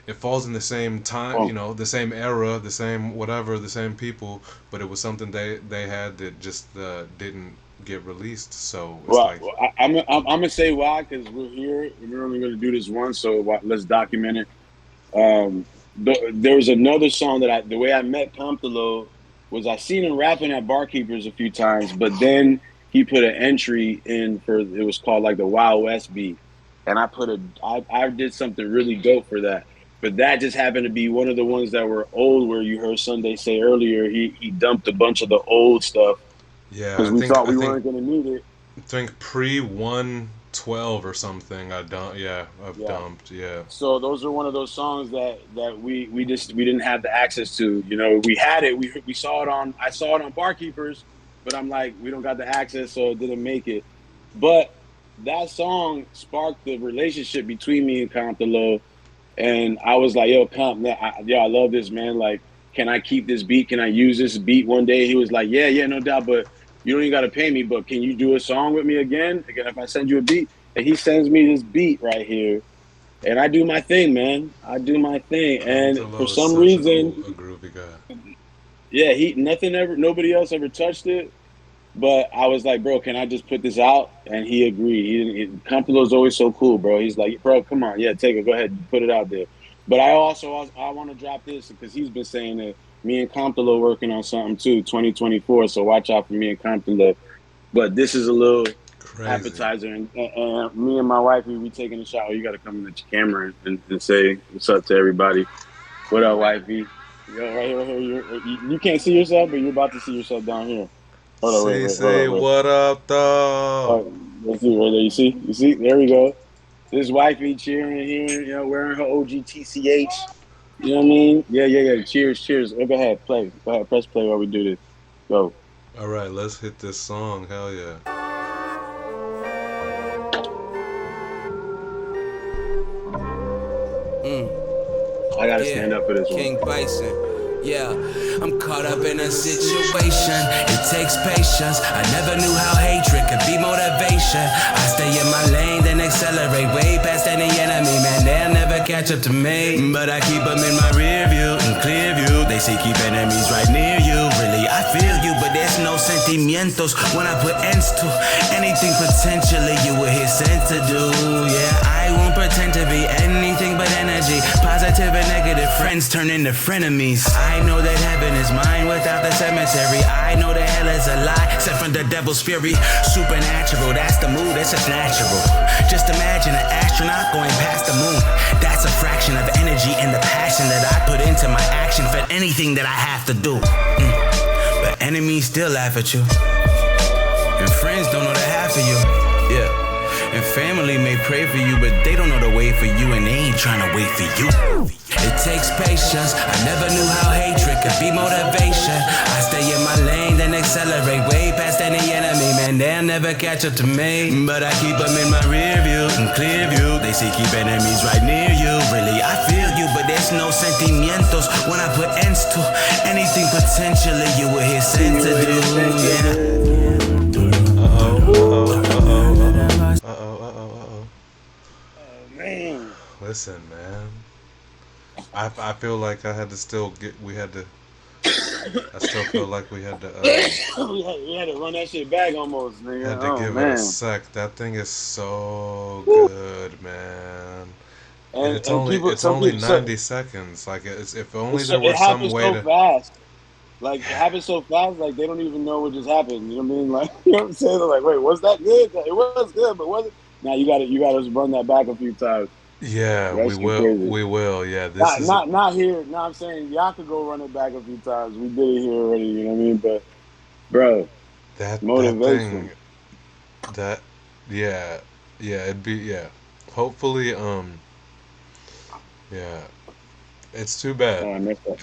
[SPEAKER 1] it falls in the same time,
[SPEAKER 2] oh,
[SPEAKER 1] the same era, the same whatever, the same people, but it was something they had that just didn't get released. So it's
[SPEAKER 2] well,
[SPEAKER 1] like,
[SPEAKER 2] I'm gonna say why, because we're here and we're only gonna do this once, so let's document it. There was another song the way I met Comptolo was I seen him rapping at Barkeepers a few times, but then he put an entry in for it was called like the Wild West beat, and I did something really dope for that. But that just happened to be one of the ones that were old, where you heard Sunday say earlier he dumped a bunch of the old stuff
[SPEAKER 1] yeah,
[SPEAKER 2] because we thought we weren't gonna need it.
[SPEAKER 1] I think pre 112 or something. I've
[SPEAKER 2] Yeah.
[SPEAKER 1] dumped. Yeah,
[SPEAKER 2] So those are one of those songs that we didn't have the access to. We had it. We saw it on. I saw it on Barkeepers, but I'm like, we don't got the access, so it didn't make it. But that song sparked the relationship between me and Comptolo, and I was like, yo, Comp, I love this, man. Like, can I keep this beat? Can I use this beat one day? He was like, yeah, no doubt, but you don't even got to pay me. But can you do a song with me again? Again, if I send you a beat, and he sends me this beat right here, and I do my thing, man. I do my thing, and for
[SPEAKER 1] Comtalo is
[SPEAKER 2] some
[SPEAKER 1] such
[SPEAKER 2] reason,
[SPEAKER 1] a groovy guy.
[SPEAKER 2] yeah, nobody else ever touched it. But I was like, bro, can I just put this out? And he agreed. Comptolo's always so cool, bro. He's like, bro, come on, yeah, take it, go ahead, put it out there. But I want to drop this because he's been saying that me and Compton are working on something too, 2024. So watch out for me and Compton. But this is a little
[SPEAKER 1] Crazy.
[SPEAKER 2] appetizer, and me and my wife, we taking a shot. Oh, you got to come in the camera and say what's up to everybody. What up, wifey? Yo, right here, right here. You can't see yourself, but you're about to see yourself down here. Hold on, wait, hold
[SPEAKER 1] Say
[SPEAKER 2] on, wait.
[SPEAKER 1] what up, though?
[SPEAKER 2] Oh, let's see right there. You see? There we go. This wifey cheering here, wearing her OG TCH. You know what I mean? Yeah. Cheers. Oh, go ahead, play. Go ahead, press play while we do this. Go.
[SPEAKER 1] All right, let's hit this song. Hell yeah.
[SPEAKER 2] I gotta stand up for this
[SPEAKER 4] King
[SPEAKER 2] one.
[SPEAKER 4] Bison. Yeah, I'm caught up in a situation. It takes patience. I never knew how hatred could be motivation. I stay in my lane, then accelerate way past any enemy. Man, they'll never catch up to me. But I keep them in my rear view and clear view. They say keep enemies right near you. Really, I feel you, but there's no sentimientos when I put ends to anything potentially you were here sent to do. Yeah, I won't pretend to be anything but energy. Positive and negative friends turn into frenemies. I know that heaven is mine without the cemetery. I know that hell is a lie, set from the devil's fury. Supernatural, that's the mood, it's just natural. Just imagine an astronaut going past the moon. That's a fraction of energy and the passion that I put into my action for anything that I have to do. But enemies still laugh at you, and friends don't know the half of you. Yeah. And family may pray for you, but they don't know the way for you, and they ain't trying to wait for you. It takes patience. I never knew how hatred could be motivation. I stay in my lane, then accelerate way past any enemy. Man, they'll never catch up to me. But I keep them in my rear view and clear view. They say keep enemies right near you. Really, I feel you, but there's no sentimientos when I put ends to anything potentially you were here sent to do.
[SPEAKER 2] Man.
[SPEAKER 1] Listen, man. I feel like I still feel like we had to
[SPEAKER 2] we had to run that shit back almost, nigga.
[SPEAKER 1] had to give it a sec. That thing is so good, man. And it's only 90 seconds. Like if only there were
[SPEAKER 2] it
[SPEAKER 1] some
[SPEAKER 2] happens
[SPEAKER 1] way
[SPEAKER 2] so
[SPEAKER 1] to.
[SPEAKER 2] fast. Like it happens so fast, like they don't even know what just happened. You know what I mean? Like you know what I'm saying? They're like, wait, was that good? It was good, but was it? Now you gotta run that back a few times.
[SPEAKER 1] Yeah,
[SPEAKER 2] That
[SPEAKER 1] we
[SPEAKER 2] shit
[SPEAKER 1] will.
[SPEAKER 2] crazy.
[SPEAKER 1] We will. Yeah,
[SPEAKER 2] Not here. No, I'm saying y'all could go run it back a few times. We did it here already. You know what I mean? But bro,
[SPEAKER 1] that
[SPEAKER 2] motivation.
[SPEAKER 1] thing. That yeah, it'd be Hopefully, yeah. It's too bad
[SPEAKER 2] Oh, I messed up.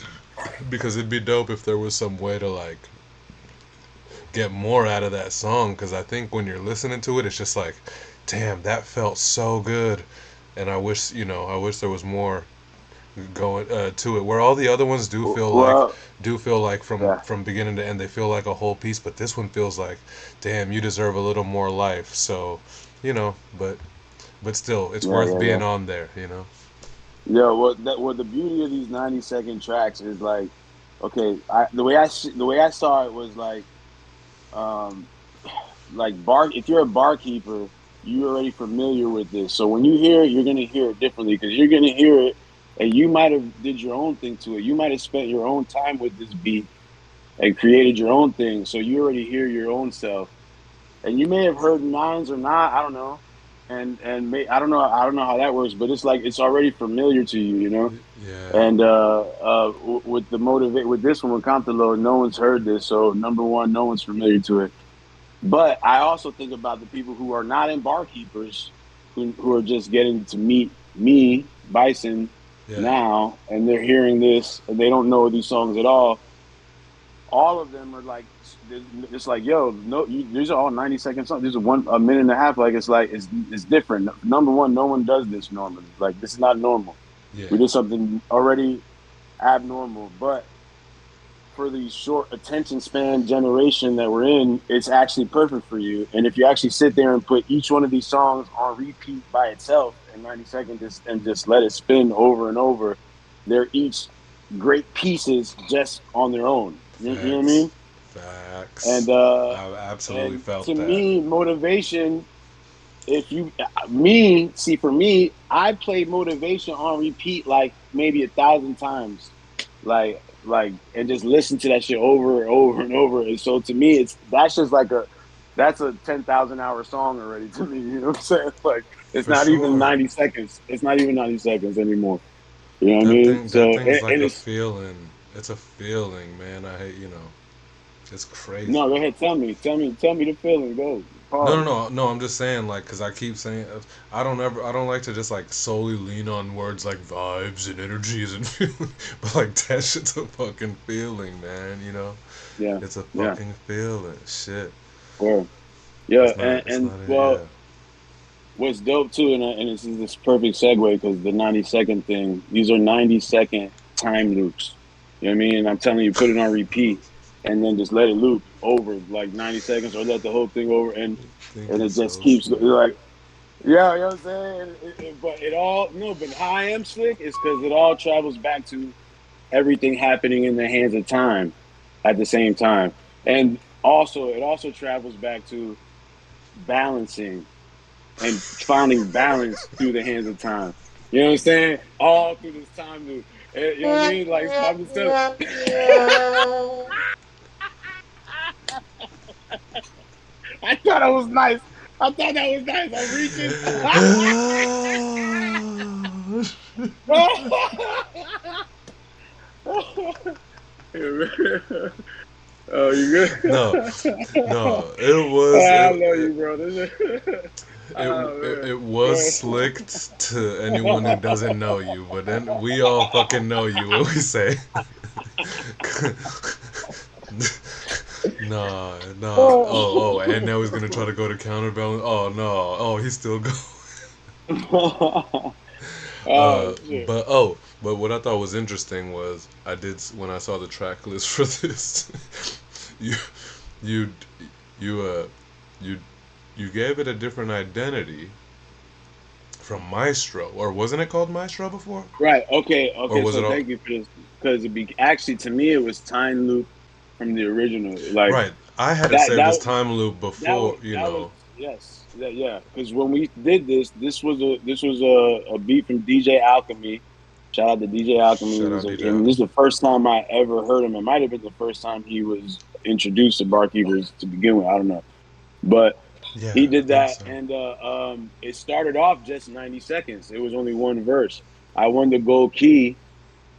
[SPEAKER 1] because it'd be dope if there was some way to like get more out of that song. Because I think when you're listening to it, it's just like, damn, that felt so good, and I wish there was more going to it. Where all the other ones
[SPEAKER 2] Well,
[SPEAKER 1] do feel like
[SPEAKER 2] yeah,
[SPEAKER 1] from beginning to end, they feel like a whole piece. But this one feels like, damn, you deserve a little more life. So, but still, it's worth
[SPEAKER 2] yeah.
[SPEAKER 1] being on there.
[SPEAKER 2] Yeah, what the beauty of these 90-second tracks is like, okay, the way I saw it was um, if you're a barkeeper, you're already familiar with this. So when you hear it, you're gonna hear it differently because you're gonna hear it, and you might have did your own thing to it. You might have spent your own time with this beat and created your own thing. So you already hear your own self, and you may have heard nines or not. I don't know. I don't know how that works, but it's like it's already familiar to you, you know.
[SPEAKER 1] Yeah.
[SPEAKER 2] And with with this one with Compton, no one's heard this, so number one, no one's familiar to it. But I also think about the people who are not in barkeepers, who are just getting to meet me, Bison,
[SPEAKER 1] Yeah.
[SPEAKER 2] now, and they're hearing this and they don't know these songs at all. All of them are like, it's like, yo, no, these are all 90-second songs. These are a minute and a half. Like it's different. Number one, no one does this normally. Like this is not normal.
[SPEAKER 1] Yeah.
[SPEAKER 2] We did something already abnormal, but for the short attention span generation that we're in, it's actually perfect for you. And if you actually sit there and put each one of these songs on repeat by itself in 90 seconds and just let it spin over and over, they're each great pieces just on their own. You know what I mean?
[SPEAKER 1] Facts.
[SPEAKER 2] And
[SPEAKER 1] I absolutely felt
[SPEAKER 2] to
[SPEAKER 1] that.
[SPEAKER 2] me, motivation if you me see for me, I played Motivation on repeat like maybe 1,000 times, and just listen to that shit over and over and over. And so to me, that's just like that's a 10,000 hour song already to me. You know what I'm saying? Like it's
[SPEAKER 1] For
[SPEAKER 2] not even
[SPEAKER 1] sure.
[SPEAKER 2] 90 seconds. It's not even 90 seconds anymore. You know what I
[SPEAKER 1] That
[SPEAKER 2] mean?
[SPEAKER 1] thing,
[SPEAKER 2] So
[SPEAKER 1] that thing's like
[SPEAKER 2] and
[SPEAKER 1] a
[SPEAKER 2] it's
[SPEAKER 1] feeling. It's a feeling, man. I hate, it's crazy.
[SPEAKER 2] no. Go ahead. Tell me the feeling. Go.
[SPEAKER 1] No, no,
[SPEAKER 2] Pause.
[SPEAKER 1] no, no. I'm just saying, like, cause I keep saying, I don't like to just like solely lean on words like vibes and energies and feeling, but like that shit's a fucking feeling, man.
[SPEAKER 2] Yeah.
[SPEAKER 1] It's a
[SPEAKER 2] Yeah.
[SPEAKER 1] fucking feeling. Shit.
[SPEAKER 2] Or yeah.
[SPEAKER 1] It's
[SPEAKER 2] And
[SPEAKER 1] not a,
[SPEAKER 2] well,
[SPEAKER 1] yeah.
[SPEAKER 2] what's dope too, and this is this perfect segue because the 90 second thing. These are 90 second time loops. You know what I mean? I'm telling you, put it on repeat, and then just let it loop over like 90 seconds, or let the whole thing over, and
[SPEAKER 1] Think
[SPEAKER 2] and it
[SPEAKER 1] it's
[SPEAKER 2] just
[SPEAKER 1] so
[SPEAKER 2] keeps
[SPEAKER 1] slick.
[SPEAKER 2] like, yeah, you know what I'm saying. But it all no, but how I am slick is because it all travels back to everything happening in the hands of time at the same time, and also it also travels back to balancing and finding balance through the hands of time. You know what I'm saying? All through this time loop. You know what I mean? Like I'm just telling. I thought that was nice. I thought that was nice. I'm reaching. Oh, you good?
[SPEAKER 1] No, no. It
[SPEAKER 2] Oh,
[SPEAKER 1] was
[SPEAKER 2] I
[SPEAKER 1] it,
[SPEAKER 2] love
[SPEAKER 1] it
[SPEAKER 2] you, bro. Oh man.
[SPEAKER 1] it was slicked to anyone who doesn't know you, but then we all fucking know you when we say. Nah, nah. Oh, and now he's gonna try to go to counterbalance. Oh no. Oh, he's still going.
[SPEAKER 2] Oh shit.
[SPEAKER 1] But what I thought was interesting was when I saw the track list for this, you you you you you gave it a different identity from Maestro, or wasn't it called Maestro before?
[SPEAKER 2] Right. Okay.
[SPEAKER 1] Or
[SPEAKER 2] Okay.
[SPEAKER 1] was
[SPEAKER 2] So
[SPEAKER 1] it all
[SPEAKER 2] thank you for this because actually to me it was time loop from the original. Like
[SPEAKER 1] right? I had it
[SPEAKER 2] that
[SPEAKER 1] saved as
[SPEAKER 2] that
[SPEAKER 1] time loop before,
[SPEAKER 2] that was yes yeah because when we did this was a beat from DJ Alchemy. Shout out to DJ Alchemy.
[SPEAKER 1] Shout out DJ
[SPEAKER 2] And this is
[SPEAKER 1] Alchemy.
[SPEAKER 2] the first time I ever heard him. It might have been the first time he was introduced to Barkeepers to begin with. I don't know, but he
[SPEAKER 1] Yeah, I
[SPEAKER 2] did
[SPEAKER 1] think
[SPEAKER 2] that,
[SPEAKER 1] so.
[SPEAKER 2] and it started off just 90 seconds. It was only one verse. I won the gold key,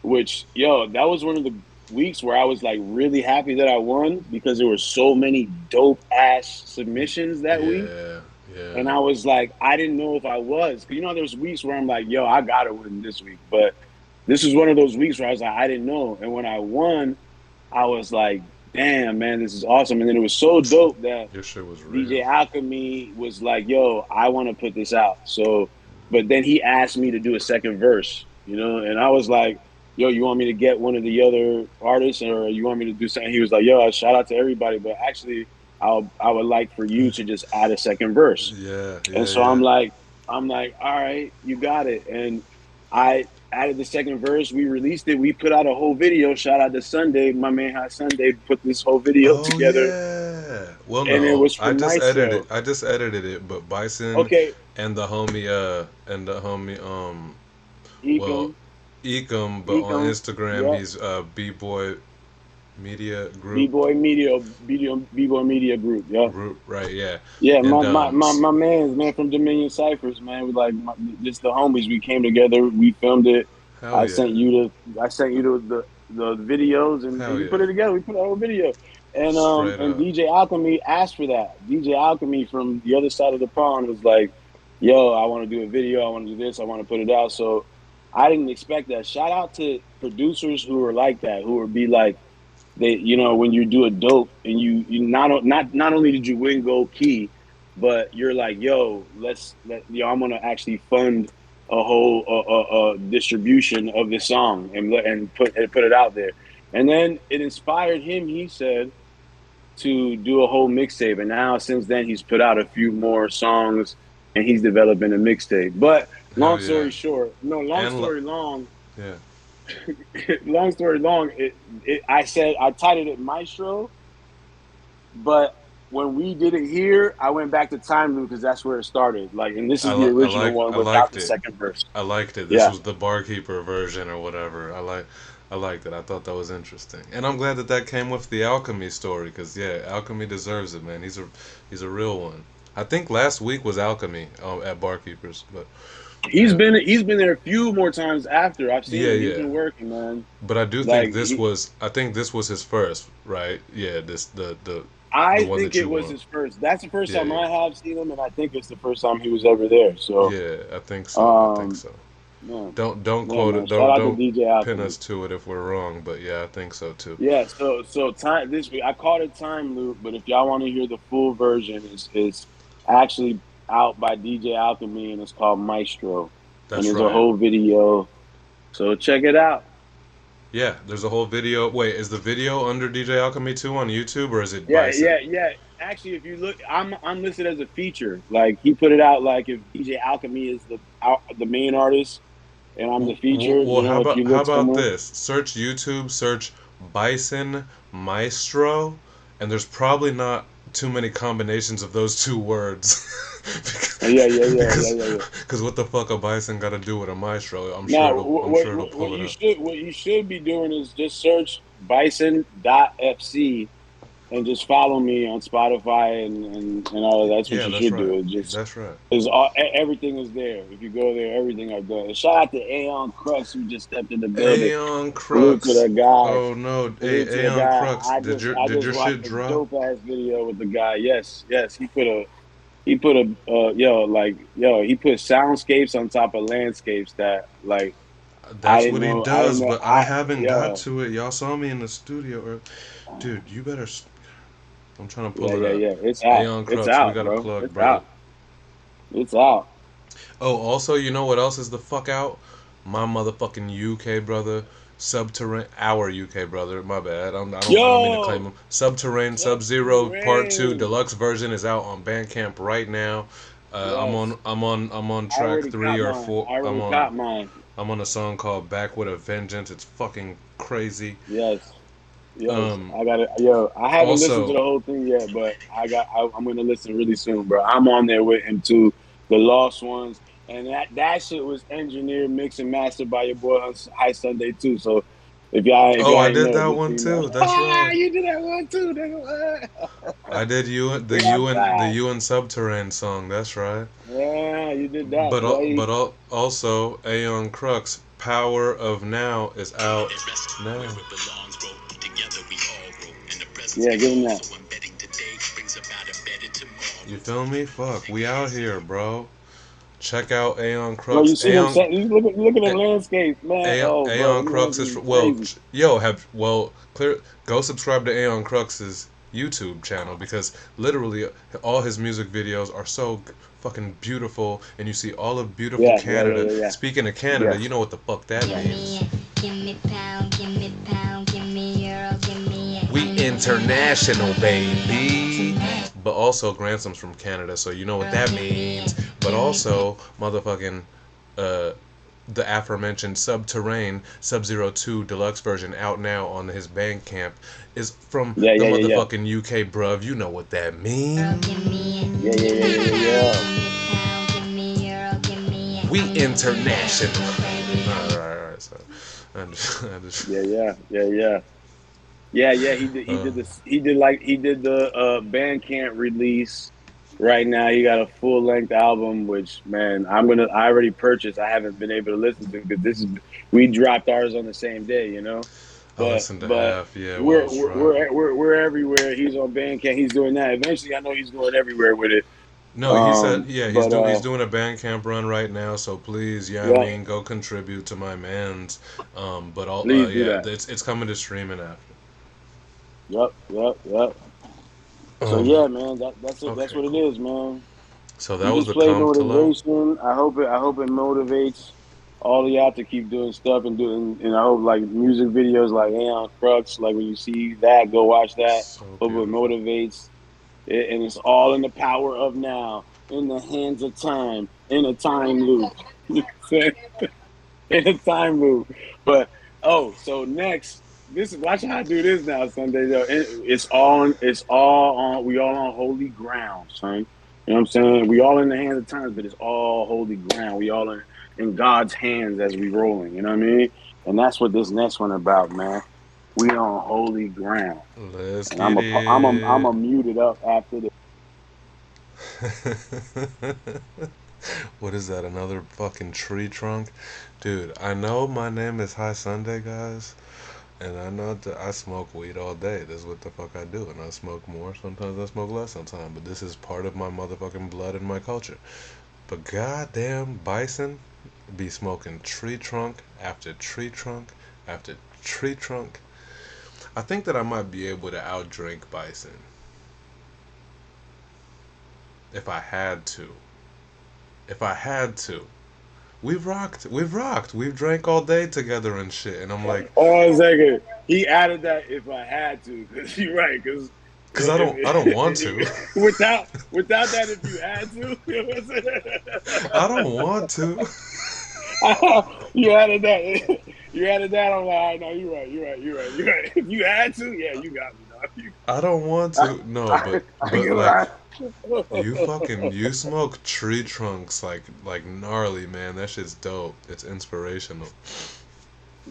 [SPEAKER 2] which that was one of the weeks where I was like really happy that I won because there were so many dope ass submissions that week.
[SPEAKER 1] Yeah, yeah.
[SPEAKER 2] And I was like, I didn't know if I was. There's weeks where I'm like, I gotta win this week. But this was one of those weeks where I was like, I didn't know. And when I won, I was like, damn, man, this is awesome. And then it was so dope that
[SPEAKER 1] Your shit was real.
[SPEAKER 2] DJ Alchemy was like, yo, I want to put this out. So, but then he asked me to do a second verse, and I was like, yo, you want me to get one of the other artists or you want me to do something? He was like, yo, shout out to everybody, but actually, I would like for you to just add a second verse.
[SPEAKER 1] Yeah,
[SPEAKER 2] And
[SPEAKER 1] yeah,
[SPEAKER 2] so
[SPEAKER 1] yeah.
[SPEAKER 2] I'm like, all right, you got it. And I added the second verse. We released it. We put out a whole video. Shout out to Sunday, my man High Sunday put this whole video
[SPEAKER 1] Oh
[SPEAKER 2] together,
[SPEAKER 1] yeah. Well,
[SPEAKER 2] and it
[SPEAKER 1] no,
[SPEAKER 2] was for Maestro.
[SPEAKER 1] I just edited it, but Bison
[SPEAKER 2] Okay,
[SPEAKER 1] and the homie well
[SPEAKER 2] Ecom,
[SPEAKER 1] Ecom, but on
[SPEAKER 2] Ecom,
[SPEAKER 1] Instagram
[SPEAKER 2] yeah,
[SPEAKER 1] he's B-Boy Media
[SPEAKER 2] B
[SPEAKER 1] Group
[SPEAKER 2] Boy Media, B Boy Media Group, yeah.
[SPEAKER 1] group, right? Yeah.
[SPEAKER 2] Yeah,
[SPEAKER 1] And
[SPEAKER 2] my man from Dominion Ciphers, man. We like just the homies. We came together. We filmed it.
[SPEAKER 1] hell yeah.
[SPEAKER 2] I sent you the videos, and
[SPEAKER 1] Hell
[SPEAKER 2] we put
[SPEAKER 1] yeah.
[SPEAKER 2] it together. We put a whole video,
[SPEAKER 1] Straight
[SPEAKER 2] and
[SPEAKER 1] up.
[SPEAKER 2] DJ Alchemy asked for that. DJ Alchemy from the other side of the pond was like, "Yo, I want to do a video. I want to do this. I want to put it out." So I didn't expect that. Shout out to producers who are like that, who would be like they when you do a dope and you not only did you win gold key, but you're like, I'm gonna actually fund a whole distribution of this song and put it out there. And then it inspired him, he said, to do a whole mixtape. And now since then he's put out a few more songs and he's developing a mixtape. But long
[SPEAKER 1] Hell yeah.
[SPEAKER 2] story short, no, long
[SPEAKER 1] And
[SPEAKER 2] story long,
[SPEAKER 1] yeah.
[SPEAKER 2] long story long, I said I titled it Maestro, but when we did it here, I went back to Time Loop because that's where it started. Like, and this
[SPEAKER 1] I
[SPEAKER 2] is the
[SPEAKER 1] li- I
[SPEAKER 2] original
[SPEAKER 1] like
[SPEAKER 2] one
[SPEAKER 1] I
[SPEAKER 2] without
[SPEAKER 1] liked
[SPEAKER 2] the
[SPEAKER 1] it.
[SPEAKER 2] second verse.
[SPEAKER 1] I liked it. This
[SPEAKER 2] Yeah,
[SPEAKER 1] was the barkeeper version or whatever. I liked it. I thought that was interesting, and I'm glad that that came with the Alchemy story because yeah, Alchemy deserves it, man. He's a real one. I think last week was Alchemy at Barkeepers, but yeah,
[SPEAKER 2] he's been there a few more times after. I've seen
[SPEAKER 1] yeah,
[SPEAKER 2] him. He's
[SPEAKER 1] yeah.
[SPEAKER 2] been working, man.
[SPEAKER 1] But I do think
[SPEAKER 2] Like
[SPEAKER 1] this was I think this was his first, right? Yeah, this the
[SPEAKER 2] I
[SPEAKER 1] one
[SPEAKER 2] think
[SPEAKER 1] that
[SPEAKER 2] it
[SPEAKER 1] you
[SPEAKER 2] was
[SPEAKER 1] were.
[SPEAKER 2] his first. That's the first
[SPEAKER 1] Yeah,
[SPEAKER 2] time
[SPEAKER 1] yeah,
[SPEAKER 2] I have seen him, and I think it's the first time he was ever there. So,
[SPEAKER 1] yeah. I think so. I think
[SPEAKER 2] um,
[SPEAKER 1] so.
[SPEAKER 2] man,
[SPEAKER 1] Don't
[SPEAKER 2] yeah,
[SPEAKER 1] quote
[SPEAKER 2] man.
[SPEAKER 1] it.
[SPEAKER 2] Shout out to
[SPEAKER 1] Don't
[SPEAKER 2] DJ
[SPEAKER 1] pin
[SPEAKER 2] Alchemy.
[SPEAKER 1] us to it if we're wrong. But yeah, I think so too.
[SPEAKER 2] Yeah, so time this week I called it Time Loop, but if y'all want to hear the full version, is actually out by DJ Alchemy and it's called Maestro, and
[SPEAKER 1] That's
[SPEAKER 2] there's a
[SPEAKER 1] right.
[SPEAKER 2] whole video. So check it out.
[SPEAKER 1] Yeah, there's a whole video. Wait, is the video under DJ Alchemy 2 on YouTube or is it
[SPEAKER 2] Yeah,
[SPEAKER 1] Bison?
[SPEAKER 2] yeah, yeah. Actually, if you look, I'm listed as a feature. Like he put it out. Like if DJ Alchemy is the main artist and I'm the feature.
[SPEAKER 1] Well,
[SPEAKER 2] You know, if you
[SPEAKER 1] how
[SPEAKER 2] look
[SPEAKER 1] about
[SPEAKER 2] somewhere.
[SPEAKER 1] this? Search YouTube, search Bison Maestro, and there's probably not too many combinations of those two words.
[SPEAKER 2] Yeah, yeah, yeah, yeah,
[SPEAKER 1] because
[SPEAKER 2] yeah, yeah.
[SPEAKER 1] because what the fuck a bison got to do with a maestro?
[SPEAKER 2] Now,
[SPEAKER 1] I'm sure it'll pull it up.
[SPEAKER 2] what you should be doing is just search Bison.FC and just follow me on Spotify and all of that. That's what
[SPEAKER 1] Yeah,
[SPEAKER 2] you
[SPEAKER 1] that's
[SPEAKER 2] should
[SPEAKER 1] right.
[SPEAKER 2] do. It's just
[SPEAKER 1] That's right.
[SPEAKER 2] is everything is there. If you go there, everything I've done. And shout out to Aeon Crux who just stepped in the building.
[SPEAKER 1] Aeon
[SPEAKER 2] Salute to
[SPEAKER 1] Crux.
[SPEAKER 2] the guy.
[SPEAKER 1] Oh no,
[SPEAKER 2] Salute to the
[SPEAKER 1] Aeon
[SPEAKER 2] guy.
[SPEAKER 1] Crux.
[SPEAKER 2] I
[SPEAKER 1] Did
[SPEAKER 2] just
[SPEAKER 1] your shit
[SPEAKER 2] watched a
[SPEAKER 1] drop?
[SPEAKER 2] dope ass video with the guy. Yes, yes. He put a he put soundscapes on top of landscapes that like
[SPEAKER 1] That's what he
[SPEAKER 2] I didn't
[SPEAKER 1] does,
[SPEAKER 2] know
[SPEAKER 1] but I haven't got
[SPEAKER 2] yeah.
[SPEAKER 1] to it. Y'all saw me in the studio. Dude, you better. I'm trying to
[SPEAKER 2] Yeah,
[SPEAKER 1] pull it
[SPEAKER 2] yeah,
[SPEAKER 1] up.
[SPEAKER 2] yeah. It's out.
[SPEAKER 1] Aeon
[SPEAKER 2] It's
[SPEAKER 1] Crux, we
[SPEAKER 2] out,
[SPEAKER 1] got a
[SPEAKER 2] bro.
[SPEAKER 1] plug,
[SPEAKER 2] It's
[SPEAKER 1] brother.
[SPEAKER 2] out. It's out.
[SPEAKER 1] Oh, also, you know what else is the fuck out? My motherfucking UK brother, Subterranean. Our UK brother. My bad. I don't mean to claim
[SPEAKER 2] Yo,
[SPEAKER 1] him. Subterranean Sub Zero Part Two
[SPEAKER 2] Subterranean.
[SPEAKER 1] Deluxe version is out on Bandcamp right now.
[SPEAKER 2] Yes.
[SPEAKER 1] I'm on
[SPEAKER 2] I
[SPEAKER 1] track
[SPEAKER 2] already
[SPEAKER 1] three
[SPEAKER 2] caught
[SPEAKER 1] or
[SPEAKER 2] mine.
[SPEAKER 1] four.
[SPEAKER 2] I already caught mine.
[SPEAKER 1] I'm on a song called Back with a Vengeance. It's fucking crazy.
[SPEAKER 2] Yes. Yes.
[SPEAKER 1] Um,
[SPEAKER 2] I got it. Yo, I haven't listened to
[SPEAKER 1] also,
[SPEAKER 2] the whole thing yet, but I'm gonna listen really soon, bro. I'm on there with him too. The Lost Ones. And that shit was engineered, mixed and mastered by your boy High Sunday too. So if
[SPEAKER 1] oh,
[SPEAKER 2] y'all
[SPEAKER 1] I
[SPEAKER 2] ain't
[SPEAKER 1] did
[SPEAKER 2] know,
[SPEAKER 1] that
[SPEAKER 2] just so
[SPEAKER 1] one
[SPEAKER 2] you know.
[SPEAKER 1] too. That's right.
[SPEAKER 2] You did that one too, nigga.
[SPEAKER 1] I did
[SPEAKER 2] Yeah,
[SPEAKER 1] the
[SPEAKER 2] that.
[SPEAKER 1] UN Subterranean song. That's right.
[SPEAKER 2] Yeah, you did that, boy.
[SPEAKER 1] Also Aeon Crux Power of Now is out now.
[SPEAKER 2] Yeah, give him that.
[SPEAKER 1] You feel me? Fuck, we out here, bro. Check out Aeon
[SPEAKER 2] Bro, you
[SPEAKER 1] Crux.
[SPEAKER 2] see them? You look at the landscape, man. Oh, bro,
[SPEAKER 1] Aeon
[SPEAKER 2] them
[SPEAKER 1] Crux
[SPEAKER 2] landscapes
[SPEAKER 1] is
[SPEAKER 2] is
[SPEAKER 1] well,
[SPEAKER 2] crazy.
[SPEAKER 1] clear. Go subscribe to Aeon Crux's YouTube channel because literally all his music videos are so fucking beautiful, and you see all of beautiful
[SPEAKER 2] Yeah, yeah, yeah,
[SPEAKER 1] Canada.
[SPEAKER 2] yeah, yeah.
[SPEAKER 1] Speaking of Canada,
[SPEAKER 2] Yes.
[SPEAKER 1] you know what the fuck that means.
[SPEAKER 5] Give me pound, give me pound, give me euro, give me
[SPEAKER 1] We international, baby. But also Gransome's from Canada, so you know what that means. But also motherfucking the aforementioned Subterranean Sub-Zero 2 Deluxe version out now on his Bandcamp is from
[SPEAKER 2] Yeah,
[SPEAKER 1] the
[SPEAKER 2] yeah, yeah, yeah.
[SPEAKER 1] motherfucking UK, bruv. You know what that means.
[SPEAKER 2] Yeah, yeah, yeah, yeah, yeah.
[SPEAKER 1] We international. Alright. So I just
[SPEAKER 2] Yeah, yeah, yeah, yeah. Yeah, yeah, he did this. He did the Bandcamp release. Right now, he got a full length album, which man, I already purchased. I haven't been able to listen to because we dropped ours on the same day, you know.
[SPEAKER 1] I listened to
[SPEAKER 2] But
[SPEAKER 1] half, yeah, while I was driving.
[SPEAKER 2] we're everywhere. He's on Bandcamp. He's doing that. Eventually, I know he's going everywhere with it.
[SPEAKER 1] No, he said, yeah,
[SPEAKER 2] But
[SPEAKER 1] he's doing a Bandcamp run right now. So please, yeah, I
[SPEAKER 2] yeah,
[SPEAKER 1] mean, go contribute to my man's. But all,
[SPEAKER 2] please do
[SPEAKER 1] yeah,
[SPEAKER 2] that.
[SPEAKER 1] it's coming to streaming after.
[SPEAKER 2] Yep. So
[SPEAKER 1] Um,
[SPEAKER 2] yeah, man, that's it. That's
[SPEAKER 1] okay,
[SPEAKER 2] what it
[SPEAKER 1] cool.
[SPEAKER 2] is, man.
[SPEAKER 1] So that
[SPEAKER 2] We
[SPEAKER 1] was
[SPEAKER 2] just
[SPEAKER 1] the
[SPEAKER 2] play
[SPEAKER 1] come to love.
[SPEAKER 2] motivation. I hope it motivates all of y'all to keep doing stuff and I hope like music videos like Aeon Crux, like when you see that, go watch that.
[SPEAKER 1] So
[SPEAKER 2] Hope it
[SPEAKER 1] beautiful.
[SPEAKER 2] motivates it, and it's all in the power of now, in the hands of time, in a time loop. In a time loop. But so next This watch how I do this now, Sunday. Yo, it's all on. We all on holy ground, son. You know what I'm saying? We all in the hands of times, but it's all holy ground. We all in God's hands as we rolling. You know what I mean? And that's what this next one about, man. We on holy ground.
[SPEAKER 1] Let's
[SPEAKER 2] And
[SPEAKER 1] get
[SPEAKER 2] I'm a mute it up after this.
[SPEAKER 1] What is that? Another fucking tree trunk? Dude, I know my name is High Sunday, guys. And I know that I smoke weed all day. That's what the fuck I do. And I smoke more. Sometimes I smoke less sometimes. But this is part of my motherfucking blood and my culture. But goddamn, Bison be smoking tree trunk after tree trunk after tree trunk. I think that I might be able to outdrink Bison. If I had to. If I had to. We've rocked. We've drank all day together and shit. And I'm like,
[SPEAKER 2] hold on a second. He added that if I had to, because you're right. Because
[SPEAKER 1] I don't want to.
[SPEAKER 2] without that, if you had to, you know what I'm saying?
[SPEAKER 1] I don't want to.
[SPEAKER 2] You added that. You added that. I'm like, all right, no, you're right. If you had to, yeah, you got me, dog.
[SPEAKER 1] I don't want to. No, but like, you smoke tree trunks like gnarly, man. That shit's dope. It's inspirational.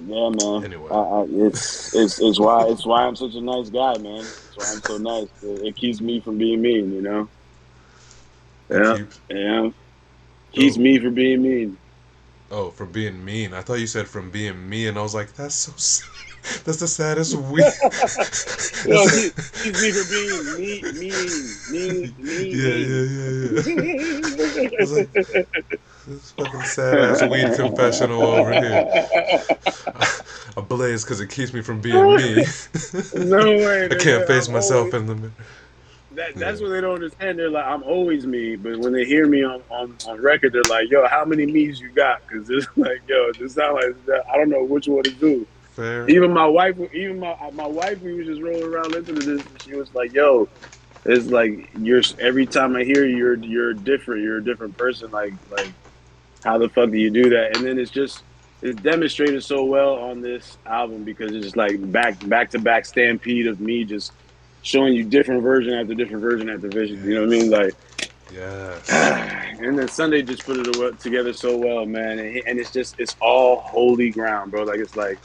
[SPEAKER 2] Yeah, man.
[SPEAKER 1] Anyway,
[SPEAKER 2] it's why I'm such a nice guy, man. It's why I'm so nice. It keeps me from being mean, you know. Yeah. Keeps me from being mean.
[SPEAKER 1] Oh, for being mean. I thought you said from being me, and I was like, that's so sad. That's the saddest week.
[SPEAKER 2] No, keeps me from being mean.
[SPEAKER 1] Yeah. I was like, this fucking sad ass weed confessional over here. I blaze because it keeps me from being me.
[SPEAKER 2] No way.
[SPEAKER 1] I can't face myself in the mirror.
[SPEAKER 2] That's what they don't understand. They're like, I'm always me, but when they hear me on record, they're like, yo, how many me's you got? Because it's like, yo, it sounds like I don't know which one to do.
[SPEAKER 1] Fair.
[SPEAKER 2] Even my wife, we was just rolling around listening to this, and she was like, yo, it's like every time I hear you, you're different. You're a different person. Like how the fuck do you do that? And then it's demonstrated so well on this album because it's just like back to back stampede of me just showing you different version after different version after vision. You know what I mean? Like,
[SPEAKER 1] yeah.
[SPEAKER 2] And then Sunday just put it together so well, man. And it's all holy ground, bro. Like, it's like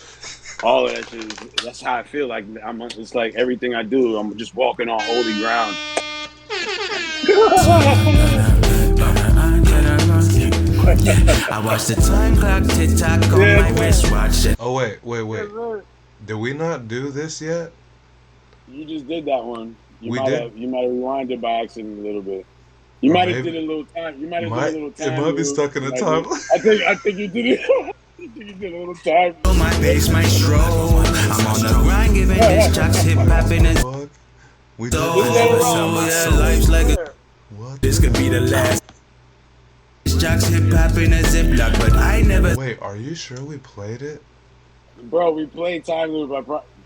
[SPEAKER 2] all of that shit. That's how I feel. Like it's like everything I do, I'm just walking on holy ground.
[SPEAKER 3] I watch the time clock tick tock on my wristwatch.
[SPEAKER 1] Oh wait. Did we not do this yet?
[SPEAKER 2] You just did that one. You might have rewinded by accident a little bit. You might have did a little time. You might have did a little time.
[SPEAKER 1] It might be stuck in a time.
[SPEAKER 2] I think you did it. I think you did a little time.
[SPEAKER 3] My bass, my stroll. I'm on the grind, giving this jocks hip hopping and
[SPEAKER 1] Fuck. We did
[SPEAKER 3] life's like a.
[SPEAKER 1] What?
[SPEAKER 3] This could be the last. Jocks hip hopping a ziplock, but I never.
[SPEAKER 1] Wait, are you sure we played it?
[SPEAKER 2] Bro, we played Time Loop.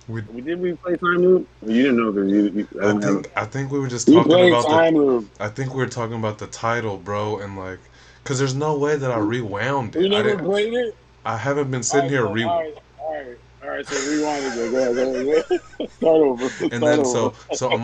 [SPEAKER 2] We play Time Loop? You didn't know because
[SPEAKER 1] I think we were just talking about
[SPEAKER 2] Time Loop.
[SPEAKER 1] I think we were talking about the title, bro, and like, cause there's no way that I rewound it.
[SPEAKER 2] You never played it?
[SPEAKER 1] I haven't been sitting here
[SPEAKER 2] All right. So rewind it. Go ahead. Start over.
[SPEAKER 1] And then so I'm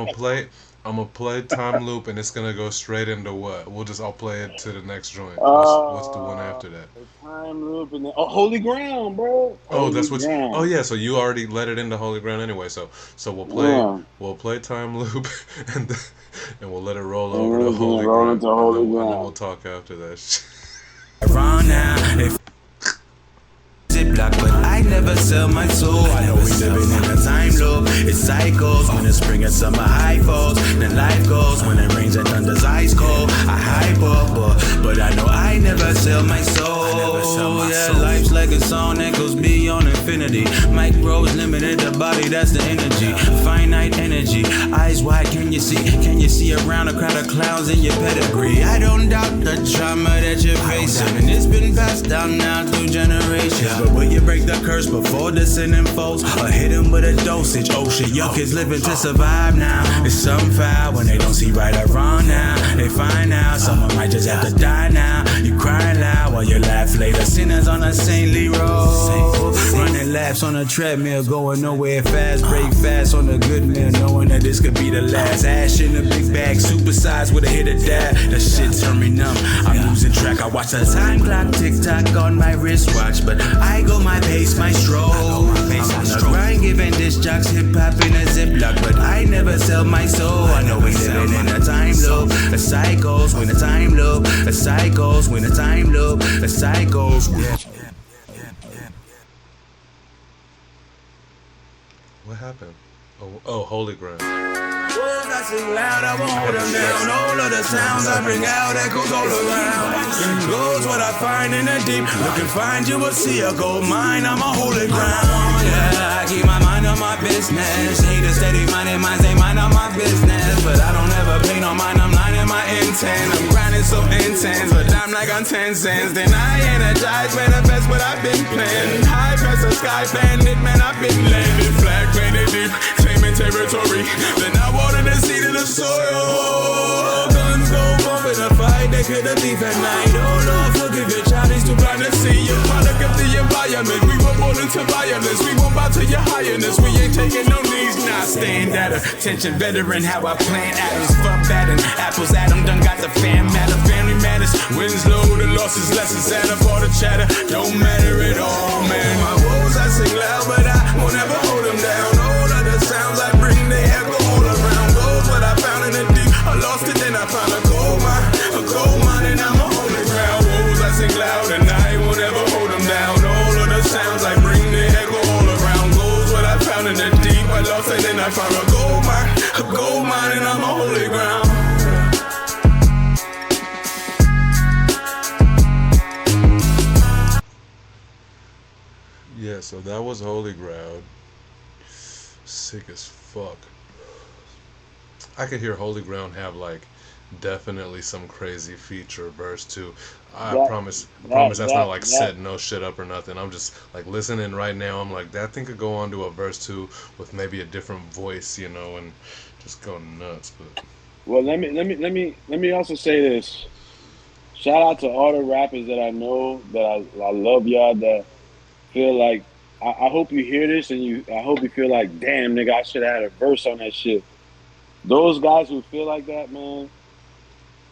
[SPEAKER 1] gonna play Time Loop, and it's gonna go straight into what? I'll play it to the next joint. What's the one after that?
[SPEAKER 2] Time Loop and then Holy Ground, bro.
[SPEAKER 1] That's what. Oh yeah, so you already let it into Holy Ground anyway. So we'll play Time Loop, and we'll let it roll over to Holy Ground.
[SPEAKER 2] Into Holy
[SPEAKER 1] and
[SPEAKER 2] Ground.
[SPEAKER 1] then we'll talk after that.
[SPEAKER 3] Around now, ziplock, but I never sell my soul. I know we living in a time loop. It's cycles. When it's spring and summer high falls, then life goes. When it rains and thunder's ice cold, I hype up, but I know I never sell my soul. Life's like a song that goes beyond infinity. Micros limited, the body, that's the energy. Finite energy, eyes wide, can you see? Can you see around a crowd of clowns in your pedigree? I don't doubt the trauma that you're facing, and it's been passed down now through generations. But will you break the curse before descending foes, or hit them with a dosage? Oh shit, your kids living to survive now. It's some foul when they don't see right or wrong now. They find out someone might just have to die now. You crying loud while you laugh later. Sinners on a saintly road, running left. laps on a treadmill, going nowhere fast. Break fast on a good meal, knowing that this could be the last. Ash in a big bag, supersized with a hit of dab. That shit turn me numb. I'm losing track. I watch the time clock tick tock on my wristwatch, but I go my pace, my stroll. I'm on the grind, giving disc jocks hip hop in a ziploc, but I never sell my soul. I know we living in a time loop. A cycles when the time loop. A cycles when the time loop. A cycles.
[SPEAKER 1] What happened? Oh, Holy Ground.
[SPEAKER 3] Words I sing loud, I won't hold them down. All of the sounds I bring out echoes all around. Goes what I find in the deep. Look and find you will see a gold mine. I'm a holy ground. Yeah, I keep my mind on my business. Hate a steady minded minds, they mind on my business. But I don't ever pay no mind, I'm lying in my intent. I'm grinding so intense, but I'm like on 10 cents. Then I energize, manifest what I've been planning. High pressure sky bandit, man, I've been landing. Flag painted deep, claiming territory. Then I water the seed of the soil. Guns go bump in a fight, they kill the thief at night. Oh Lord, forgive your child, he's too blind to see. You're product of the environment. We were born into violence. We won't bow to your highness. We ain't taking no knees, not staying at attention. Veteran, how I plant atoms, fuck batting. Apples, Adam done got the fam matter. Family matters. Wins low, the losses lessons. Add up all the chatter. Don't matter at all, man. My woes I sing loud, but I won't ever hold them down. All of the sounds I bring, they echo all around. Gold, what I found in the deep. I lost it, then I found a gold mine, and I'm a holy ground. Woes I sing loud, and I won't ever hold them down. All of the sounds I bring, they echo all around. Gold's what I found in the deep. I lost it, then I found a gold mine, and I'm a holy ground.
[SPEAKER 1] Yeah, so that was Holy Ground. Sick as fuck. I could hear Holy Ground have like definitely some crazy feature verse too. I promise that's not like setting no shit up or nothing. I'm just like listening right now. I'm like that thing could go on to a verse too with maybe a different voice, you know, and just go nuts. But
[SPEAKER 2] Well, let me also say this. Shout out to all the rappers that I know that I love y'all that feel like I hope you hear this and I hope you feel like, damn nigga, I should have had a verse on that shit. Those guys who feel like that, man,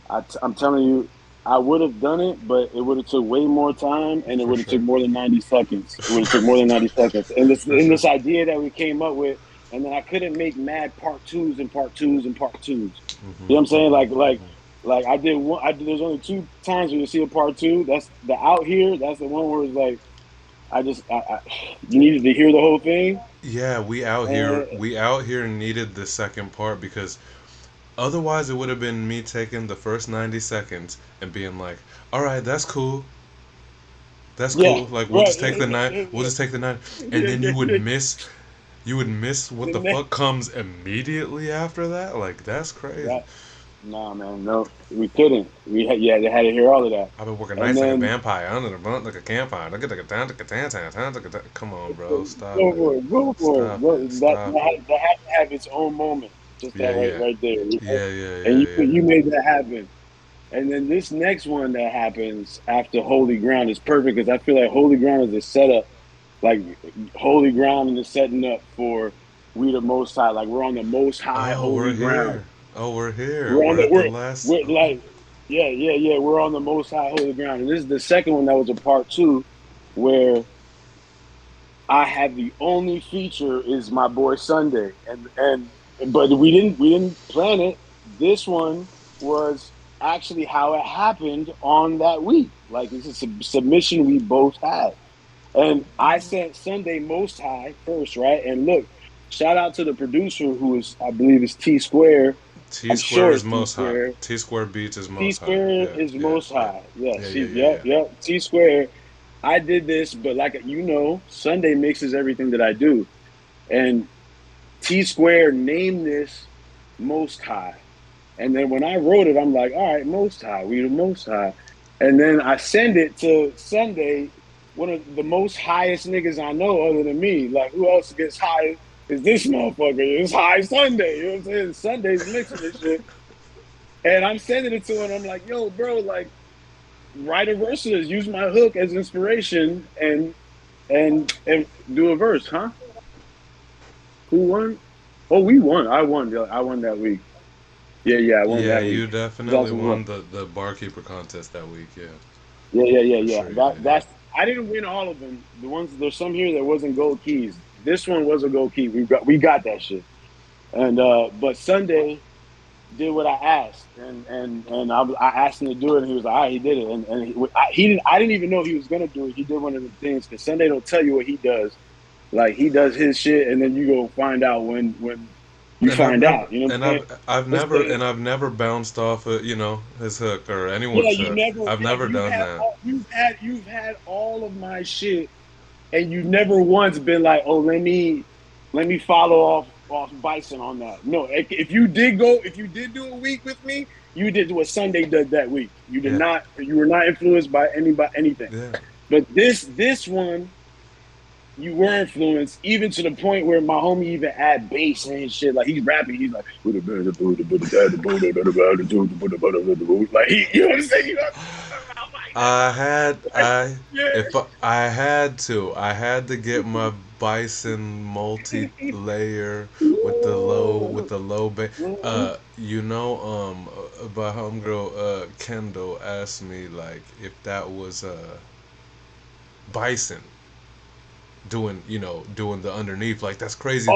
[SPEAKER 2] I'm telling you, I would have done it, but it would have took way more time, and it would have took more than 90 seconds. It would have took more than 90 seconds. And this idea that we came up with, and then I couldn't make mad part twos and part twos and part twos. You know what I'm saying? Like I did one. There's only 2 times where you see a part 2. That's the Out Here. That's the one where it's like, you needed to hear the whole thing.
[SPEAKER 1] yeah, we out here needed the second part because otherwise it would have been me taking the first 90 seconds and being like, all right, that's cool. That's cool.
[SPEAKER 2] Yeah,
[SPEAKER 1] Like we'll
[SPEAKER 2] right.
[SPEAKER 1] just take the 9. We'll just take the 9, and then you would miss what the fuck comes immediately after that. Like that's crazy.
[SPEAKER 2] Nah, man, no, we couldn't. They had to hear all of that.
[SPEAKER 1] I've been working nights like a vampire under the blunt like a campfire. Come on, bro, stop.
[SPEAKER 2] Go for it. That had to have its own moment. Just that right there.
[SPEAKER 1] Yeah.
[SPEAKER 2] And you made that happen. And then this next one that happens after Holy Ground is perfect because I feel like Holy Ground is a setup. Like Holy Ground is setting up for We the Most High. Like we're on the Most High Holy Ground.
[SPEAKER 1] Oh, we're here.
[SPEAKER 2] We're on the Most High Holy Ground. And this is the second one that was a part 2 where I have the only feature is my boy Sunday. But we didn't plan it. This one was actually how it happened on that week. Like it's a submission we both had. And I sent Sunday Most High first, right? And look, shout out to the producer who is, I believe is T Square.
[SPEAKER 1] T Square is Most High. T Square Beats is Most High. T Square
[SPEAKER 2] is Most High. Yep. T Square. I did this, but like you know, Sunday mixes everything that I do, and T Square named this Most High. And then when I wrote it, I'm like, all right, Most High, we the Most High. And then I send it to Sunday, one of the most highest niggas I know other than me. Like, who else gets high? Is this motherfucker? It's High Sunday. You know what I'm saying? Sunday's mixing this shit. And I'm sending it to him. I'm like, yo, bro, like, write a verse of this. Use my hook as inspiration and and do a verse, huh? Who won? Oh, we won. I won. I won that week. Yeah, I won
[SPEAKER 1] Yeah,
[SPEAKER 2] that
[SPEAKER 1] you
[SPEAKER 2] week.
[SPEAKER 1] definitely
[SPEAKER 2] 2001.
[SPEAKER 1] won the barkeeper contest that week. Yeah,
[SPEAKER 2] Yeah.
[SPEAKER 1] for
[SPEAKER 2] Yeah.
[SPEAKER 1] sure you did. Yeah.
[SPEAKER 2] That's. I didn't win all of them. The ones there's some here that wasn't gold keys. This one was a gold key. We got that shit. And but Sunday did what I asked, and I asked him to do it, and he was like, all right, he did it, and he didn't. I didn't even know he was gonna do it. He did one of the things because Sunday don't tell you what he does. Like he does his shit, and then you go find out when you
[SPEAKER 1] And I've
[SPEAKER 2] find
[SPEAKER 1] never
[SPEAKER 2] out. You know what
[SPEAKER 1] and
[SPEAKER 2] I'm saying? This thing,
[SPEAKER 1] I've never bounced off of, his hook or
[SPEAKER 2] yeah,
[SPEAKER 1] anyone's
[SPEAKER 2] you
[SPEAKER 1] hook.
[SPEAKER 2] never,
[SPEAKER 1] I've
[SPEAKER 2] yeah,
[SPEAKER 1] never done that.
[SPEAKER 2] you've had all of my shit, and you never once been like, oh, let me follow off Bison on that. No, if you did do a week with me, you did what Sunday did that week. You did
[SPEAKER 1] Yeah,
[SPEAKER 2] not, you were not influenced by anything.
[SPEAKER 1] yeah.
[SPEAKER 2] But this one, you were influenced even to the point where my homie even add bass and shit. Like he's rapping, he's like, like he, you know what I'm saying? You know, I'm like,
[SPEAKER 1] I had
[SPEAKER 2] like,
[SPEAKER 1] I
[SPEAKER 2] yeah.
[SPEAKER 1] if I had to get my Bison multi-layer with the low bass. My homegirl Kendall asked me like if that was Bison doing the underneath. Like
[SPEAKER 2] Oh,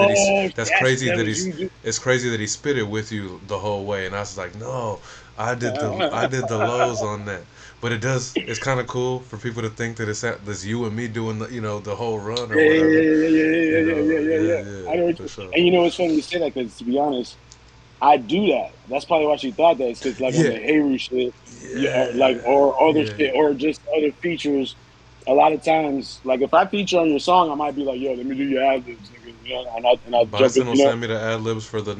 [SPEAKER 1] that's
[SPEAKER 2] yes,
[SPEAKER 1] crazy
[SPEAKER 2] that
[SPEAKER 1] that
[SPEAKER 2] was you.
[SPEAKER 1] it's crazy that he spit it with you the whole way. And I was like, no, I did the lows on that. But it's kind of cool for people to think that that's you and me doing the whole run or
[SPEAKER 2] Yeah, yeah,
[SPEAKER 1] whatever.
[SPEAKER 2] yeah, yeah, yeah, yeah, yeah, yeah,
[SPEAKER 1] Yeah,
[SPEAKER 2] yeah.
[SPEAKER 1] yeah,
[SPEAKER 2] I know what
[SPEAKER 1] for
[SPEAKER 2] you,
[SPEAKER 1] sure.
[SPEAKER 2] and you know it's funny you say that because to be honest, I do that. That's probably why she thought that. It's because like on
[SPEAKER 1] Yeah,
[SPEAKER 2] the Hayru shit, yeah, like
[SPEAKER 1] yeah,
[SPEAKER 2] or other
[SPEAKER 1] yeah.
[SPEAKER 2] shit or just other features. A lot of times, like if I feature on your song, I might be like, "Yo, let me do your ad libs, nigga," and I'll jump
[SPEAKER 1] Bison
[SPEAKER 2] in,
[SPEAKER 1] will send me the ad libs for the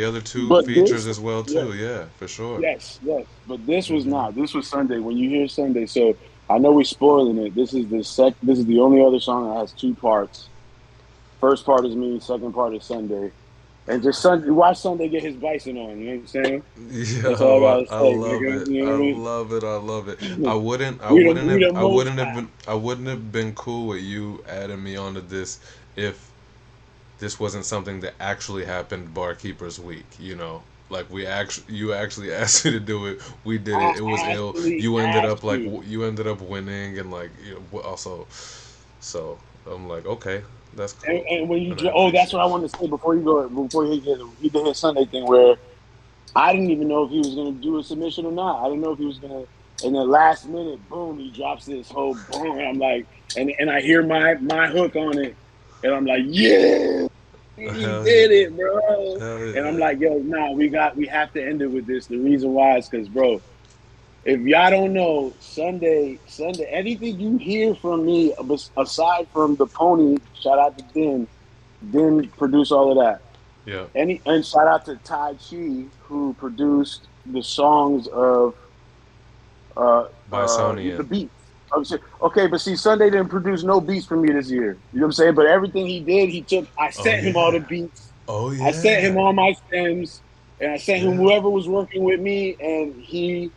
[SPEAKER 1] other two
[SPEAKER 2] But
[SPEAKER 1] features
[SPEAKER 2] this,
[SPEAKER 1] as well
[SPEAKER 2] yeah,
[SPEAKER 1] too. Yeah, for sure.
[SPEAKER 2] yes. But this was
[SPEAKER 1] Hmm.
[SPEAKER 2] not. This was Sunday. When you hear Sunday, so I know we're spoiling it. This is the sec. This is the only other song that has two parts. First part is me. Second part is Sunday. And just Sunday, watch Sunday get his bison on. You know what I'm saying? That's all I
[SPEAKER 1] Yo,
[SPEAKER 2] gotta say, nigga. You know
[SPEAKER 1] I
[SPEAKER 2] what I
[SPEAKER 1] love it. I love it.
[SPEAKER 2] mean? We the most.
[SPEAKER 1] I wouldn't have been cool with you adding me onto this if this wasn't something that actually happened Barkeepers Week. Like you actually asked me to do it. We did
[SPEAKER 2] I
[SPEAKER 1] it. It was ill.
[SPEAKER 2] actually asked you.
[SPEAKER 1] You ended up winning and like also. So I'm like, okay, that's cool,
[SPEAKER 2] And when you,
[SPEAKER 1] and I
[SPEAKER 2] oh, that's what
[SPEAKER 1] appreciate
[SPEAKER 2] I
[SPEAKER 1] it.
[SPEAKER 2] wanted to say before you go. Before he did his Sunday thing, where I didn't even know if he was gonna do a submission or not. I didn't know if he was gonna. In the last minute, boom, he drops this whole boom. And I'm like, and I hear my hook on it, and I'm like, yeah, he
[SPEAKER 1] Hell
[SPEAKER 2] did
[SPEAKER 1] yeah,
[SPEAKER 2] it, bro.
[SPEAKER 1] hell
[SPEAKER 2] And I'm
[SPEAKER 1] yeah.
[SPEAKER 2] like, yo, nah, we have to end it with this. The reason why is because, bro, if y'all don't know, Sunday, anything you hear from me aside from the pony, shout out to Den produced all of that.
[SPEAKER 1] Yeah,
[SPEAKER 2] And shout out to Tai Chi who produced the songs of the
[SPEAKER 1] Bisonian.
[SPEAKER 2] beats. Okay, but see, Sunday didn't produce no beats for me this year. You know what I'm saying? But everything he did, he took. I
[SPEAKER 1] Oh
[SPEAKER 2] sent him all the
[SPEAKER 1] yeah.
[SPEAKER 2] beats.
[SPEAKER 1] Oh
[SPEAKER 2] I sent him
[SPEAKER 1] yeah.
[SPEAKER 2] all my stems, and I sent him
[SPEAKER 1] Yeah.
[SPEAKER 2] whoever was working with me, and he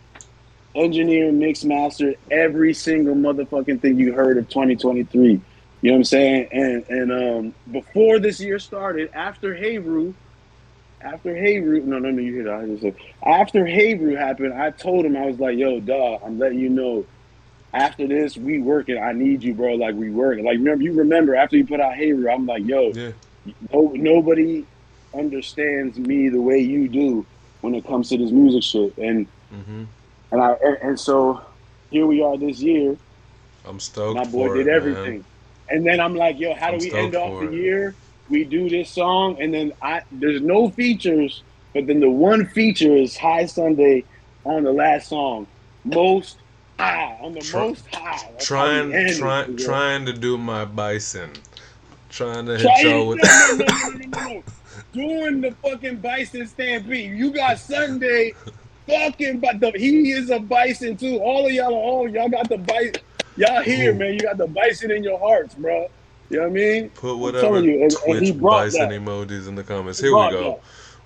[SPEAKER 2] engineered, mix, mastered every single motherfucking thing you heard of 2023. You know what I'm saying? And before this year started, no, you hear that? I just said after Hayru happened, I told him I was like, "Yo, dog, I'm letting you know. After this, we working. I need you, bro. Like we working. Like remember after you put out Hayru, I'm like, yo,
[SPEAKER 1] Yeah.
[SPEAKER 2] nobody understands me the way you do when it comes to this music shit.
[SPEAKER 1] Mhm.
[SPEAKER 2] And so here we are this year.
[SPEAKER 1] I'm
[SPEAKER 2] My
[SPEAKER 1] stoked
[SPEAKER 2] boy
[SPEAKER 1] for
[SPEAKER 2] did
[SPEAKER 1] it, man.
[SPEAKER 2] everything. And then I'm like, yo, how do
[SPEAKER 1] I'm
[SPEAKER 2] we end
[SPEAKER 1] stoked
[SPEAKER 2] off the
[SPEAKER 1] for it.
[SPEAKER 2] year? We do this song, and then there's no features, but then the one feature is High Sunday on the last song. Most high. On the
[SPEAKER 1] Try,
[SPEAKER 2] most high. That's how we end it. Nigga.
[SPEAKER 1] trying to do my bison. Trying to hit
[SPEAKER 2] Try
[SPEAKER 1] y'all
[SPEAKER 2] it.
[SPEAKER 1] with.
[SPEAKER 2] No. Doing the fucking bison stampede. You got Sunday fucking but he is a bison too. All of y'all got the bison. Y'all here,
[SPEAKER 1] Ooh,
[SPEAKER 2] man. You got the bison in your hearts, bro. You know what I mean?
[SPEAKER 1] put
[SPEAKER 2] I'm telling
[SPEAKER 1] whatever
[SPEAKER 2] you, and
[SPEAKER 1] Twitch
[SPEAKER 2] he brought
[SPEAKER 1] bison
[SPEAKER 2] that.
[SPEAKER 1] emojis in the comments.
[SPEAKER 2] He
[SPEAKER 1] Here we
[SPEAKER 2] brought
[SPEAKER 1] go.
[SPEAKER 2] that.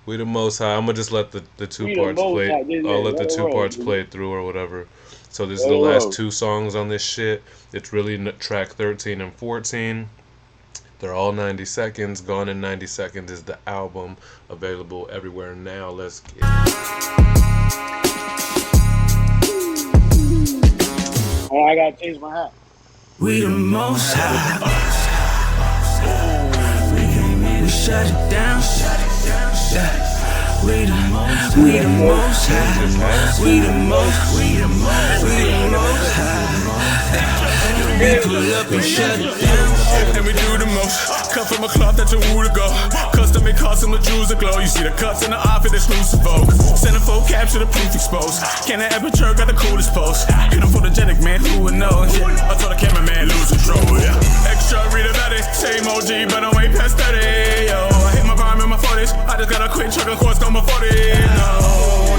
[SPEAKER 1] We the Most High. I'm gonna just let the two
[SPEAKER 2] We the
[SPEAKER 1] parts
[SPEAKER 2] most
[SPEAKER 1] play.
[SPEAKER 2] high. Yeah,
[SPEAKER 1] I'll let the
[SPEAKER 2] let it
[SPEAKER 1] two
[SPEAKER 2] roll.
[SPEAKER 1] parts play through or whatever. So this is
[SPEAKER 2] Let
[SPEAKER 1] the
[SPEAKER 2] it
[SPEAKER 1] last
[SPEAKER 2] roll.
[SPEAKER 1] two songs on this shit. It's really track 13 and 14. They're all 90 seconds. Gone in 90 Seconds is the album, available everywhere now. Let's get it.
[SPEAKER 2] Oh, I gotta change my hat.
[SPEAKER 4] We the Most High. We shut it down. Yeah. We the Most High. We the Most High. We pull up and shut it down. And we do the most. Cut from a cloth that's a woo to go. Custom made custom the jewels that glow. You see the cuts in the outfit exclusive Vogue. Centerfold capture the proof exposed. Can the aperture got the coolest post. Hit him photogenic, man, who would know? I told the cameraman lose control, yeah. Extra read about it. Same OG, but I'm way past 30, yo. I hit my prime in my 40s. I just got a quick truck, of course, on my 40. No,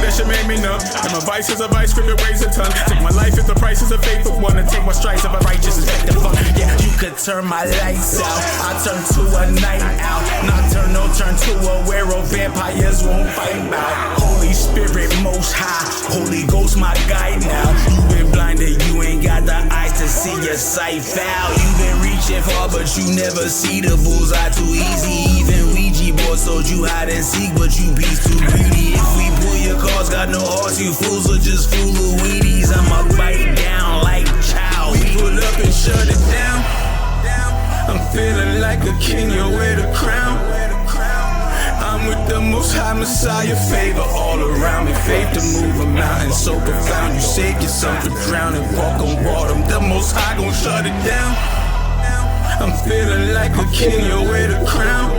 [SPEAKER 4] that shit made me numb. And my vice is a vice, grip it weighs a ton. Take my life if the price is a faithful one. And take my stripes if I righteous is back to fun. Yeah, you could turn my lights out. I turn to a night out. Nocturnal turn to a werewolf. Vampires won't fight out. Holy Spirit, Most High. Holy Ghost, my guide now. You been blinded, you ain't got the eyes to see your sight foul. You been reaching far, but you never see the bullseye too easy. Even Ouija boys told you hide and seek, but you beast too greedy. If we pull your cars, got no hearts, you fools are just full of Wheaties. I'ma bite down like chow. We pull up and shut it down. I'm feeling like a king, you wear the crown. I'm with the Most High Messiah, favor all around me. Faith to move a mountain so profound. You save yourself from drowning, walk on water. The Most High gon' shut it down. I'm feeling like a king, you wear the crown.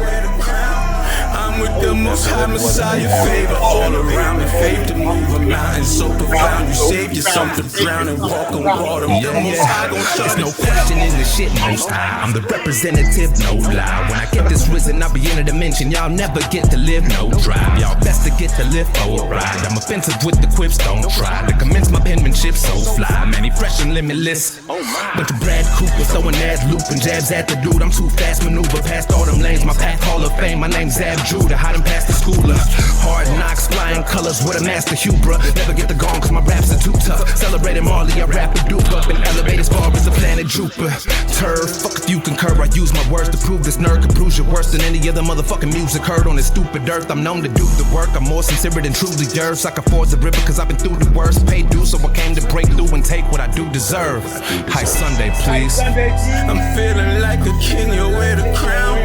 [SPEAKER 4] I'm with the Most High Messiah, favor all around me. Faith to move a mountain so profound. You save yourself from drowning, walk on water. The Most High gon' shut it down.
[SPEAKER 3] There's no question in the shit, Most High. I'm the representative, no lie. When I get this risen, I'll be in a dimension. Y'all never get to live, no drive. Y'all best to get to live for a ride. I'm offensive with the quips, don't try to commence my penmanship, so fly. Man, he fresh and limitless. Bunch of Brad Cooper throwing ass looping jabs at the dude. I'm too fast, maneuver past all them lanes. My path, Hall of Fame. My name's Zab Judah. Hide him past the schoolers. Hard knocks, flying colors with a master Hubra. Never get the gong cause my raps are too tough. Celebrating Marley, I rap a dupe up and elevate as far as the planet Jupiter. Turf, fuck if you concur. I use my words to prove this nerd can prove you worse than any other motherfucking music heard on this stupid earth. I'm known to do the work. I'm more sincere than truly yours. I can afford the river cause I've been through the worst. Paid due so I came to break through and take what I do deserve. High Sunday, please.
[SPEAKER 4] I'm feeling like a king, you wear the crown.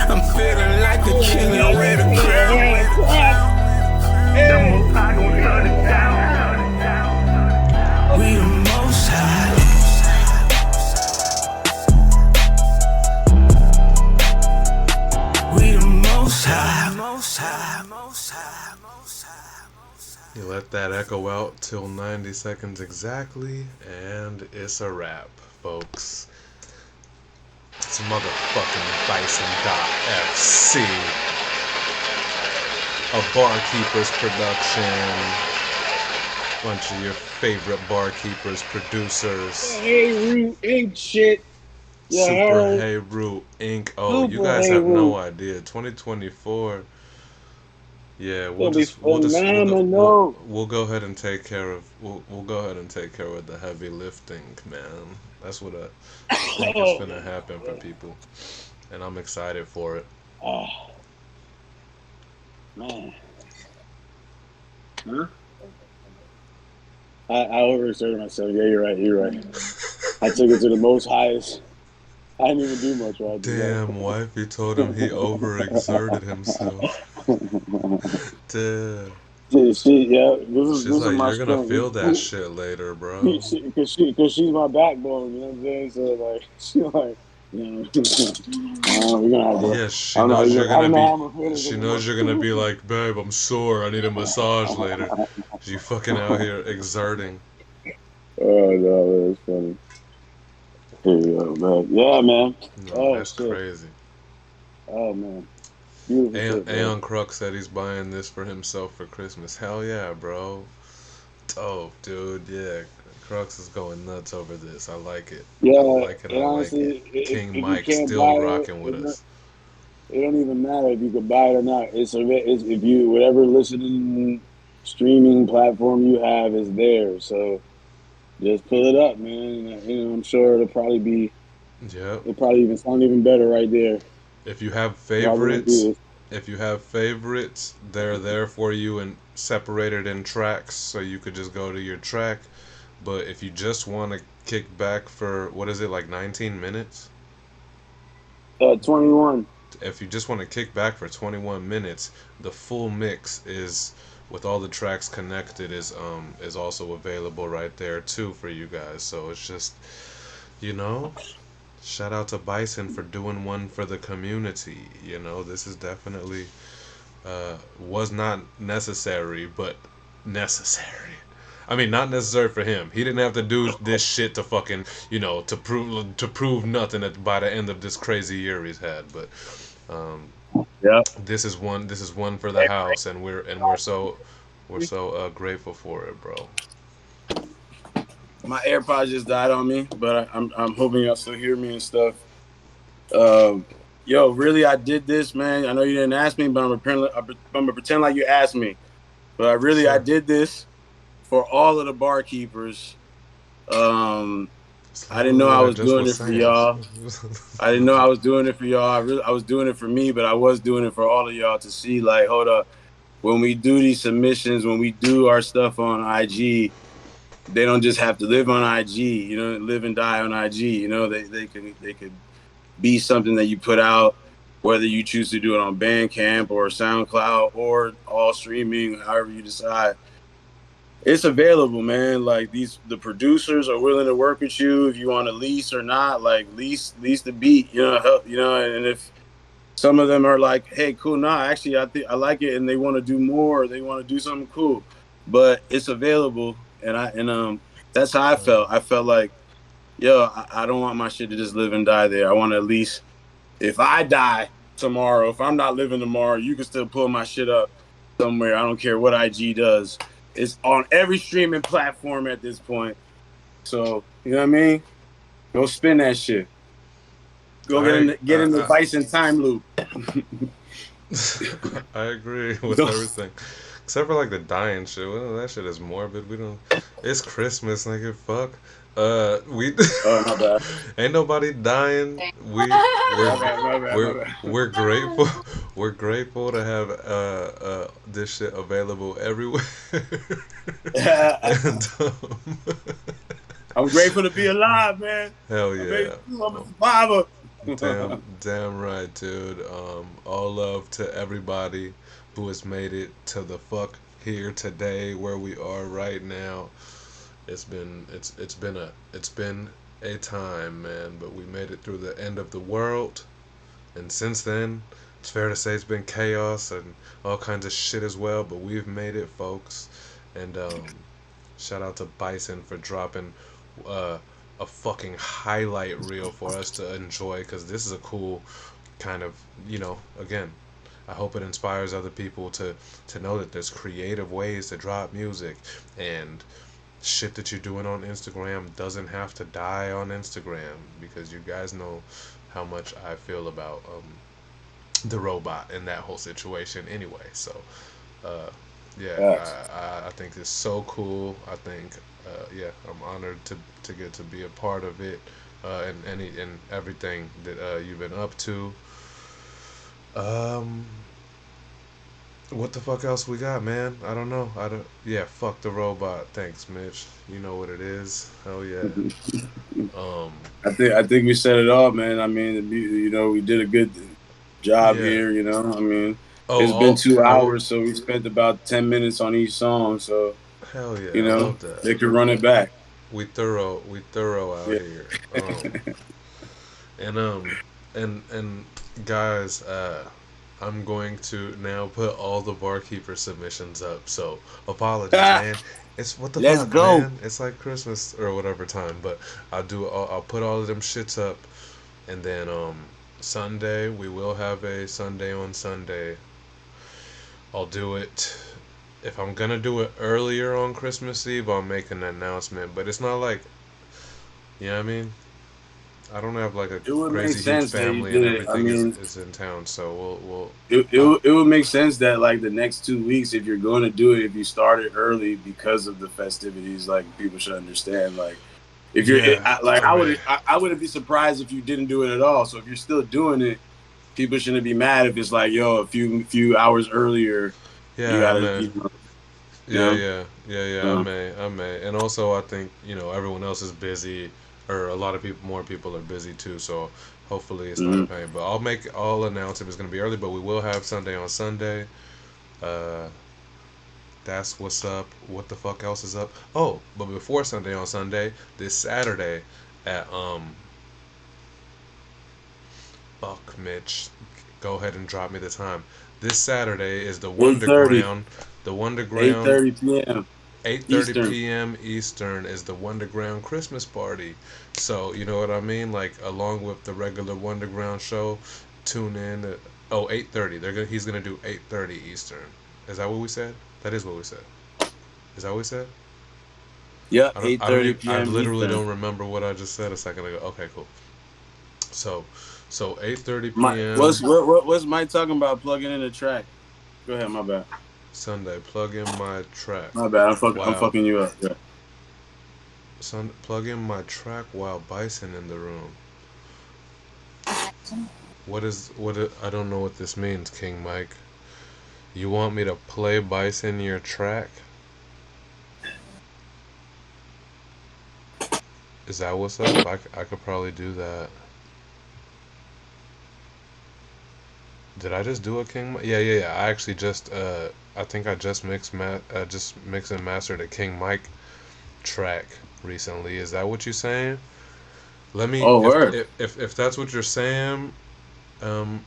[SPEAKER 4] I'm feeling like a king, you wear the crown. The Most High gon' shut it down. We the Most High. We the Most High.
[SPEAKER 1] You let that echo out till 90 seconds exactly, and it's a wrap, folks. It's motherfucking Bison.FC. A Barkeepers production. Bunch of your favorite barkeepers, producers.
[SPEAKER 2] Hey, Root Inc. shit. Yeah,
[SPEAKER 1] Super Hey Root Inc. Oh, you guys have no idea. 2024. Yeah, we'll go ahead and take care of we'll go ahead and take care of the heavy lifting, man. That's what I think is gonna happen for people, and I'm excited for it.
[SPEAKER 2] Oh, man. Huh? I overexerted myself. Yeah, you're right. I took it to the most highest. I didn't even do much, right?
[SPEAKER 1] Damn, wifey told him he overexerted himself. Damn.
[SPEAKER 2] She's like,
[SPEAKER 1] you're gonna feel that shit later, bro.
[SPEAKER 2] Because she's my backbone, you know what I'm saying? So, like, she's like, you know, we're gonna have to.
[SPEAKER 1] Yeah, she knows you're gonna be like, babe, I'm sore. I need a massage later. You fucking out here exerting.
[SPEAKER 2] Oh no, that's funny. Yeah, man.
[SPEAKER 1] No, that's crazy.
[SPEAKER 2] Oh man.
[SPEAKER 1] Aeon Crux said he's buying this for himself for Christmas. Hell yeah, bro. Dope, dude. Yeah, Crux is going nuts over this. I like it.
[SPEAKER 2] Yeah,
[SPEAKER 1] I like it. King Mike still rocking with us.
[SPEAKER 2] It don't even matter if you could buy it or not. It's if you whatever listening streaming platform you have is there. So just pull it up, man. You know, I'm sure
[SPEAKER 1] Yep.
[SPEAKER 2] it'll probably even sound even better right there.
[SPEAKER 1] If you have
[SPEAKER 2] If I really
[SPEAKER 1] favorites,
[SPEAKER 2] do this.
[SPEAKER 1] they're there for you and separated in tracks, so you could just go to your track. But if you just want to kick back for what is it like 19 minutes?
[SPEAKER 2] 21.
[SPEAKER 1] If you just want to kick back for 21 minutes, the full mix is with all the tracks connected is also available right there too for you guys. So it's just, you know, shout out to Bison for doing one for the community. You know, this is definitely was not necessary, but necessary. I mean, not necessary for him. He didn't have to do this shit to fucking, to prove nothing by the end of this crazy year he's had. But um,
[SPEAKER 2] Yeah.
[SPEAKER 1] this is one for the house, and we're so grateful for it, bro.
[SPEAKER 2] My AirPods just died on me, but I'm hoping y'all still hear me and stuff. Um, yo, really, I did this, man. I know you didn't ask me, but I'm gonna pretend like you asked me. But I
[SPEAKER 1] Sure.
[SPEAKER 2] did this for all of the barkeepers. Um,
[SPEAKER 1] It's
[SPEAKER 2] I didn't know
[SPEAKER 1] literally
[SPEAKER 2] I
[SPEAKER 1] what I
[SPEAKER 2] was
[SPEAKER 1] just
[SPEAKER 2] doing
[SPEAKER 1] was
[SPEAKER 2] it for
[SPEAKER 1] saying.
[SPEAKER 2] y'all. I didn't know I was doing it for y'all. I was doing it for me, but I was doing it for all of y'all to see. Like, hold up, when we do these submissions, when we do our stuff on IG, they don't just have to live on IG. You know, live and die on IG. You know, they could be something that you put out, whether you choose to do it on Bandcamp or SoundCloud or all streaming, however you decide. It's available, man. Like the producers are willing to work with you if you want to lease or not. Like lease the beat, you know, help, you know. And if some of them are like, hey, cool, nah, actually, I think I like it, and they want to do more, they want to do something cool, but it's available, and that's how I felt. I felt like, yo, I don't want my shit to just live and die there. I want to at least, if I die tomorrow, if I'm not living tomorrow, you can still pull my shit up somewhere. I don't care what IG does. It's on every streaming platform at this point. So you know what I mean? Go spin that shit. Go
[SPEAKER 1] I
[SPEAKER 2] get in the Bison time loop.
[SPEAKER 1] I agree with everything, except for like the dying shit. Well, that shit is morbid. We don't. It's Christmas, nigga. Fuck. We
[SPEAKER 2] Oh my bad.
[SPEAKER 1] ain't nobody dying. We're
[SPEAKER 2] My bad. My bad. My
[SPEAKER 1] we're grateful. We're grateful to have this shit available everywhere.
[SPEAKER 2] bad.
[SPEAKER 1] And
[SPEAKER 2] I'm grateful to be alive, man.
[SPEAKER 1] hell
[SPEAKER 2] I'm baby
[SPEAKER 1] yeah.
[SPEAKER 2] too. I'm a survivor.
[SPEAKER 1] Damn right, dude. All love to everybody who has made it to the fuck here today, where we are right now. It's been a time, man, but we made it through the end of the world, and since then, it's fair to say it's been chaos and all kinds of shit as well. But we've made it, folks, and shout out to Bison for dropping uh, a fucking highlight reel for us to enjoy, because this is a cool kind of, again, I hope it inspires other people to know that there's creative ways to drop music, and shit that you're doing on Instagram doesn't have to die on Instagram, because you guys know how much I feel about the robot and that whole situation anyway. So uh, yeah,
[SPEAKER 2] Facts.
[SPEAKER 1] I think it's so cool. I think yeah, I'm honored to get to be a part of it, and everything that you've been up to. Um, what the fuck else we got, man? I don't know. I don't. Yeah, fuck the robot. Thanks, Mitch. You know what it is. Hell yeah. Um,
[SPEAKER 2] I think we said it all, man. I mean, we did a good job
[SPEAKER 1] yeah.
[SPEAKER 2] here. You know, I mean,
[SPEAKER 1] Oh,
[SPEAKER 2] it's been
[SPEAKER 1] all.
[SPEAKER 2] 2 hours, so we spent about 10 minutes on each song. So
[SPEAKER 1] Hell yeah. I love that.
[SPEAKER 2] they could run it back.
[SPEAKER 1] We thorough out
[SPEAKER 2] Yeah.
[SPEAKER 1] here. And and guys, I'm going to now put all the barkeeper submissions up. So apologies, man. It's what the
[SPEAKER 2] Let's
[SPEAKER 1] fuck,
[SPEAKER 2] go.
[SPEAKER 1] man. It's like Christmas or whatever time, but I'll put all of them shits up, and then Sunday we will have a Sunday on Sunday. I'll do it. If I'm gonna do it earlier on Christmas Eve, I'll make an announcement. But it's not like, you know what I mean? I don't have like a
[SPEAKER 2] It would make
[SPEAKER 1] crazy huge
[SPEAKER 2] sense that you
[SPEAKER 1] family and
[SPEAKER 2] did it. I
[SPEAKER 1] everything
[SPEAKER 2] mean,
[SPEAKER 1] is in town, so we'll uh,
[SPEAKER 2] it would make sense that like the next 2 weeks, if you're going to do it, if you start it early because of the festivities, like people should understand. Like if you're
[SPEAKER 1] yeah.
[SPEAKER 2] like
[SPEAKER 1] I mean,
[SPEAKER 2] I wouldn't be surprised if you didn't do it at all. So if you're still doing it, people shouldn't be mad if it's like, yo, a few hours earlier, you
[SPEAKER 1] yeah,
[SPEAKER 2] gotta,
[SPEAKER 1] man.
[SPEAKER 2] you
[SPEAKER 1] Yeah,
[SPEAKER 2] know.
[SPEAKER 1] yeah, yeah, yeah. I may, and also I think everyone else is busy, or a lot of people, more people are busy too. So hopefully it's not a
[SPEAKER 2] Mhm.
[SPEAKER 1] pain. But I'll announce if it's gonna be early. But we will have Sunday on Sunday. Uh, that's what's up. What the fuck else is up? Oh, but before Sunday on Sunday, this Saturday at fuck Mitch, go ahead and drop me the time. This Saturday is the
[SPEAKER 2] 8:30,
[SPEAKER 1] Wonderground. The Wonderground
[SPEAKER 2] 8:30 p.m.
[SPEAKER 1] 8:30
[SPEAKER 2] Eastern.
[SPEAKER 1] p.m. Eastern is the Wonderground Christmas party. So, you know what I mean? Like along with the regular Wonderground show, tune in at, 8:30. He's going to do 8:30 Eastern. Is that what we said? That is what we said. Is that what we said?
[SPEAKER 2] Yep,
[SPEAKER 1] I don't
[SPEAKER 2] 8:30
[SPEAKER 1] even, I
[SPEAKER 2] p.m.
[SPEAKER 1] literally
[SPEAKER 2] Eastern.
[SPEAKER 1] don't remember what I just said a second ago. Okay, cool. So, 8:30
[SPEAKER 2] My
[SPEAKER 1] p.m.
[SPEAKER 2] what's Mike talking about plugging in the track? Go ahead, my bad.
[SPEAKER 1] Sunday. Plug in my track.
[SPEAKER 2] My bad. I'm
[SPEAKER 1] Wow.
[SPEAKER 2] fucking you up. Yeah.
[SPEAKER 1] Plug in my track while Bison in the room. I don't know what this means, King Mike. You want me to play Bison your track? Is that what's up? I could probably do that. Did I just do a King Mike? Yeah, yeah, yeah. I actually just I think I just mixed and mastered a King Mike track recently. Is that what you're saying? Let me
[SPEAKER 2] Oh, word.
[SPEAKER 1] if that's what you're saying, um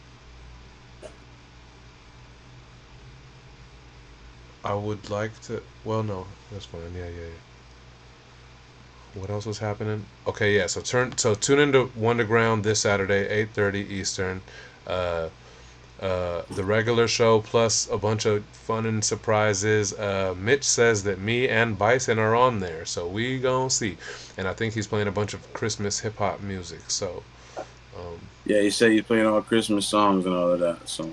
[SPEAKER 1] I would like to. Well, no, that's fine. Yeah, yeah, yeah. What else was happening? Okay, yeah. So tune into Wonderground this Saturday, 8:30 Eastern. Uh, the regular show plus a bunch of fun and surprises. Mitch says that me and Bison are on there, so we gonna see. And I think he's playing a bunch of Christmas hip hop music. So um,
[SPEAKER 2] Yeah, he said he's playing all Christmas songs and all of that. So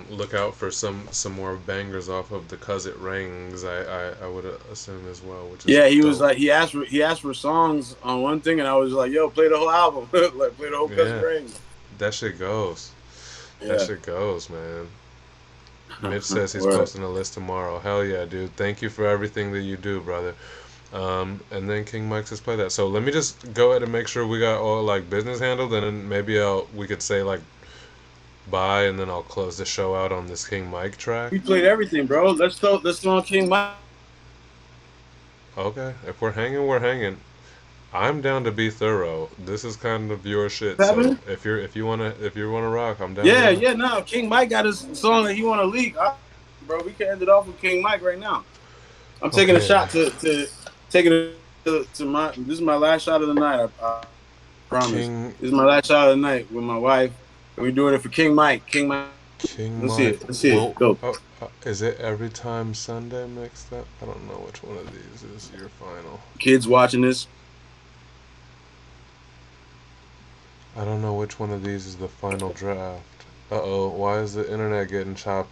[SPEAKER 1] look out for some more bangers off of the Cuz It Rings. I would assume as well, which is
[SPEAKER 2] yeah, he was
[SPEAKER 1] dope.
[SPEAKER 2] like he asked for songs on one thing, and I was like, yo, play the whole album, like play the whole Cousin
[SPEAKER 1] Yeah,
[SPEAKER 2] Ring.
[SPEAKER 1] that shit goes. That
[SPEAKER 2] Yeah.
[SPEAKER 1] shit goes, man. Mitch says he's
[SPEAKER 2] Word.
[SPEAKER 1] posting a list tomorrow. Hell yeah, dude. Thank you for everything that you do, brother. And then King Mike says play that. So let me just go ahead and make sure we got all like business handled, and then maybe we could say like bye, and then I'll close the show out on this King Mike track.
[SPEAKER 2] We played everything, bro. Let's go on King Mike.
[SPEAKER 1] Okay, if we're hanging, we're hanging. I'm down to be thorough. This is kind of your shit. So
[SPEAKER 2] Happening?
[SPEAKER 1] if you wanna rock, I'm down
[SPEAKER 2] Yeah,
[SPEAKER 1] to.
[SPEAKER 2] yeah. No, King Mike got his song that he want to leak, bro. We can end it off with King Mike right now. I'm taking a
[SPEAKER 1] Okay.
[SPEAKER 2] shot to taking it to my. This is my last shot of the night. I promise.
[SPEAKER 1] King
[SPEAKER 2] This is my last shot of the night with my wife, and we're doing it for King Mike. King Mike.
[SPEAKER 1] King
[SPEAKER 2] Let's see
[SPEAKER 1] Mike.
[SPEAKER 2] it. Let's see
[SPEAKER 1] Well,
[SPEAKER 2] it. Go.
[SPEAKER 1] is it every time Sunday mixed up? I don't know which one of these is your final.
[SPEAKER 2] Kids watching this.
[SPEAKER 1] I don't know which one of these is the final draft. Uh oh, why is the internet getting choppy?